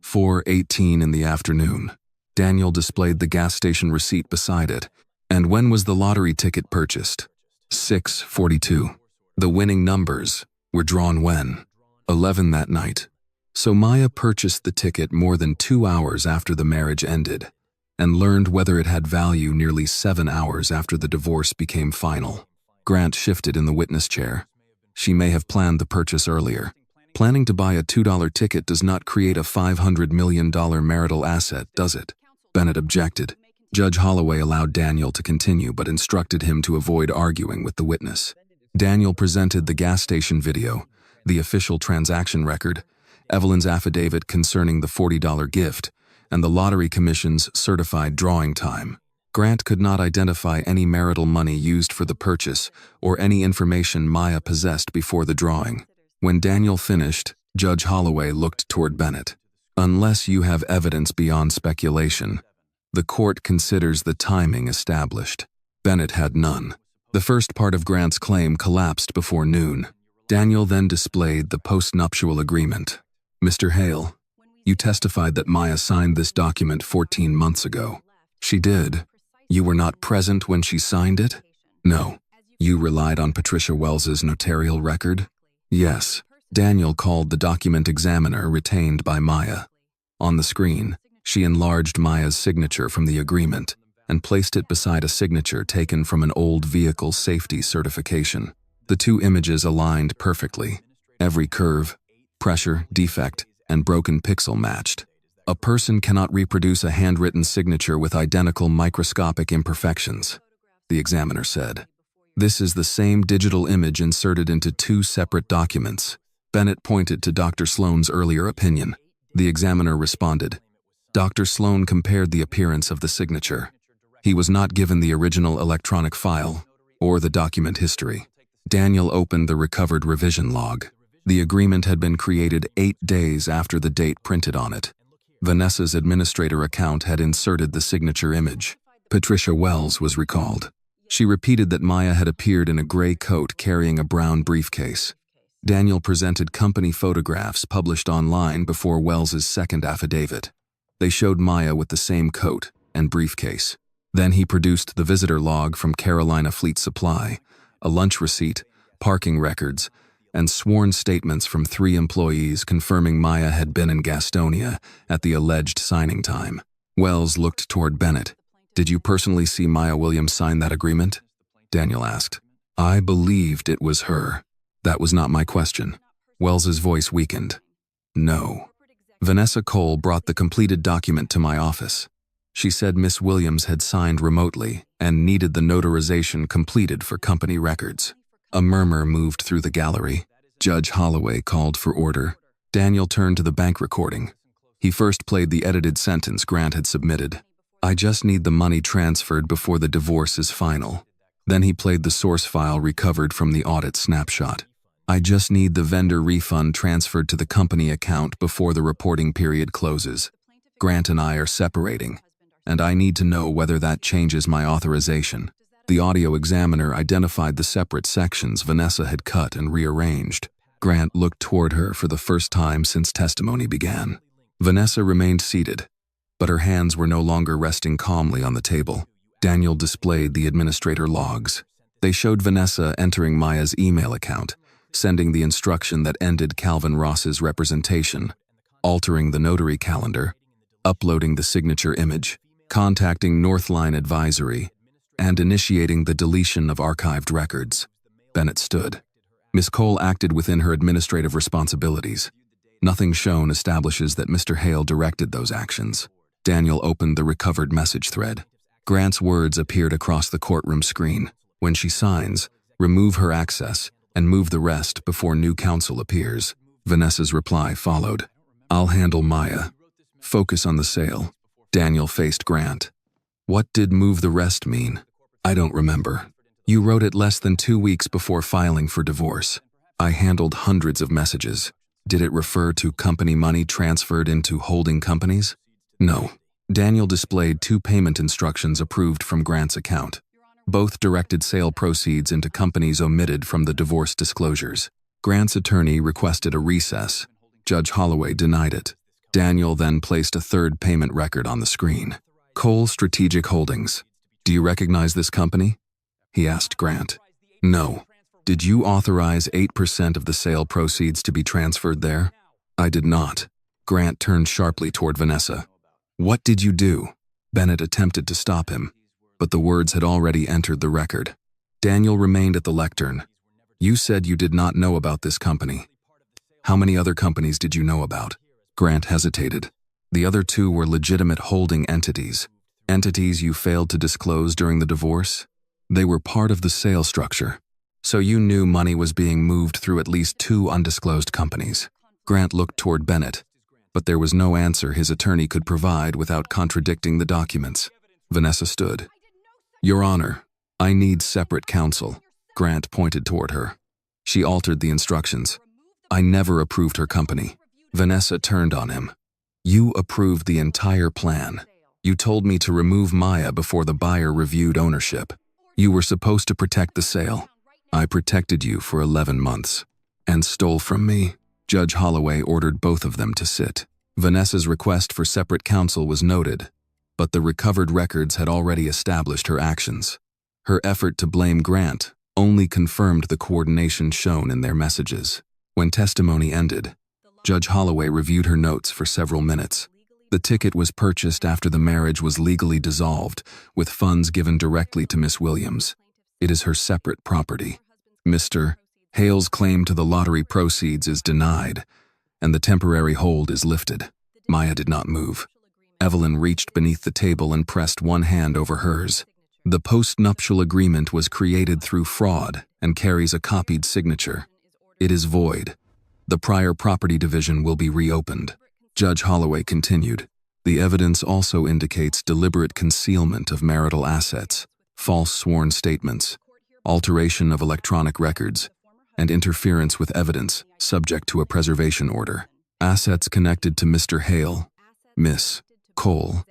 4:18 in the afternoon. Daniel displayed the gas station receipt beside it. And when was the lottery ticket purchased? 6:42. The winning numbers were drawn when? 11 that night. So Maya purchased the ticket more than 2 hours after the marriage ended and learned whether it had value nearly 7 hours after the divorce became final. Grant shifted in the witness chair. She may have planned the purchase earlier. Planning to buy a $2 ticket does not create a $500 million marital asset, does it? Bennett objected. Judge Holloway allowed Daniel to continue but instructed him to avoid arguing with the witness. Daniel presented the gas station video, the official transaction record, Evelyn's affidavit concerning the $40 gift, and the Lottery Commission's certified drawing time. Grant could not identify any marital money used for the purchase or any information Maya possessed before the drawing. When Daniel finished, Judge Holloway looked toward Bennett. Unless you have evidence beyond speculation, the court considers the timing established. Bennett had none. The first part of Grant's claim collapsed before noon. Daniel then displayed the postnuptial agreement. Mr. Hale, you testified that Maya signed this document 14 months ago. She did. You were not present when she signed it? No. You relied on Patricia Wells's notarial record? Yes. Daniel called the document examiner retained by Maya. On the screen, she enlarged Maya's signature from the agreement and placed it beside a signature taken from an old vehicle safety certification. The two images aligned perfectly. Every curve, pressure, defect, and broken pixel matched. A person cannot reproduce a handwritten signature with identical microscopic imperfections, the examiner said. This is the same digital image inserted into 2 separate documents. Bennett pointed to Dr. Sloan's earlier opinion. The examiner responded. Dr. Sloan compared the appearance of the signature. He was not given the original electronic file or the document history. Daniel opened the recovered revision log. The agreement had been created 8 days after the date printed on it. Vanessa's administrator account had inserted the signature image. Patricia Wells was recalled. She repeated that Maya had appeared in a gray coat carrying a brown briefcase. Daniel presented company photographs published online before Wells's second affidavit. They showed Maya with the same coat and briefcase. Then he produced the visitor log from Carolina Fleet Supply, a lunch receipt, parking records, and sworn statements from 3 employees confirming Maya had been in Gastonia at the alleged signing time. Wells looked toward Bennett. "Did you personally see Maya Williams sign that agreement?" Daniel asked. "I believed it was her." "That was not my question." Wells's voice weakened. "No." Vanessa Cole brought the completed document to my office. She said Miss Williams had signed remotely and needed the notarization completed for company records. A murmur moved through the gallery. Judge Holloway called for order. Daniel turned to the bank recording. He first played the edited sentence Grant had submitted. "I just need the money transferred before the divorce is final." Then he played the source file recovered from the audit snapshot. "I just need the vendor refund transferred to the company account before the reporting period closes. Grant and I are separating, and I need to know whether that changes my authorization." The audio examiner identified the separate sections Vanessa had cut and rearranged. Grant looked toward her for the first time since testimony began. Vanessa remained seated, but her hands were no longer resting calmly on the table. Daniel displayed the administrator logs. They showed Vanessa entering Maya's email account, sending the instruction that ended Calvin Ross's representation, altering the notary calendar, uploading the signature image, contacting Northline Advisory, and initiating the deletion of archived records. Bennett stood. Miss Cole acted within her administrative responsibilities. Nothing shown establishes that Mr. Hale directed those actions. Daniel opened the recovered message thread. Grant's words appeared across the courtroom screen. "When she signs, remove her access and move the rest before new counsel appears." Vanessa's reply followed. "I'll handle Maya. Focus on the sale." Daniel faced Grant. "What did move the rest mean?" "I don't remember. You wrote it less than 2 weeks before filing for divorce. I handled hundreds of messages. Did it refer to company money transferred into holding companies?" "No." Daniel displayed 2 payment instructions approved from Grant's account. Both directed sale proceeds into companies omitted from the divorce disclosures. Grant's attorney requested a recess. Judge Holloway denied it. Daniel then placed a 3rd payment record on the screen. "Cole Strategic Holdings. Do you recognize this company?" he asked Grant. "No." "Did you authorize 8% of the sale proceeds to be transferred there?" "I did not." Grant turned sharply toward Vanessa. "What did you do?" Bennett attempted to stop him, but the words had already entered the record. Daniel remained at the lectern. "You said you did not know about this company. How many other companies did you know about?" Grant hesitated. "The other 2 were legitimate holding entities. Entities you failed to disclose during the divorce? They were part of the sale structure. So you knew money was being moved through at least 2 undisclosed companies." Grant looked toward Bennett, but there was no answer his attorney could provide without contradicting the documents. Vanessa stood. "Your Honor, I need separate counsel." Grant pointed toward her. She altered the instructions. "I never approved her company." Vanessa turned on him. "You approved the entire plan. You told me to remove Maya before the buyer reviewed ownership. You were supposed to protect the sale. I protected you for 11 months. And stole from me." Judge Holloway ordered both of them to sit. Vanessa's request for separate counsel was noted, but the recovered records had already established her actions. Her effort to blame Grant only confirmed the coordination shown in their messages. When testimony ended, Judge Holloway reviewed her notes for several minutes. The ticket was purchased after the marriage was legally dissolved, with funds given directly to Miss Williams. It is her separate property. Mr. Hale's claim to the lottery proceeds is denied, and the temporary hold is lifted. Maya did not move. Evelyn reached beneath the table and pressed one hand over hers. "The post-nuptial agreement was created through fraud and carries a copied signature. It is void. The prior property division will be reopened." Judge Holloway continued. "The evidence also indicates deliberate concealment of marital assets, false sworn statements, alteration of electronic records, and interference with evidence subject to a preservation order. Assets connected to Mr. Hale, Miss Cole,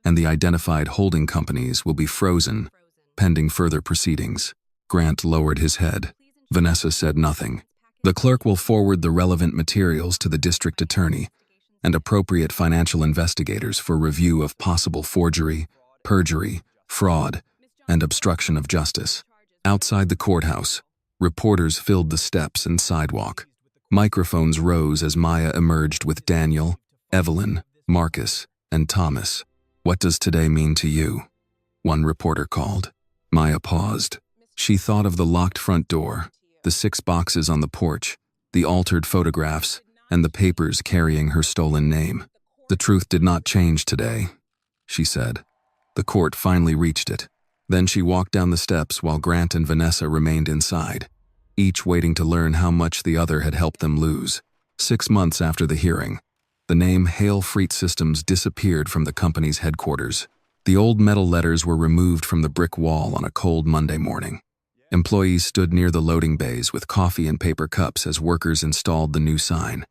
and the identified holding companies will be frozen pending further proceedings. Grant lowered his head. Vanessa said nothing. The clerk will forward the relevant materials to the district attorney and appropriate financial investigators for review of possible forgery, perjury, fraud, and obstruction of justice. Outside the courthouse, reporters filled the steps and sidewalk. Microphones rose as Maya emerged with Daniel, Evelyn, Marcus, and Thomas. "What does today mean to you?" one reporter called. Maya paused. She thought of the locked front door, the 6 boxes on the porch, the altered photographs, and the papers carrying her stolen name. "The truth did not change today," she said. The court finally reached it. Then she walked down the steps while Grant and Vanessa remained inside, each waiting to learn how much the other had helped them lose. 6 months after the hearing, the name Hale Freight Systems disappeared from the company's headquarters. The old metal letters were removed from the brick wall on a cold Monday morning. Employees stood near the loading bays with coffee and paper cups as workers installed the new sign,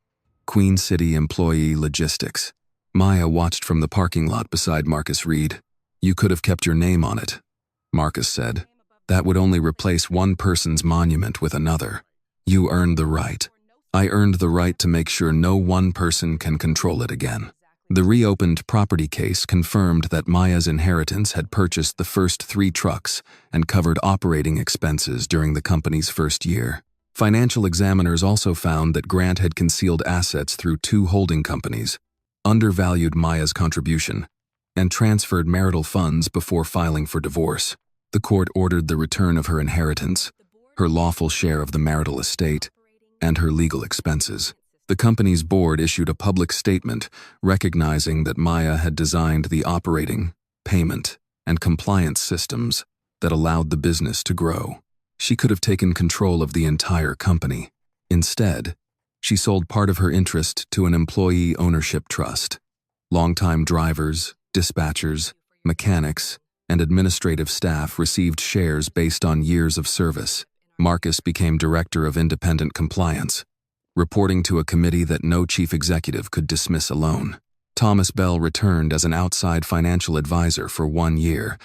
Queen City Employee Logistics. Maya watched from the parking lot beside Marcus Reed. "You could have kept your name on it," Marcus said. "That would only replace one person's monument with another. You earned the right. I earned the right to make sure no one person can control it again." The reopened property case confirmed that Maya's inheritance had purchased the first 3 trucks and covered operating expenses during the company's first year. Financial examiners also found that Grant had concealed assets through 2 holding companies, undervalued Maya's contribution, and transferred marital funds before filing for divorce. The court ordered the return of her inheritance, her lawful share of the marital estate, and her legal expenses. The company's board issued a public statement recognizing that Maya had designed the operating, payment, and compliance systems that allowed the business to grow. She could have taken control of the entire company. Instead, she sold part of her interest to an employee ownership trust. Longtime drivers, dispatchers, mechanics, and administrative staff received shares based on years of service. Marcus became director of independent compliance, reporting to a committee that no chief executive could dismiss alone. Thomas Bell returned as an outside financial advisor for 1 year,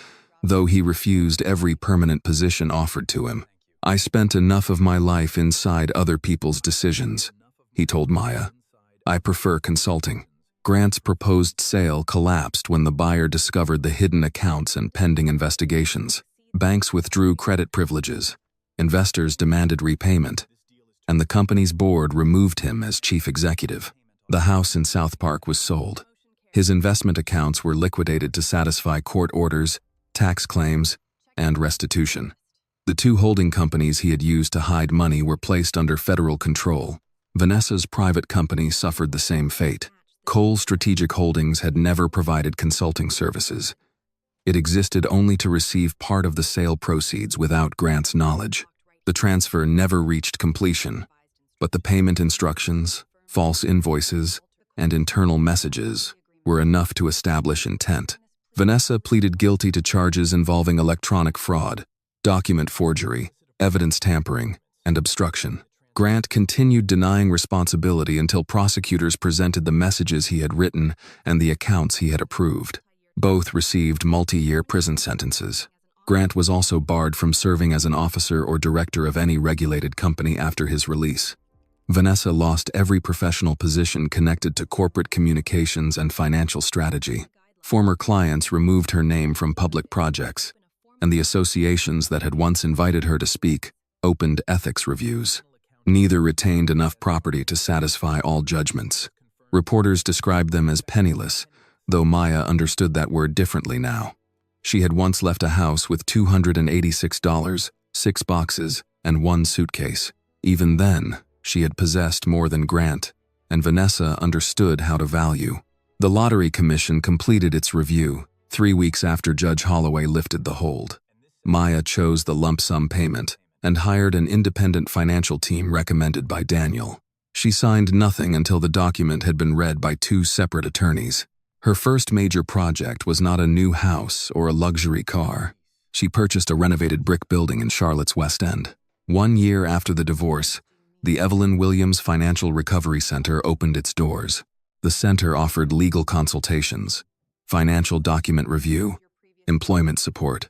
though he refused every permanent position offered to him. "I spent enough of my life inside other people's decisions," he told Maya. "I prefer consulting." Grant's proposed sale collapsed when the buyer discovered the hidden accounts and pending investigations. Banks withdrew credit privileges, investors demanded repayment, and the company's board removed him as chief executive. The house in South Park was sold. His investment accounts were liquidated to satisfy court orders, tax claims, and restitution. The 2 holding companies he had used to hide money were placed under federal control. Vanessa's private company suffered the same fate. Cole Strategic Holdings had never provided consulting services. It existed only to receive part of the sale proceeds without Grant's knowledge. The transfer never reached completion, but the payment instructions, false invoices, and internal messages were enough to establish intent. Vanessa pleaded guilty to charges involving electronic fraud, document forgery, evidence tampering, and obstruction. Grant continued denying responsibility until prosecutors presented the messages he had written and the accounts he had approved. Both received multi-year prison sentences. Grant was also barred from serving as an officer or director of any regulated company after his release. Vanessa lost every professional position connected to corporate communications and financial strategy. Former clients removed her name from public projects, and the associations that had once invited her to speak opened ethics reviews. Neither retained enough property to satisfy all judgments. Reporters described them as penniless, though Maya understood that word differently now. She had once left a house with $286, 6 boxes, and 1 suitcase. Even then, she had possessed more than Grant, and Vanessa understood how to value. The Lottery Commission completed its review 3 weeks after Judge Holloway lifted the hold. Maya chose the lump sum payment and hired an independent financial team recommended by Daniel. She signed nothing until the document had been read by 2 separate attorneys. Her first major project was not a new house or a luxury car. She purchased a renovated brick building in Charlotte's West End. 1 year after the divorce, the Evelyn Williams Financial Recovery Center opened its doors. The center offered legal consultations, financial document review, employment support,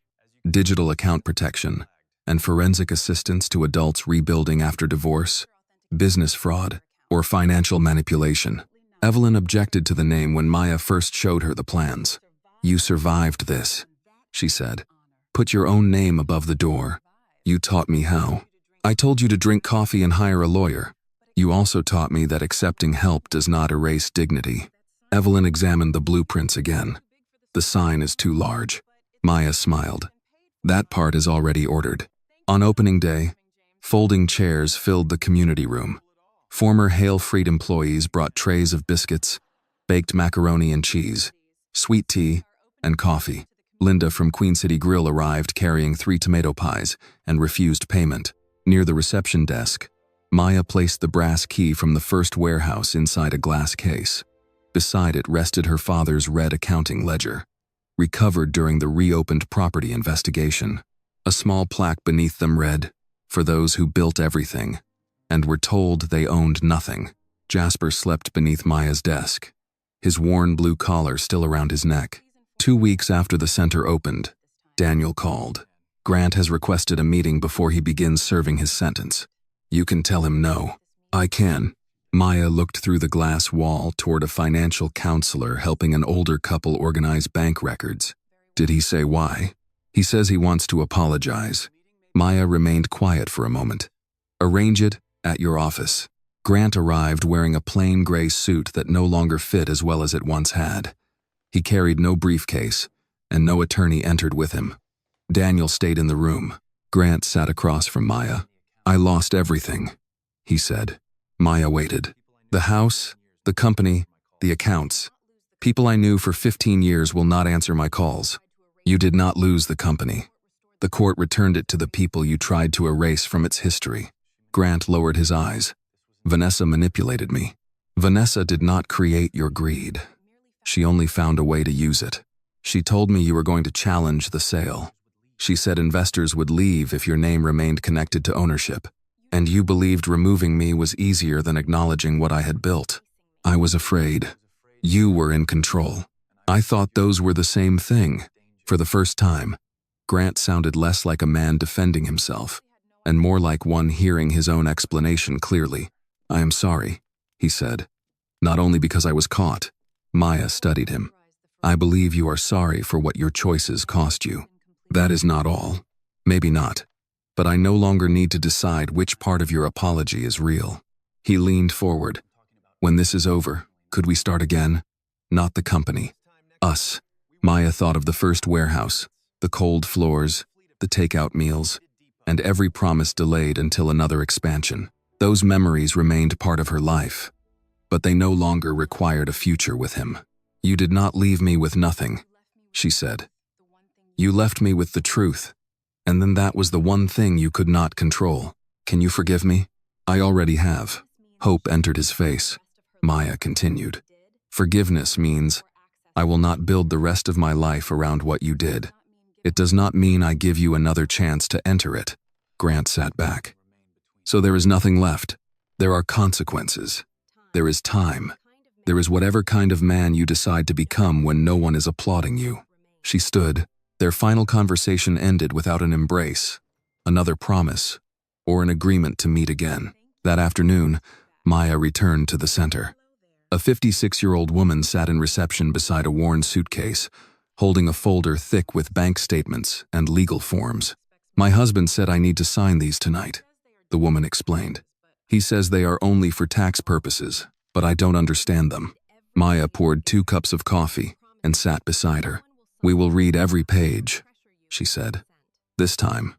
digital account protection, and forensic assistance to adults rebuilding after divorce, business fraud, or financial manipulation. Evelyn objected to the name when Maya first showed her the plans. "You survived this," she said. "Put your own name above the door. You taught me how. I told you to drink coffee and hire a lawyer. You also taught me that accepting help does not erase dignity." Evelyn examined the blueprints again. "The sign is too large." Maya smiled. "That part is already ordered." On opening day, folding chairs filled the community room. Former Hail Freed employees brought trays of biscuits, baked macaroni and cheese, sweet tea, and coffee. Linda from Queen City Grill arrived carrying 3 tomato pies and refused payment. Near the reception desk, Maya placed the brass key from the first warehouse inside a glass case. Beside it rested her father's red accounting ledger, recovered during the reopened property investigation. A small plaque beneath them read, "For those who built everything and were told they owned nothing." Jasper slept beneath Maya's desk, his worn blue collar still around his neck. 2 weeks after the center opened, Daniel called. "Grant has requested a meeting before he begins serving his sentence. You can tell him no." "I can." Maya looked through the glass wall toward a financial counselor helping an older couple organize bank records. "Did he say why?" "He says he wants to apologize." Maya remained quiet for a moment. "Arrange it at your office." Grant arrived wearing a plain gray suit that no longer fit as well as it once had. He carried no briefcase, and no attorney entered with him. Daniel stayed in the room. Grant sat across from Maya. "I lost everything," he said. Maya waited. "The house, the company, the accounts. People I knew for 15 years will not answer my calls." "You did not lose the company. The court returned it to the people you tried to erase from its history." Grant lowered his eyes. "Vanessa manipulated me. Vanessa did not create your greed. She only found a way to use it. She told me you were going to challenge the sale. She said investors would leave if your name remained connected to ownership. And you believed removing me was easier than acknowledging what I had built. I was afraid. You were in control. I thought those were the same thing." For the first time, Grant sounded less like a man defending himself, and more like one hearing his own explanation clearly. "I am sorry," he said. "Not only because I was caught." Maya studied him. "I believe you are sorry for what your choices cost you. That is not all. Maybe not. But I no longer need to decide which part of your apology is real." He leaned forward. "When this is over, could we start again? Not the company. Us." Maya thought of the first warehouse, the cold floors, the takeout meals, and every promise delayed until another expansion. Those memories remained part of her life, but they no longer required a future with him. "You did not leave me with nothing," she said. "You left me with the truth, and then that was the one thing you could not control. Can you forgive me?" "I already have." Hope entered his face. Maya continued. "Forgiveness means I will not build the rest of my life around what you did. It does not mean I give you another chance to enter it." Grant sat back. "So there is nothing left. There are consequences. There is time. There is whatever kind of man you decide to become when no one is applauding you." She stood. Their final conversation ended without an embrace, another promise, or an agreement to meet again. That afternoon, Maya returned to the center. A 56-year-old woman sat in reception beside a worn suitcase, holding a folder thick with bank statements and legal forms. "My husband said I need to sign these tonight," the woman explained. "He says they are only for tax purposes, but I don't understand them." Maya poured 2 cups of coffee and sat beside her. "We will read every page," she said. "This time,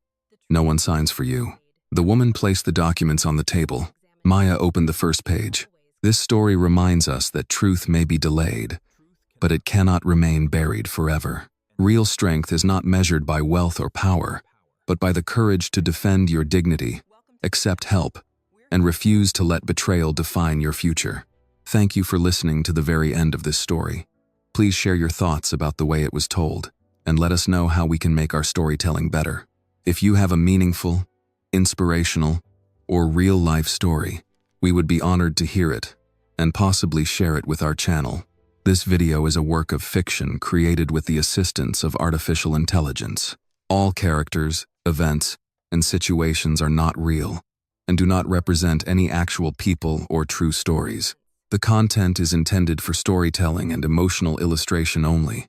no one signs for you." The woman placed the documents on the table. Maya opened the first page. "This story reminds us that truth may be delayed, but it cannot remain buried forever. Real strength is not measured by wealth or power, but by the courage to defend your dignity, accept help, and refuse to let betrayal define your future." Thank you for listening to the very end of this story. Please share your thoughts about the way it was told, and let us know how we can make our storytelling better. If you have a meaningful, inspirational, or real-life story, we would be honored to hear it, and possibly share it with our channel. This video is a work of fiction created with the assistance of artificial intelligence. All characters, events, and situations are not real and do not represent any actual people or true stories. The content is intended for storytelling and emotional illustration only.